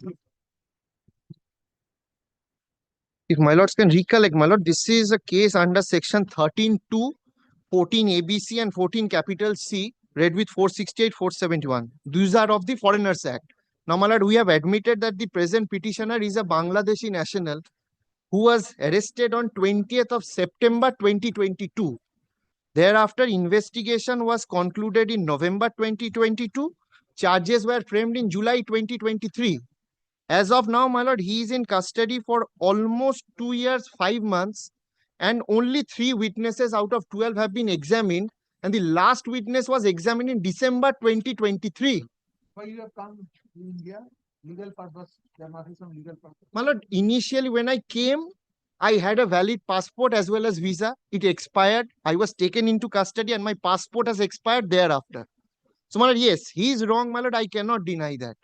If my lords can recollect, my lord, this is a case under section 13(2), 14 ABC and 14 capital C, read with 468, 471. These are of the Foreigners Act. Now, my lord, we have admitted that the present petitioner is a Bangladeshi national who was arrested on 20th of September 2022. Thereafter, investigation was concluded in November 2022. Charges were framed in July 2023. As of now, my lord, he is in custody for almost 2 years, 5 months, and only 3 witnesses out of 12 have been examined, and the last witness was examined in December 2023. Why you have come to India? Legal purpose. There must be some legal purpose. My lord, initially when I came, I had a valid passport as well as visa. It expired. I was taken into custody and my passport has expired thereafter. So, my lord, yes, he is wrong, my lord. I cannot deny that.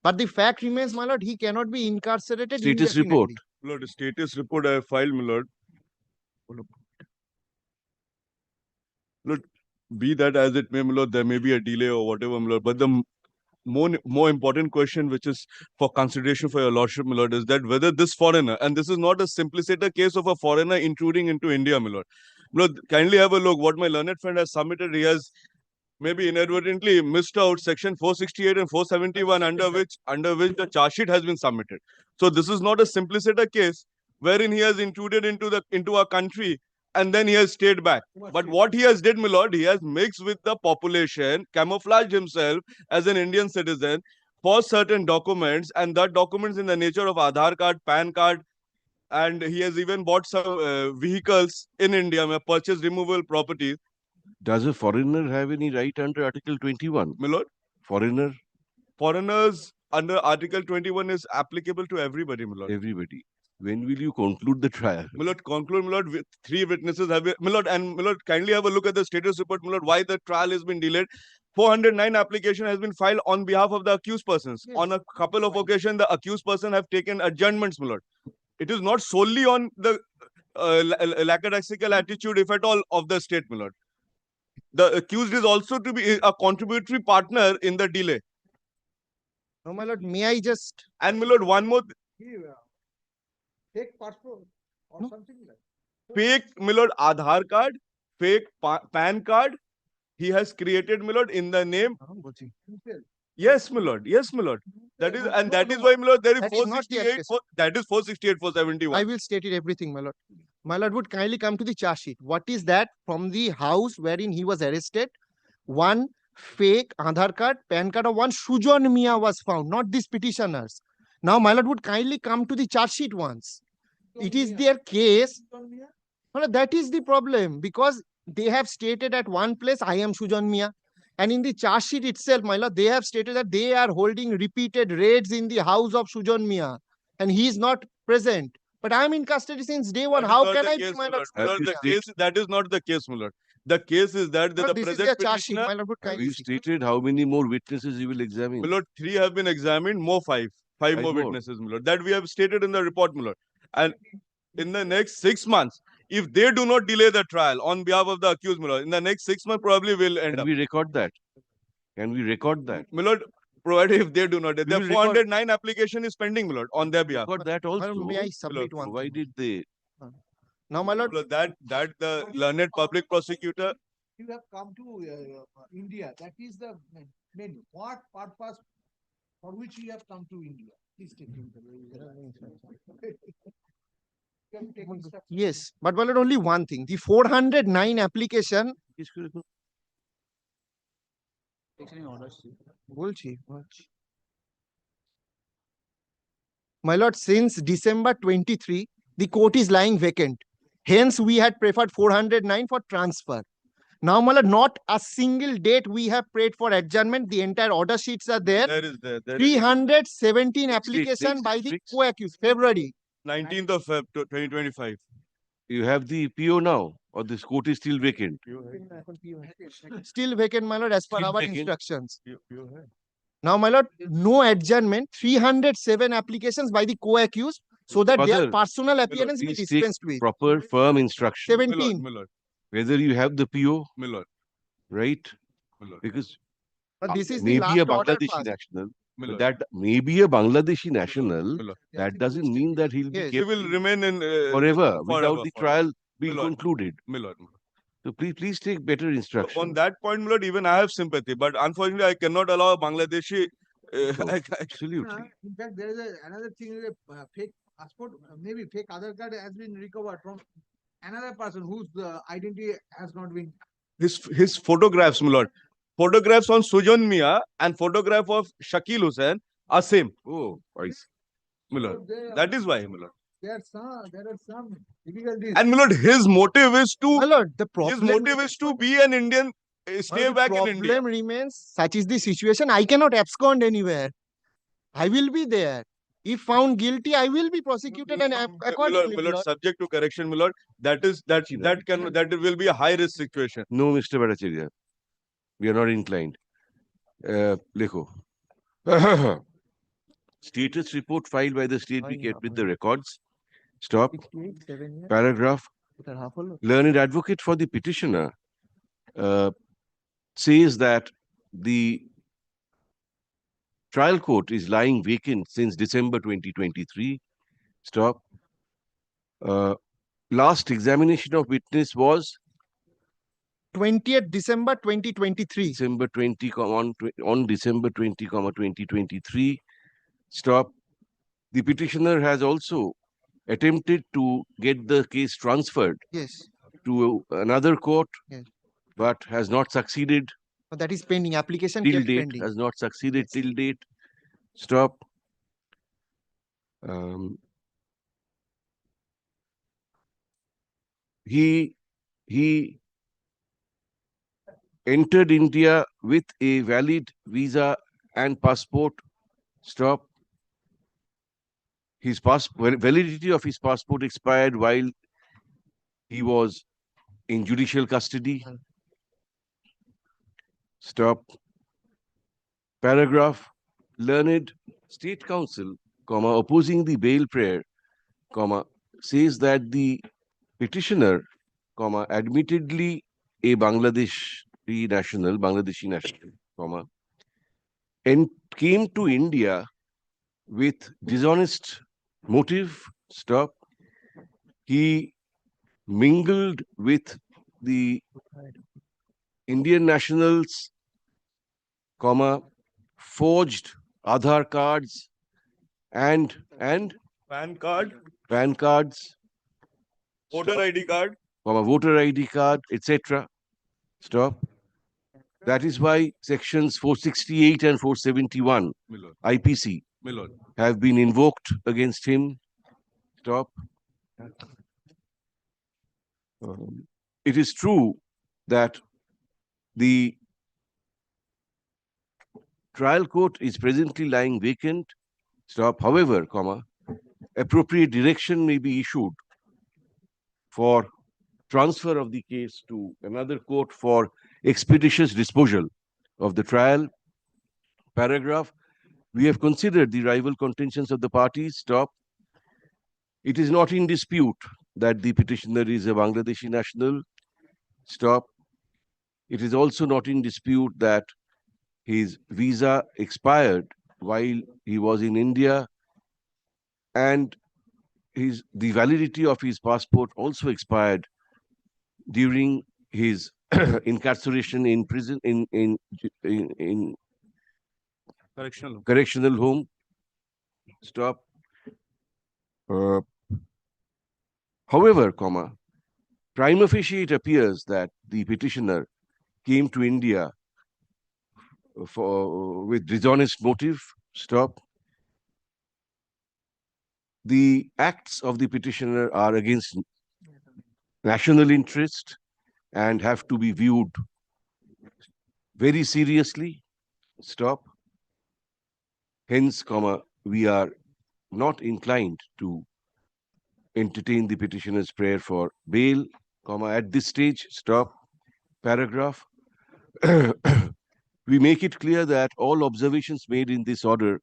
But the fact remains, my lord, he cannot be incarcerated. Status report. indefinitely. Lord, status report I have filed, my lord. Lord, be that as it may, my lord, there may be a delay or whatever, my lord. But the more important question, which is for consideration for your lordship, my lord, is that whether this foreigner, and this is not a simpliciter case of a foreigner intruding into India, my lord. My lord, kindly have a look what my learned friend has submitted. He has maybe inadvertently missed out section 468 and 471 under which the charge sheet has been submitted. So this is not a simpliciter case wherein he has intruded into our country and then he has stayed back. But what he has did, my lord, he has mixed with the population, camouflaged himself as an Indian citizen for certain documents, and that documents in the nature of Aadhaar card, PAN card, and he has even bought some vehicles in India, purchased removable properties. Does a foreigner have any right under Article 21? My lord? Foreigner? Foreigners under Article 21 is applicable to everybody, my lord. Everybody. When will you conclude the trial? My lord, conclude, my lord, with 3 witnesses have been, my lord, and my lord, kindly have a look at the status report, my lord, why the trial has been delayed. 409 application has been filed on behalf of the accused persons. Yes. On a couple of occasions, the accused person have taken adjournments, my lord. It is not solely on the lackadaisical attitude, if at all, of the state, my lord. The accused is also to be a contributory partner in the delay. No, my lord, may I just... And my lord, one more... Fake passport or something like that. Fake, my lord, Aadhaar card, fake PAN card, he has created, my lord, in the name... Yes, my lord. Yes, my lord. That is, and that is why, my lord, there is 468, that is 468, 471. I will state it everything, my lord. My lord would kindly come to the charge sheet. What is that? From the house wherein he was arrested, 1 fake Aadhaar card, PAN card of 1 Sujan Mia was found, not these petitioners. Now, my lord would kindly come to the charge sheet once. It is their case. Well, that is the problem, because they have stated at one place, I am Sujan Mia. And in the charge sheet itself, my lord, they have stated that they are holding repeated raids in the house of Sujan Mia. And he is not present. But I am in custody since day one. How can I be, my lord? That is not the case, my lord. The case is that the present petitioner... Have you stated how many more witnesses you will examine? My lord, 3 have been examined, more 5. 5 more witnesses, my lord. That we have stated in the report, my lord. And in the next 6 months, if they do not delay the trial on behalf of the accused, my lord, in the next 6 months probably will end Can up. we record that? Can we record that? My lord, provided if they do not, We the will record- 409 application is pending, my lord, on their behalf. Record that also. May I submit one? Why did they? Now, my lord, My lord, that the learned public prosecutor, You have come to India. That is the main. What purpose for which you have come to India? Please take it. yes, but my lord, only one thing. The 409 application. বলছি, বলছি। My lord, since December 23, the court is lying vacant. Hence, we had preferred 409 for transfer. Now, my lord, not a single date we have prayed for adjournment. The entire order sheets are there. there is 317 application by the co-accused, February. 19th of Feb 2025. You have the PO now, or this court is still vacant? Still vacant, my lord, as per Still our vacant. instructions. Now, my lord, no adjournment, 307 applications by the co-accused so that their Father, personal appearance be Please take dispensed with. proper firm instruction. 17. My lord, Whether you have the PO, my lord, right? my lord. Because But this is the maybe a last order Bangladeshi passed. national, My but lord. that may be a Bangladeshi national, My lord. that doesn't mean that he'll be Yes. He kept will remain in forever without forever, the forever. trial being My lord. concluded. My lord. So please take better On instruction. that point, my lord, even I have sympathy, but unfortunately, I cannot allow a Bangladeshi. Absolutely. In fact, there is another thing, fake passport, maybe fake Aadhaar card has been recovered from another person whose identity has not been. His photographs, my lord. Photographs on Sujan Mia and photograph of Shakil Hussain are same. Oh, I see. My lord. That is why, my lord. There are some difficulties. And my lord, his motive is My to lord, the his problem, motive is to be an Indian, stay the back in India. problem remains, such is the situation, I cannot abscond anywhere. I will be there. If found guilty, I will be prosecuted and accordingly. My lord, subject to correction, my lord. That will be a high risk situation. No, Mr. Bhattacharya. We are not inclined. Lekho. Status report filed by the state be kept with the records. Stop. Paragraph. Learned advocate for the petitioner says that the trial court is lying vacant since December 2023. Stop. Last examination of witness was 20th December 2023. December 20, on December 20, 2023. Stop. The petitioner has also attempted to get the case transferred Yes. to another court, Yes. but has not succeeded But that is pending. Application till kept date, pending. has not succeeded till date. Stop. He entered India with a valid visa and passport. Stop. His validity of his passport expired while he was in judicial custody. Stop. Paragraph. Learned State Counsel, opposing the bail prayer, says that the petitioner, admittedly a Bangladeshi national, and came to India with dishonest motive. Stop. He mingled with the Indian nationals, forged Aadhaar cards and PAN card, voter ID card, voter ID card, etc. Stop. That is why sections 468 and 471 IPC have been invoked against him. Stop. It is true that the trial court is presently lying vacant. Stop. However, appropriate direction may be issued for transfer of the case to another court for expeditious disposal of the trial. Paragraph. We have considered the rival contentions of the parties. Stop. It is not in dispute that the petitioner is a Bangladeshi national. Stop. It is also not in dispute that his visa expired while he was in India, and the validity of his passport also expired during his incarceration in prison in correctional home. Stop. However, prima facie it appears that the petitioner came to India with dishonest motive. Stop. The acts of the petitioner are against national interest and have to be viewed very seriously. Stop. Hence, we are not inclined to entertain the petitioner's prayer for bail, at this stage. Stop. Paragraph. We make it clear that all observations made in this order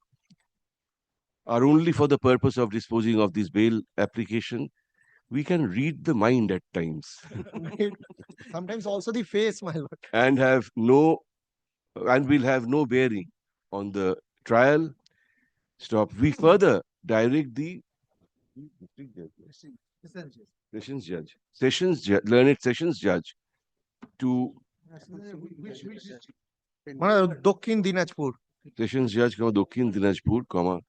are only for the purpose of disposing of this bail application. We can read the mind at times. Sometimes also the face, my lord. And will have no bearing on the trial. Stop. We further direct the learned sessions judge to Dokhin Dinajpur. Sessions Judge, Dokhin Dinajpur,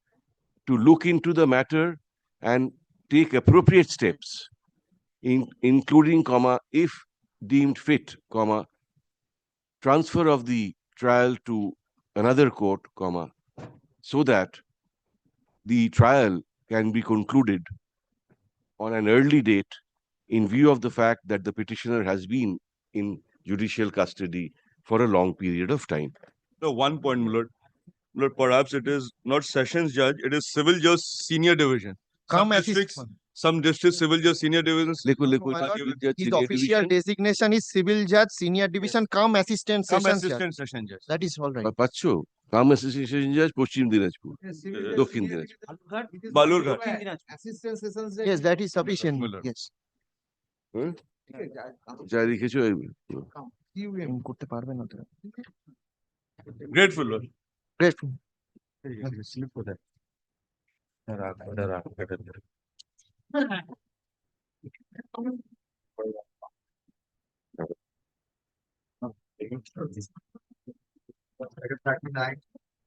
to look into the matter and take appropriate steps, including, if deemed fit, transfer of the trial to another court, so that the trial can be concluded on an early date in view of the fact that the petitioner has been in judicial custody for a long period of time. The one point, my lord. Lord, perhaps it is not sessions judge, it is civil judge senior division. Some districts civil judge senior divisions. His official designation is civil judge senior division cum assistant sessions judge. Session judge. That is all right. Pacho, cum assistant session judge, Poschim Dinajpur, Dokhin Dinajpur. Balurghat. Assistant sessions judge. Yes, that is sufficient. Yes. যা লিখেছো করতে পারবে না তো। Grateful, Lord. Grateful.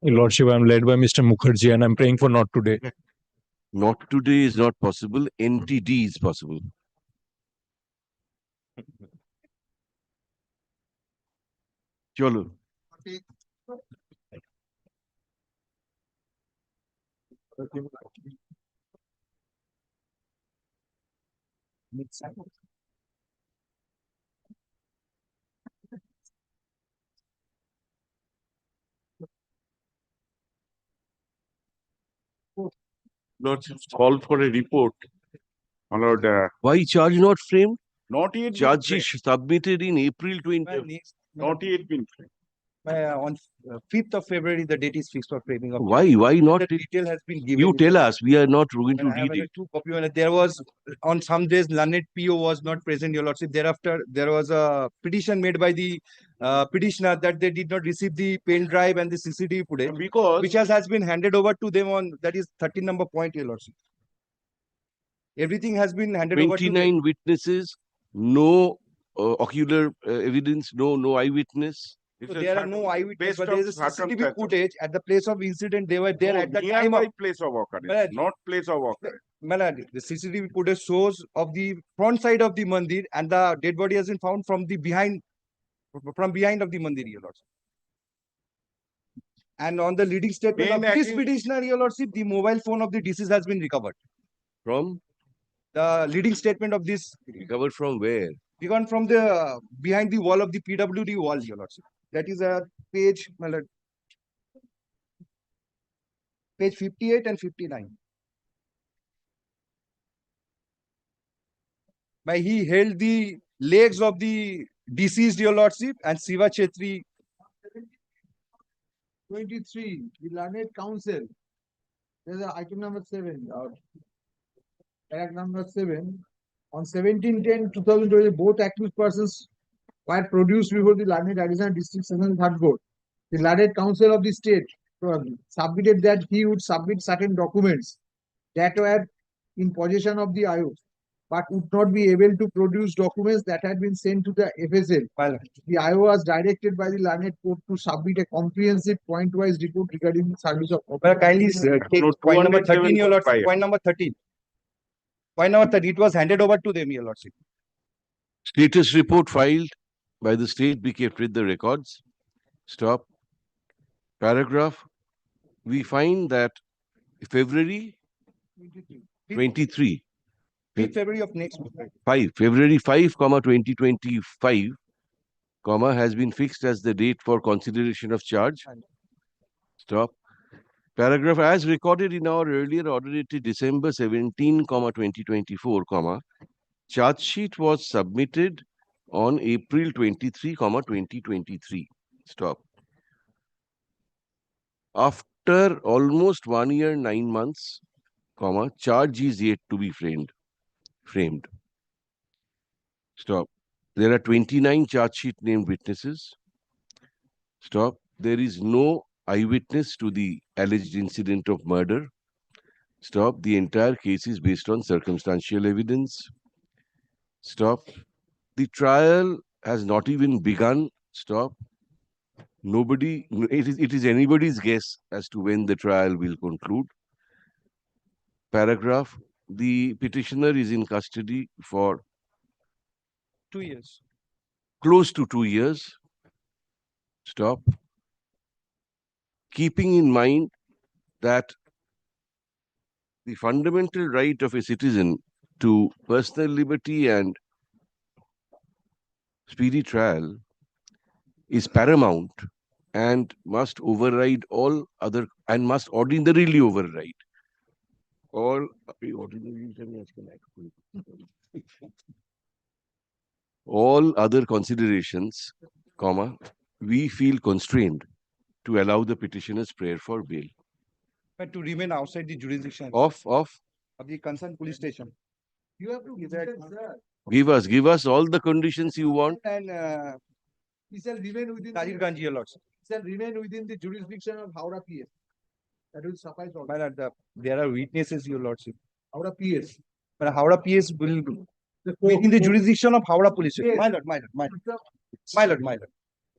Your Lordship, I am led by Mr. Mukherjee and I am praying for not today. Not today is not possible. NTD is possible. Cholo. Lord, called for a report. My lord, why charge not framed? Not yet. Charge is submitted in April 20. Not yet been framed. On 5th of February, the date is fixed for framing of. Why not? The detail has been given. You tell us. We are not going to read it. Two copy. There was on some days learned PO was not present, Your Lordship. Thereafter, there was a petition made by the petitioner that they did not receive the pen drive and the CCTV footage, which has been handed over to them on that is 13 number point, Your Lordship. Everything has been handed over to 29 witnesses, no ocular evidence, no eyewitness. So there are no eyewitnesses, but there is a CCTV footage at the place of incident. They were there at the time of place of occurrence, not place of occurrence. The CCTV footage shows of the front side of the mandir, and the dead body has been found from the behind of the mandir, Your Lordship. And on the leading statement of this petitioner, Your Lordship, the mobile phone of the deceased has been recovered. From? The leading statement of this. Recovered from where? Recovered from the behind the wall of the PWD wall, Your Lordship. That is a page 58 and 59. By he held the legs of the deceased, Your Lordship, and Siva Chetri. 23, the learned counsel. There's item number 7. Paragraph number 7. On 17/10/2020, both accused persons were produced before the learned additional district session third court. The learned counsel of the state submitted that he would submit certain documents that were in possession of the IO, but would not be able to produce documents that had been sent to the FSL. The IO was directed by the learned court to submit a comprehensive point-wise report regarding the service of. Kindly take point number 13, your lordship. Point number 13. Point number 30. It was handed over to them, your lordship. Status report filed by the state be kept with the records. Stop. Paragraph. We find that February 23. 5th February of next month. 5, 2025, has been fixed as the date for consideration of charge. Stop. Paragraph as recorded in our earlier order dated December 17, 2024, charge sheet was submitted on April 23, 2023. Stop. After almost 1 year, 9 months, charge is yet to be framed. Stop. There are 29 charge sheet named witnesses. Stop. There is no eyewitness to the alleged incident of murder. Stop. The entire case is based on circumstantial evidence. Stop. The trial has not even begun. Stop. It is anybody's guess as to when the trial will conclude. Paragraph. The petitioner is in custody for 2 years. Close to 2 years. Stop. Keeping in mind that the fundamental right of a citizen to personal liberty and speedy trial is paramount and must override all other and must ordinarily override all other considerations, we feel constrained to allow the petitioner's prayer for bail. But to remain outside the jurisdiction Of the concerned police station. You have to give that, sir. give us all the conditions you want. And He shall remain within. Tajir Ganji, your lordship. He shall remain within the jurisdiction of Howrah PS. That will suffice all. My lord, there are witnesses, your lordship. Howrah PS. But Howrah PS will be within the jurisdiction of Howrah police station. My lord.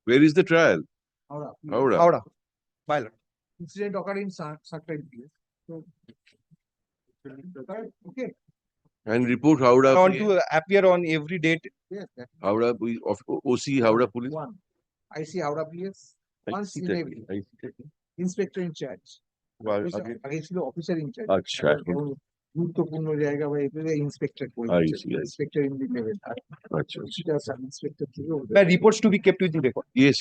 Where is the trial? Howrah. Howrah. My lord. Incident occurred in Sakra PS. So, okay. And report Howrah. Want to appear on every date. Yes. Howrah of OC Howrah Police. One. I see Howrah PS. Once in a week. Inspector in charge. আগে ছিল officer in charge. আচ্ছা। গুরুত্বপূর্ণ জায়গা বা এতে inspector inspector in the level. আচ্ছা। সেটা sub inspector থেকে। But reports to be kept with the record. Yes.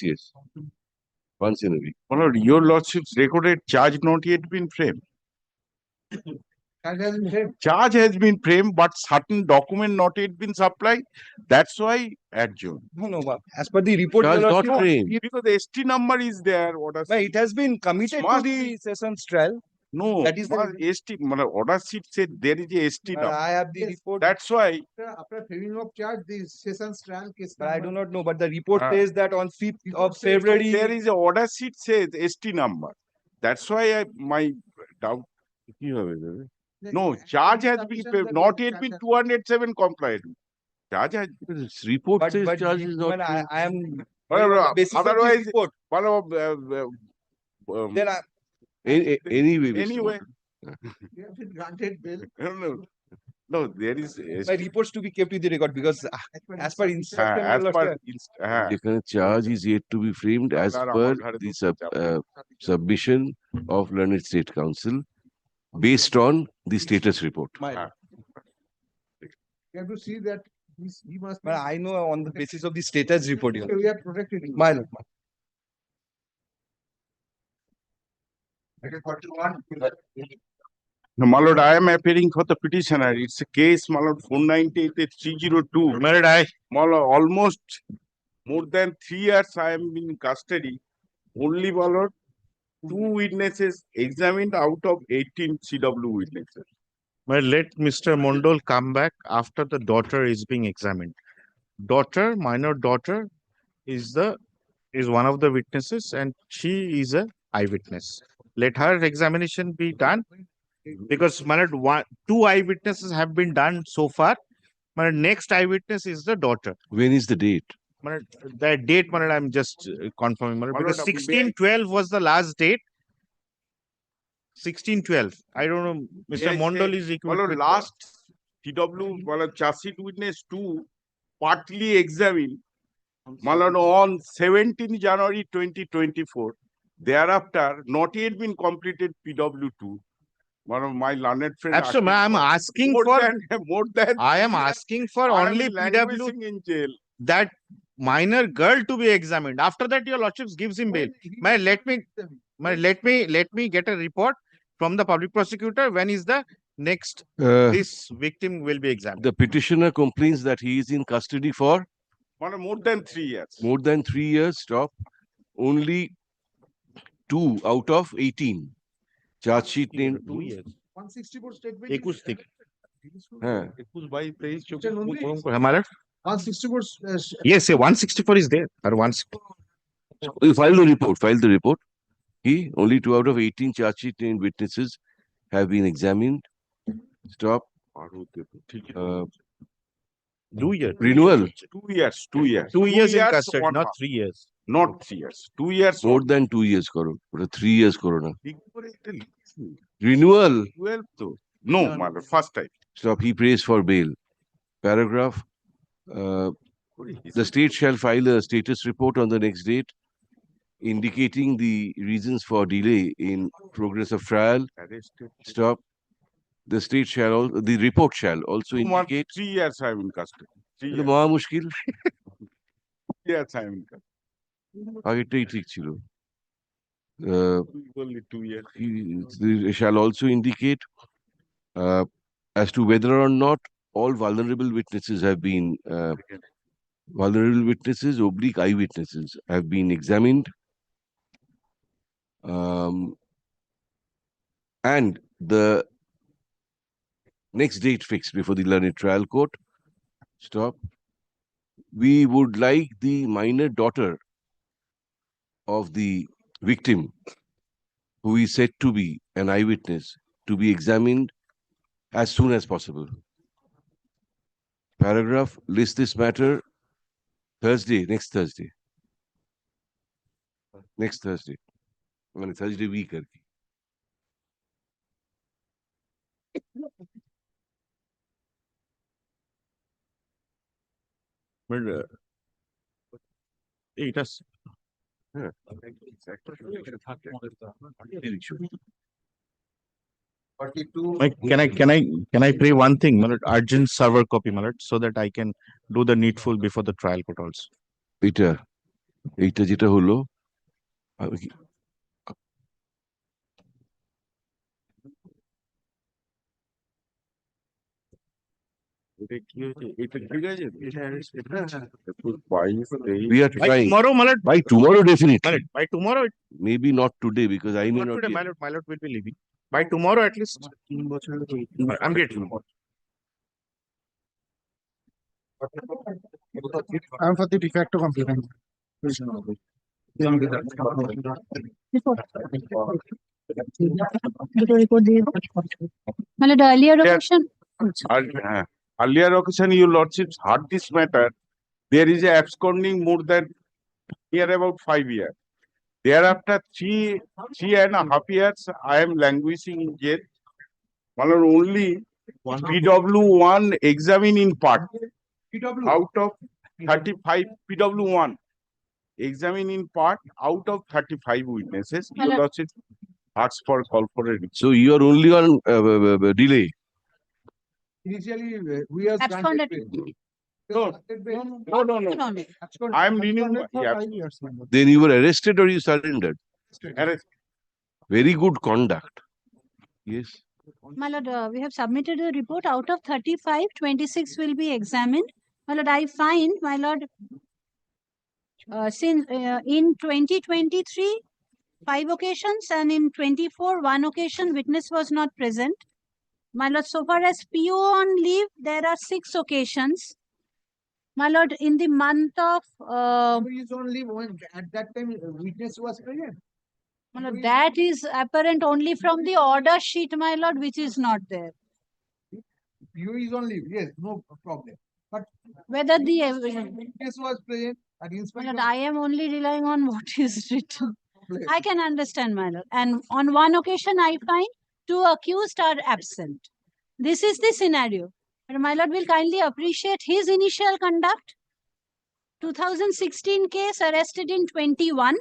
Once in a week. My lord, your lordship's recorded charge not yet been framed. Charge has been framed, but certain document not yet been supplied. That's why adjourned. No, but as per the report, Charge your not lordship, framed. Because the ST number is there. but it has been committed to the sessions trial. No, that is the ST. My lord, order sheet said there is a ST number. I have the report. That's why. After framing of charge, the sessions trial case. But I do not know, but the report says that on 5th of February. There is a order sheet says ST number. That's why my doubt. No, charge has been not yet been 207 complied. Charge has report but says charge is not. I am otherwise report. Then Anyway. Anyway. You have been granted bail. No, there is My reports to be kept with the record because as per instruction, The charge is yet to be framed as per the submission of Learned State Council based on the status report. You have to see that he must. But I know on the basis of the status report. We are protected. My lord. No, my lord, I am appearing for the petitioner. It's a case, my lord, 498-302. My lord, almost more than 3 years I am in custody. Only, my lord, 2 witnesses examined out of 18 CW witnesses. Well, let Mr. Mondal come back after the daughter is being examined. Daughter, minor daughter, is one of the witnesses, and she is a eyewitness. Let her examination be done, because two eyewitnesses have been done so far. Next eyewitness is the daughter. When is the date? The date, I'm just confirming, because 16/12 was the last date. 16/12. I don't know. Mr. Mondal is equipped with last TW, charge sheet witness 2 partly examined on 17 January 2024. Thereafter, not yet been completed PW2. One of my learned friends. Absolutely, I am asking more for than. I am asking for I am only languishing PW in jail. that minor girl to be examined. After that, your lordships gives him bail. Let me get a report from the public prosecutor. When is the next this victim will be examined? The petitioner complains that he is in custody for More than 3 years. more than 3 years. Stop. Only 2 out of 18. Charge sheet name 2 years. 164 statement. 21 থেকে। হ্যাঁ 21 by 23 24 164. हमारा 164. yes, 164 is there. Or 160. You file the report. File the report. Only 2 out of 18 charge sheet named witnesses have been examined. Stop. 2 years. Renewal. 2 years. 2 years. 2 years in 1 custody, not half. 3 years. Not 3 years. 2 years. More than 2 years karo. 3 years karo na. Renewal. 12 to. No, mother. First time. Stop. He prays for bail. Paragraph. The state shall file a status report on the next date, indicating the reasons for delay in progress of trial. Stop. The state shall also, the report shall also indicate. 3 years I am in custody. 3 The years. মহা মুশকিল 3 years I am in custody. আগেরটাই ঠিক ছিল Only 2 years. They shall also indicate as to whether or not all vulnerable witnesses have been vulnerable witnesses oblique eyewitnesses have been examined, and the next date fixed before the learned trial court. Stop. We would like the minor daughter of the victim, who is said to be an eyewitness, to be examined as soon as possible. Paragraph. List this matter Thursday, next Thursday. Next Thursday. Thursday week. It has. Can I pray one thing, my lord? Urgent server copy, my lord, so that I can do the needful before the trial court also. এইটা যেটা হলো we are trying Tomorrow, my lord. by tomorrow definitely. My lord, by tomorrow, Maybe not today because I may not not today, be. my lord will be leaving. By tomorrow at least. I'm getting. I'm for the de facto complaint. Earlier occasion. Earlier occasion, your lordships heard this matter. There is a absconding more than here about 5 years. Thereafter, 3.5 years, I am languishing in jail. Only PW1 examine in part. Out of 35 PW1 examine in part out of 35 witnesses. Your lordship asks for call for a. So you are only on delay. Initially, we are Absconded. No. I am renewing. Then you were arrested or you surrendered? Arrested. Very good conduct. Yes. My lord, we have submitted a report. Out of 35, 26 will be examined. My lord, I find, my lord, since in 2023, 5 occasions, and in 24, 1 occasion, witness was not present. My lord, so far as PO on leave, there are 6 occasions. My lord, in the month of, Is only when at that time witness was present. my lord, that is apparent only from the order sheet, my lord, which is not there. You is only, yes, no problem. But Whether the witness was present and in my spite lord, of I am only relying on what is written. I can understand, my lord. And on one occasion, I find 2 accused are absent. This is the scenario. And my lord will kindly appreciate his initial conduct. 2016 case arrested in 21.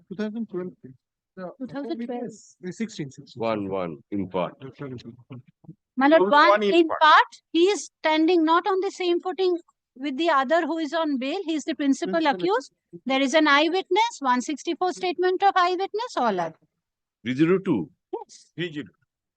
2012. 2012. 16. One in part. My lord, Only one one in in part. part, he is standing not on the same footing with the other who is on bail. He is the principal accused. There is an eyewitness, 164 statement of eyewitness, all are. 302. Yes.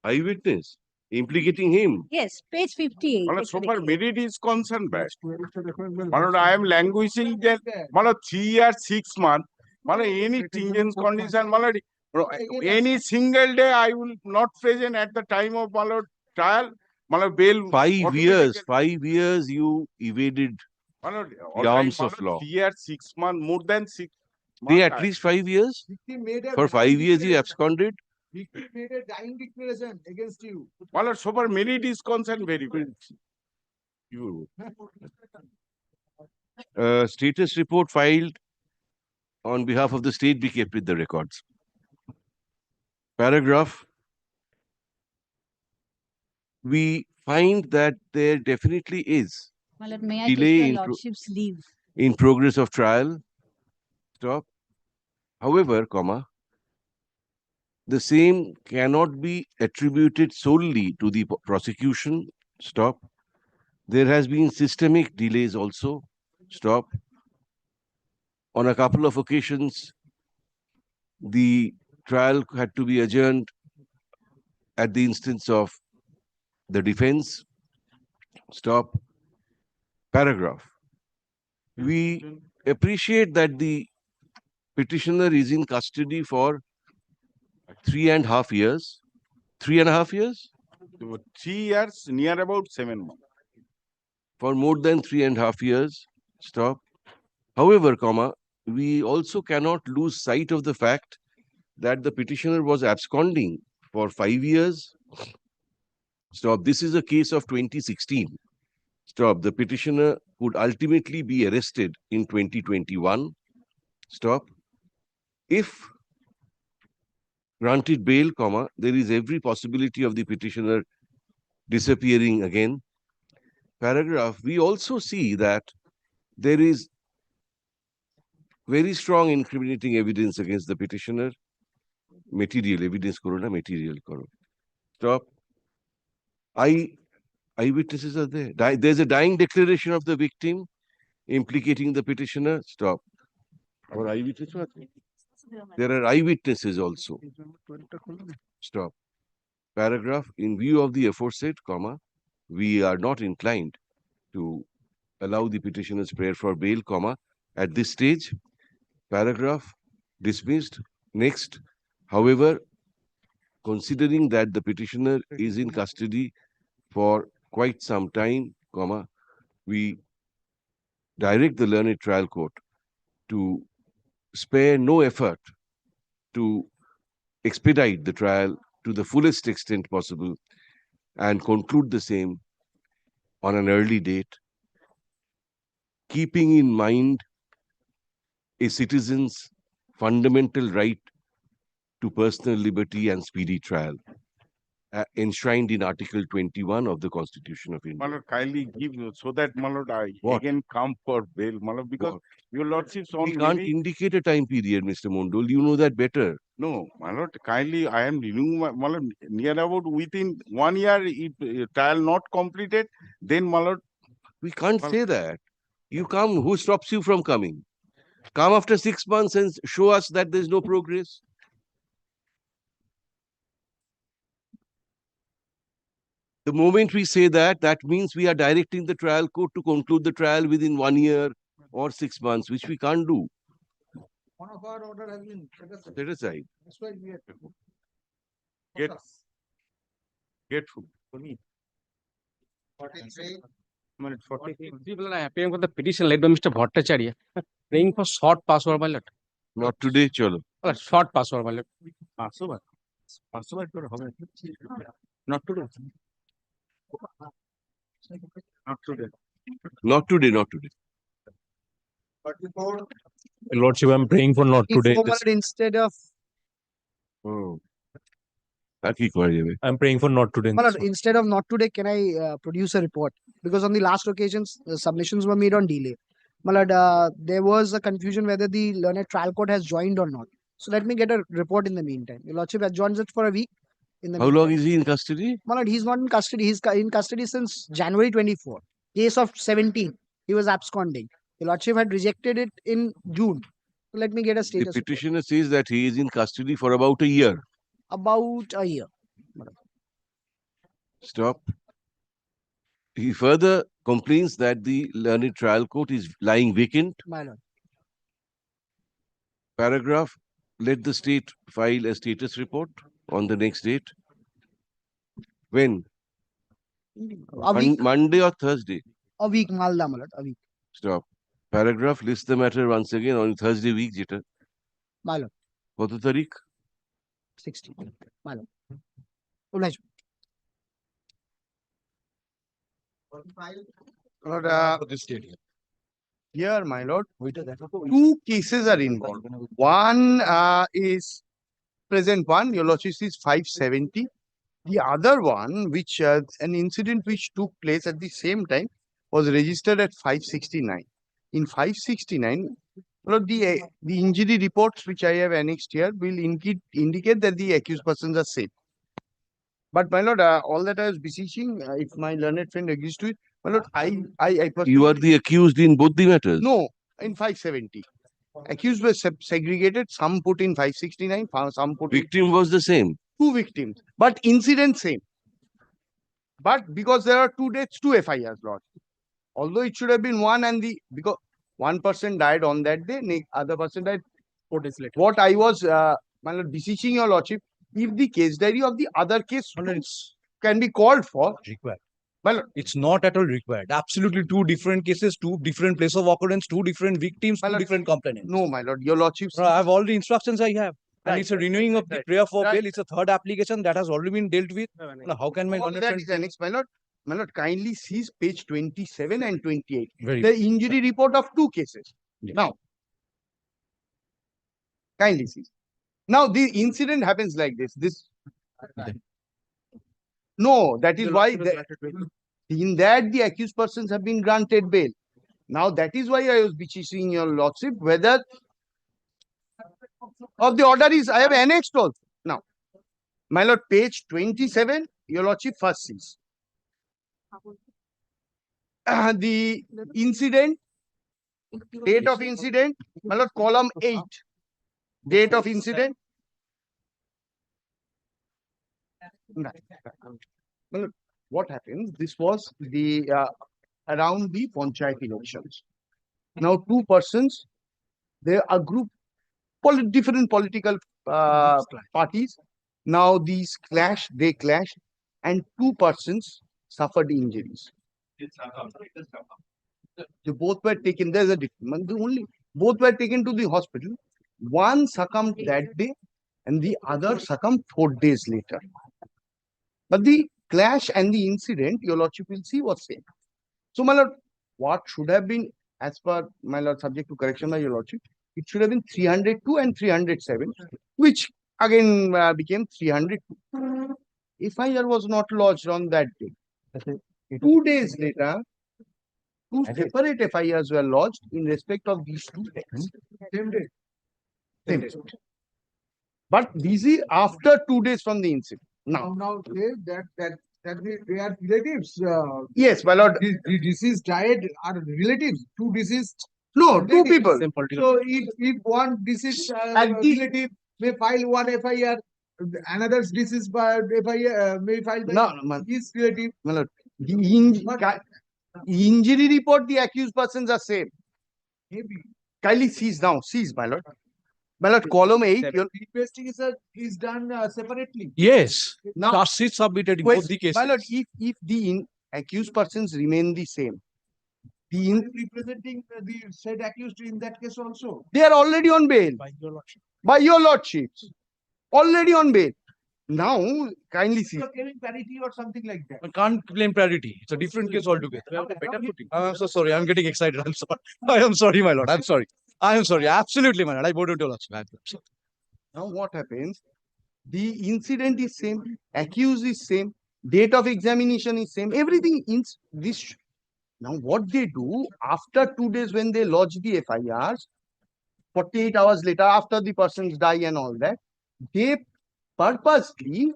Eyewitness implicating him. Yes, page 58. Well, so far merit is concerned, bad. Well, I am languishing that, well, 3 years, 6 months, well, any tingent condition, well, any single day I will not present at the time of well, trial, well, bail. 5 years, 5 years you evaded the arms of law. 3 years, 6 months, more than 6 They months. at least 5 years? Victim made a For 5 years you absconded? Victim made a dying declaration against you. Well, so far merit is concerned very good. You. Status report filed on behalf of the state be kept with the records. Paragraph. We find that there definitely is My lord, may I delay take your lordship's leave? in progress of trial. Stop. However, the same cannot be attributed solely to the prosecution. Stop. There has been systemic delays also. Stop. On a couple of occasions, the trial had to be adjourned at the instance of the defense. Stop. Paragraph. We appreciate that the petitioner is in custody for 3.5 years. 3.5 years? 3 years, near about 7 months. For more than 3.5 years. Stop. However, we also cannot lose sight of the fact that the petitioner was absconding for 5 years. Stop. This is a case of 2016. Stop. The petitioner would ultimately be arrested in 2021. Stop. If granted bail, there is every possibility of the petitioner disappearing again. Paragraph. We also see that there is very strong incriminating evidence against the petitioner. Material evidence corona, material corona. Stop. Eyewitnesses are there. There's a dying declaration of the victim implicating the petitioner. Stop. Or eyewitness? There are eyewitnesses also. Stop. Paragraph. In view of the aforesaid, we are not inclined to allow the petitioner's prayer for bail, at this stage. Paragraph. Dismissed. Next. However, considering that the petitioner is in custody for quite some time, we direct the learned trial court to spare no effort to expedite the trial to the fullest extent possible and conclude the same on an early date, keeping in mind a citizen's fundamental right to personal liberty and speedy trial, enshrined in Article 21 of the Constitution of India. My lord, kindly give so that my lord, I What? again come for bail, my lord, because your lordship's on We can't indicate a time period, Mr. Mondol. You know that better. No, my lord, kindly, I am renewing my lord, near about within 1 year, if trial not completed, then my lord. We can't say that. You come, who stops you from coming? Come after 6 months and show us that there's no progress. The moment we say that, that means we are directing the trial court to conclude the trial within 1 year or 6 months, which we can't do. One of our order has been set aside. Set aside. That's why we have Get Get food. People are appearing for the petition led by Mr. Bhattacharya, praying for short password, my lord. Not today, chalo. Short password, my lord. Password. Password to হবে not today. Not today. Not today, not today. Your Lordship, I'm praying for not today. Instead of I'm praying for not today. instead of not today, can I produce a report? Because on the last occasions, submissions were made on delay. There was a confusion whether the learned trial court has joined or not. So let me get a report in the meantime. Your Lordship adjourns it for a week. How long is he in custody? He's not in custody. He's in custody since January 24. Case of 17. He was absconding. Your Lordship had rejected it in June. So let me get a The status. petitioner says that he is in custody for about a year. About a year. Stop. He further complains that the learned trial court is lying vacant. My lord. Paragraph, let the state file a status report on the next date. When? A week. Monday or Thursday? A week, Malda, my lord. A week. Stop. Paragraph, list the matter once again on Thursday week, Jita. My lord. What the Tariq? 16. My lord. Oblige. Here, my lord, two cases are involved. One is present one, your lordship is 570. The other one, which an incident which took place at the same time, was registered at 569. In 569, well, the injury reports which I have annexed here will indicate that the accused persons are safe. But my lord, all that I was beseeching, if my learned friend agrees to it, my lord, I personally, You are the accused in both the matters? no, in 570. Accused were segregated, some put in 569, some put Victim was the same. two victims, but incident same. But because there are 2 dates, 2 FIRs, Lord. Although it should have been one and because one person died on that day, other person died 4 days later. What I was, my lord, beseeching your lordship, if the case diary of the other case can be called for. Required. Well, it's not at all required. Absolutely two different cases, two different places of occurrence, two different victims, two different complainants. No, my lord, your lordship. I have all the instructions I have. And Right, it's a renewing of the prayer for bail. It's a third application that has already been dealt with. Now, how can my all learned that friend- is annexed, my lord. My lord, kindly seize page 27 and 28. Very the good. injury report of 2 cases. Now, kindly seize. Now, the incident happens like this. No, that is why in that the accused persons have been granted bail. Now, that is why I was beseeching your lordship whether of the order is I have annexed also. Now, my lord, page 27, your lordship first sees. The incident, date of incident, my lord, column 8. Date of incident. Right. Well, what happens? This was the around the Panchayat elections. Now, 2 persons, they are group, different political parties. Now, these clash, they clash, and 2 persons suffered injuries. They both were taken. There's a difference. Both were taken to the hospital. One succumbed that day, and the other succumbed 4 days later. But the clash and the incident, your lordship will see, was same. So, my lord, what should have been, as per my lord, subject to correction by your lordship, it should have been 302 and 307, which again became 302. FIR was not lodged on that day. 2 days later, 2 separate FIRs were lodged in respect of these 2 texts. Same day. Same day. But this is after 2 days from the incident. Now they are relatives. Yes, my lord. The deceased died are relatives. 2 deceased. No, 2 people. So if one deceased relative may file one FIR, another deceased FIR may file by his relative. My lord, the injury report, the accused persons are same. Maybe. Kindly seize now. Seize, my lord. My lord, column 8, your Investigation is done separately. Yes. now Charge sheet submitted in both the cases. my lord, if the accused persons remain the same, the Representing the said accused in that case also. they are already on bail by your lordships, already on bail. Now, kindly see. You're claiming parity or something like that. I can't claim priority. It's a different case altogether. I'm so sorry. I'm getting excited. I'm sorry. I am sorry, my lord. I'm sorry. I am sorry. Absolutely, my lord. I voted to lordship. I'm sorry. Now what happens? The incident is same, accused is same, date of examination is same, everything in this. Now what they do after 2 days when they lodge the FIRs, 48 hours later after the persons die and all that, they purposely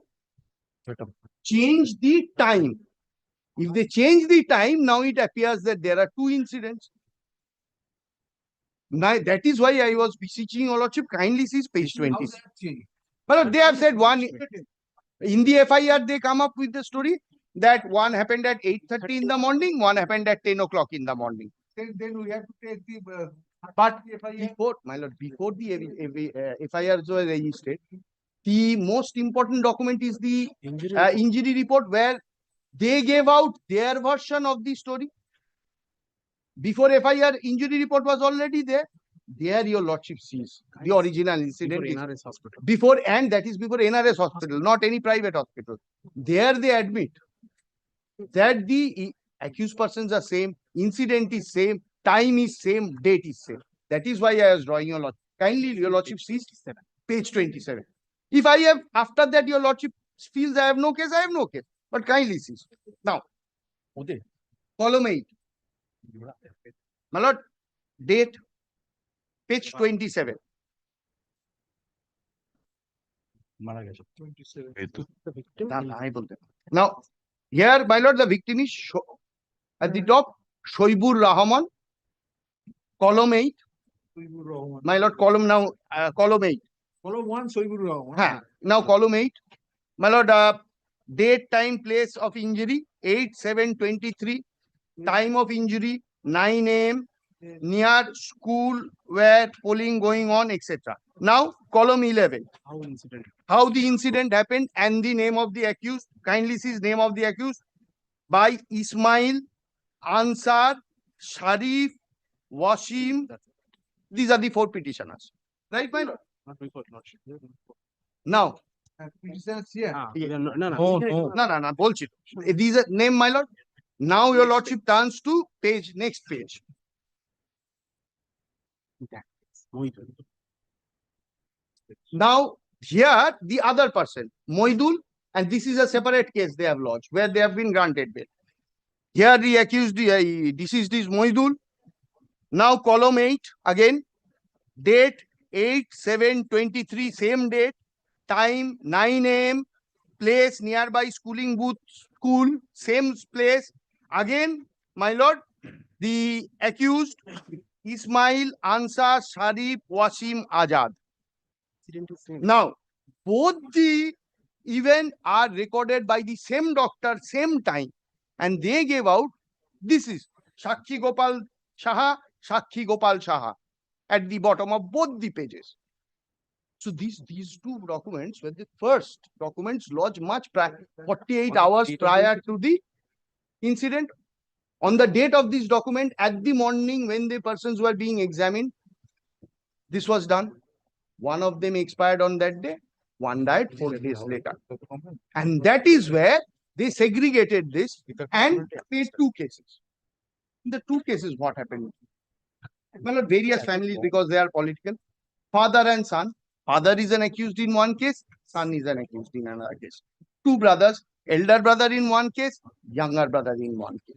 change the time. If they change the time, now it appears that there are 2 incidents. Now that is why I was beseeching your lordship, kindly see page 20. But they have said one in the FIR, they come up with the story that one happened at 8:30 in the morning, one happened at 10 o'clock in the morning. Then we have to take the But before, my lord, before the FIRs were registered, the most important document is the injury report, where they gave out their version of the story. Before FIR, injury report was already there. There your lordship sees the original incident. Before NRS hospital. Before, and that is before NRS hospital, not any private hospital. There they admit that the accused persons are same, incident is same, time is same, date is same. That is why I was drawing your lordship. Kindly, your lordship sees page 27. If I have, after that, your lordship feels I have no case, I have no case. But kindly see. Now, column 8. My lord, date, page 27. Now, here, my lord, the victim is at the top, Shoibur Rahman, column 8. My lord, column now, column 8. Column 1, Shoibur Rahman. Now, column 8. My lord, date, time, place of injury, 8/7/23. Time of injury, 9 AM, near school where polling going on, etc. Now, column 11. How the incident happened and the name of the accused. Kindly see name of the accused by Ismail, Ansar, Sharif, Wasim. These are the 4 petitioners. Right, my lord? Now, Petitioners here. no, bullshit. These are name, my lord. Now your lordship turns to page, next page. Now, here the other person, Moidul, and this is a separate case they have lodged, where they have been granted bail. Here the accused, deceased is Moidul. Now column 8, again, date 8/7/23, same date, time 9 AM, place nearby schooling booth, school, same place. Again, my lord, the accused, Ismail, Ansar, Sharif, Wasim, Azad. Now, both the events are recorded by the same doctor, same time, and they gave out, this is Sakshi Gopal Shaha, Sakshi Gopal Shaha, at the bottom of both the pages. So these 2 documents were the first documents lodged much prior, 48 hours prior to the incident. On the date of this document, at the morning when the persons were being examined, this was done. One of them expired on that day, one died 4 days later. And that is where they segregated this and made 2 cases. In the 2 cases, what happened? Well, various families, because they are political, father and son. Father is an accused in one case, son is an accused in another case. 2 brothers, elder brother in one case, younger brother in one case.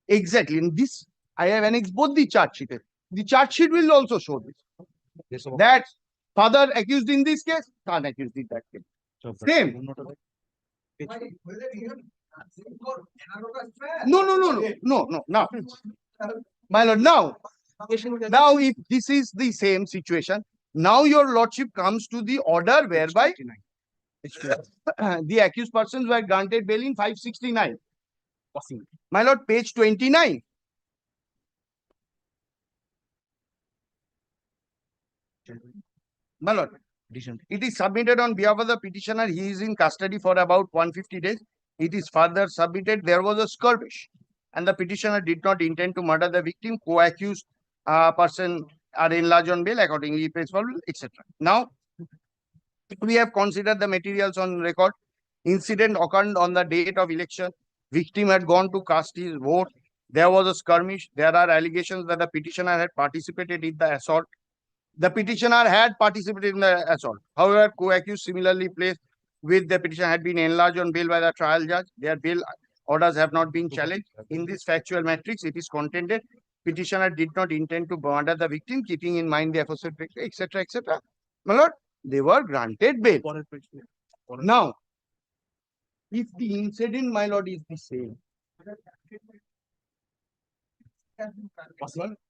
Exactly. In this, I have annexed both the charge sheet. The charge sheet will also show this. That father accused in this case, son accused in that case. Same. No. Now, my lord, now if this is the same situation, now your lordship comes to the order whereby the accused persons were granted bail in 569. My lord, page 29. My lord, it is submitted on behalf of the petitioner. He is in custody for about 150 days. It is further submitted. There was a skirmish and the petitioner did not intend to murder the victim. Co-accused person are enlarged on bail, accordingly pays for bail, etc. Now, we have considered the materials on record. Incident occurred on the date of election. Victim had gone to cast his vote. There was a skirmish. There are allegations that the petitioner had participated in the assault. The petitioner had participated in the assault. However, co-accused similarly placed with the petitioner had been enlarged on bail by the trial judge. Their bail orders have not been challenged. In this factual matrix, it is contended petitioner did not intend to murder the victim, keeping in mind the aforesaid factor, etc., etc. My lord, they were granted bail. Now, if the incident, my lord, is the same.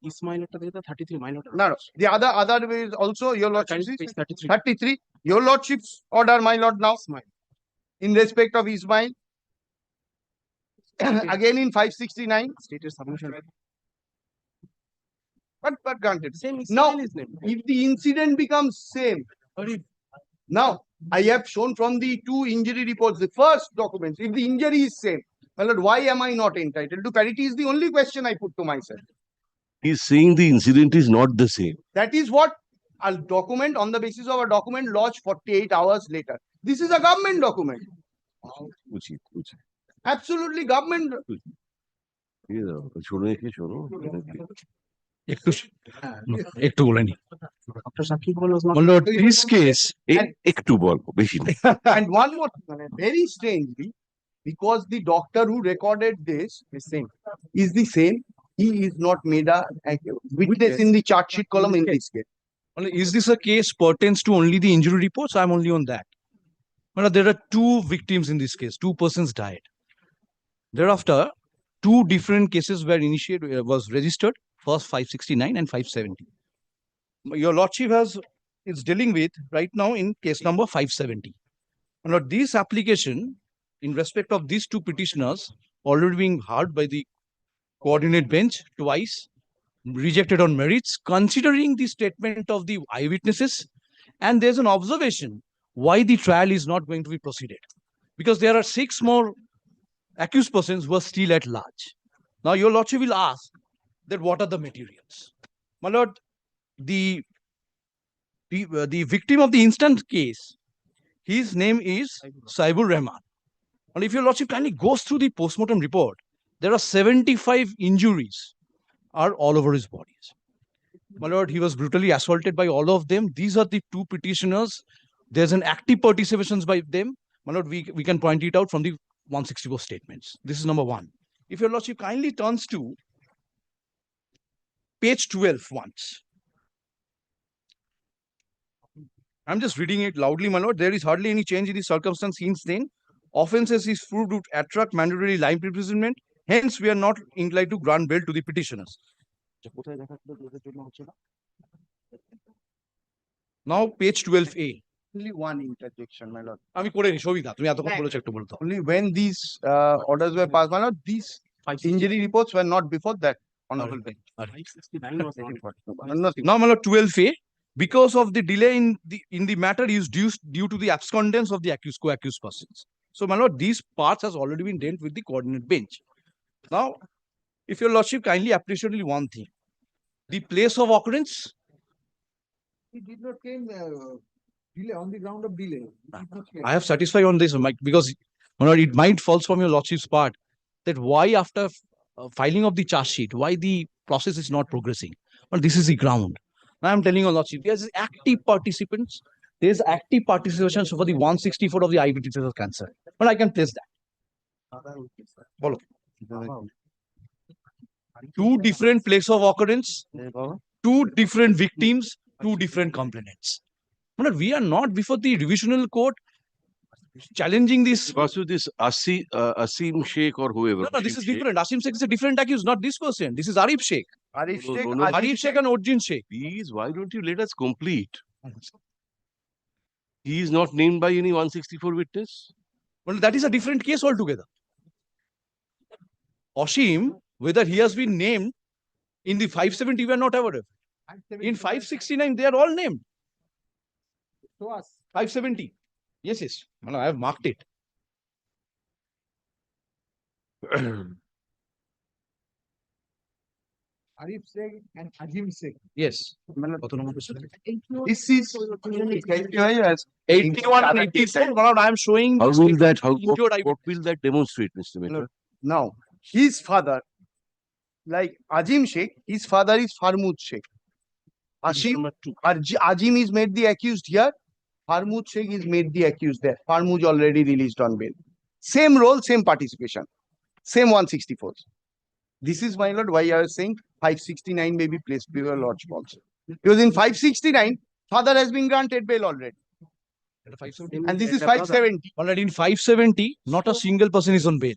Ismail 33, my lord. No, no. The other way is also your lordship. 33. Your lordship's order, my lord, now. In respect of Ismail. Again in 569. Stated submission. But granted. Same Now, is named. if the incident becomes same, now I have shown from the two injury reports, the first documents, if the injury is same, my lord, why am I not entitled to parity is the only question I put to myself. He's saying the incident is not the same. That is what a document on the basis of a document lodged 48 hours later. This is a government document. Absolutely government. একটু বলে নি this case একটু বলবো বেশি না And one more thing, very strangely, because the doctor who recorded this is the same, he is not made a witness in the chart sheet column in this case. Is this a case pertains to only the injury reports? I'm only on that. Well, there are two victims in this case. Two persons died. Thereafter, two different cases were was registered. First 569 and 570. Your lordship is dealing with right now in case number 570. Now, this application in respect of these two petitioners already being heard by the coordinate bench twice, rejected on merits, considering the statement of the eyewitnesses, and there's an observation why the trial is not going to be proceeded. Because there are 6 more accused persons who are still at large. Now, your lordship will ask that what are the materials? My lord, the victim of the instant case, his name is Saibur Rahman. And if your lordship kindly goes through the postmortem report, there are 75 injuries are all over his bodies. My lord, he was brutally assaulted by all of them. These are the two petitioners. There's an active participation by them. My lord, we can point it out from the 164 statements. This is number one. If your lordship kindly turns to page 12 once. I'm just reading it loudly, my lord. There is hardly any change in the circumstance since then. Offences is proved to attract mandatory life imprisonment. Hence, we are not inclined to grant bail to the petitioners. Now, page 12A. Only one interjection, my lord. আমি করে নি সবিতা তুমি এতক্ষণ বলেছো একটু বলতো Only when these orders were passed, my lord, these injury reports were not before that honorable bench. Nothing. Now, my lord, 12A, because of the delay in the matter is due to the abscondence of the co-accused persons. So, my lord, these parts has already been dealt with the coordinate bench. Now, if your lordship kindly appreciate only one thing, the place of occurrence. He did not came delay on the ground of delay. I have satisfied on this, Mike, because my lord, it might fall from your lordship's part that why after filing of the charge sheet, why the process is not progressing. But this is the ground. Now I'm telling your lordship, there's active participants. There's active participation for the 164 of the eyewitnesses of cancer. But I can place that. Follow. Two different place of occurrence, two different victims, two different complainants. But we are not before the divisional court challenging this. Also, this Asim Sheikh or whoever. No, this is different. Asim Sheikh is a different accused, not this person. This is Arif Sheikh. Arif Sheikh and Orjin Sheikh. Please, why don't you let us complete? He is not named by any 164 witness. Well, that is a different case altogether. Oshim, whether he has been named in the 570, we are not aware of. In 569, they are all named. Show us. 570. Yes, yes. Well, I have marked it. Arif Sheikh and Azim Sheikh. Yes. This is 81 and 84. Well, I am showing. How will that, Injured what will that demonstrate, Mr. Mehta? now his father, like Azim Sheikh, his father is Farmud Sheikh. Azim is made the accused here. Farmud Sheikh is made the accused there. Farmud already released on bail. Same role, same participation, same 164. This is, my lord, why I was saying 569 may be placed before lordship also. Because in 569, father has been granted bail already. And this is 570. Already in 570, not a single person is on bail.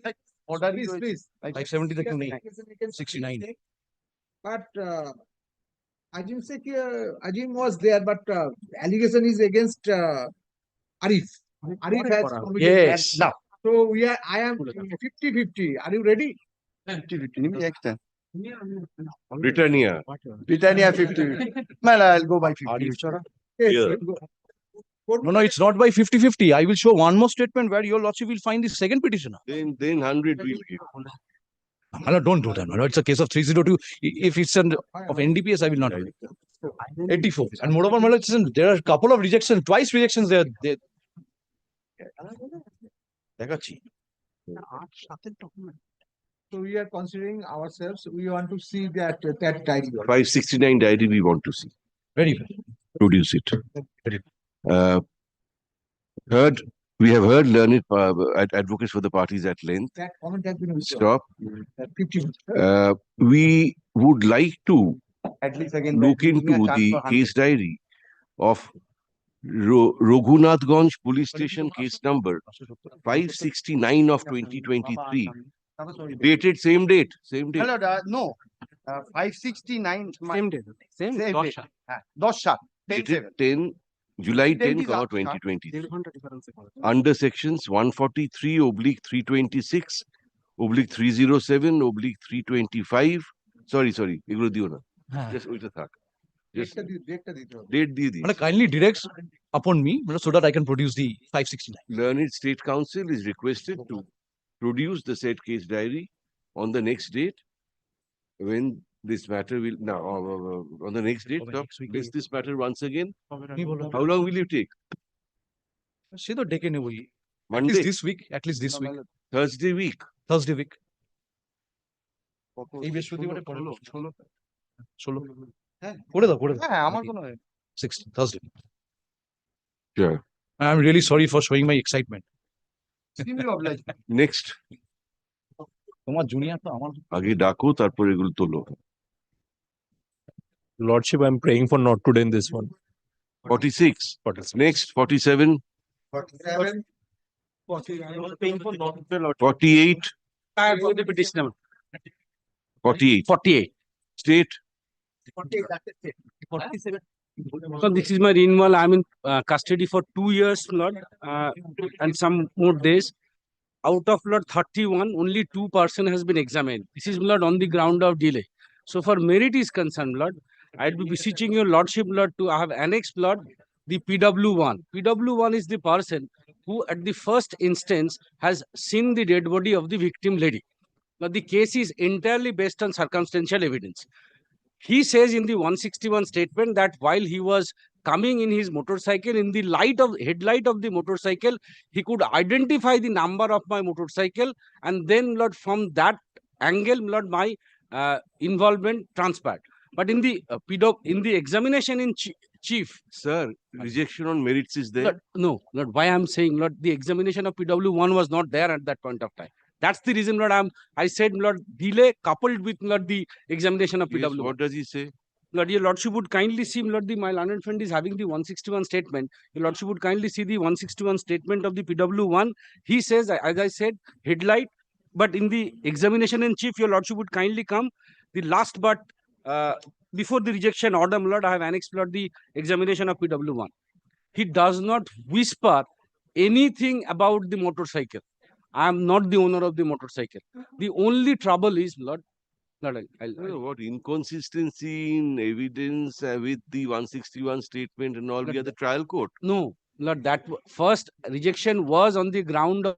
Order Please, please. 570 the Yes, क्यों नहीं? 69. But Azim Sheikh, Azim was there, but allegation is against Arif. Arif has committed. Yes. Now, so I am 50-50. Are you ready? 50-50. Britannia. Britannia 50. Man, I'll go by 50. Yeah. No, it's not by 50-50. I will show one more statement where your lordship will find the second petitioner. Then 100 will give. No, don't do that. No, it's a case of 302. If it's of NDPS, I will not do it. 84. And moreover, my lord, there are a couple of rejections, twice rejections there. So we are considering ourselves. We want to see that diary. 569 diary we want to see. Very well. Produce it. We have heard learned advocates for the parties at length. That comment has been Stop. 50. We would like to At least again, look into the case diary of Raghunathganj Police Station case number 569 of 2023. Dated same date. Same date. No, 569. Same day. Same Same day. date. 10 Dated 10 July 10, 2023. Under sections 143/326, /307, /325. Sorry. এগুলো দিও না। Just ওইটা থাক। Just date দিয়ে দিই। Kindly directs upon me so that I can produce the 569. Learned State Council is requested to produce the said case diary on the next date when this matter will now on the next date. List this matter once again. How long will you take? সে তো ডেকে নেবই। Monday. At least this week. Thursday week. Thursday week. এই বৃহস্পতিবারে পরে 16 হ্যাঁ করে দাও হ্যাঁ আমার কোনো 16 Thursday. Sure. I'm really sorry for showing my excitement. Next. তোমার জুনিয়র তো আমার আগে ডাকো তারপর এগুলো তোলো। Lordship, I'm praying for not today in this one. 46. Next 47. 47. 48. The petitioner. 48. 48. State. 47. So this is my renewal. I'm in custody for 2 years, Lord, and some more days. Out of Lord 31, only 2% has been examined. This is Lord on the ground of delay. So for merit is concerned, Lord, I'd be beseeching your Lordship, Lord, to have annexed, Lord, the PW1. PW1 is the person who at the first instance has seen the dead body of the victim lady. Now the case is entirely based on circumstantial evidence. He says in the 161 statement that while he was coming in his motorcycle, in the headlight of the motorcycle, he could identify the number of my motorcycle, and then, Lord, from that angle, Lord, my involvement transpired. But in the examination in chief, Sir, rejection on merits is there. Lord, Lord, why I'm saying, Lord, the examination of PW1 was not there at that point of time. That's the reason, Lord, I said, Lord, delay coupled with, Lord, the examination of Yes, PW1. what does he say? Lord, your Lordship would kindly see, Lord, my learned friend is having the 161 statement. Your Lordship would kindly see the 161 statement of the PW1. He says, as I said, headlight. But in the examination in chief, your Lordship would kindly come. The last but before the rejection order, Lord, I have annexed, Lord, the examination of PW1. He does not whisper anything about the motorcycle. I am not the owner of the motorcycle. The only trouble is, Lord, Lord, What inconsistency in evidence with the 161 statement and all? We are the trial court. no, Lord, first rejection was on the ground of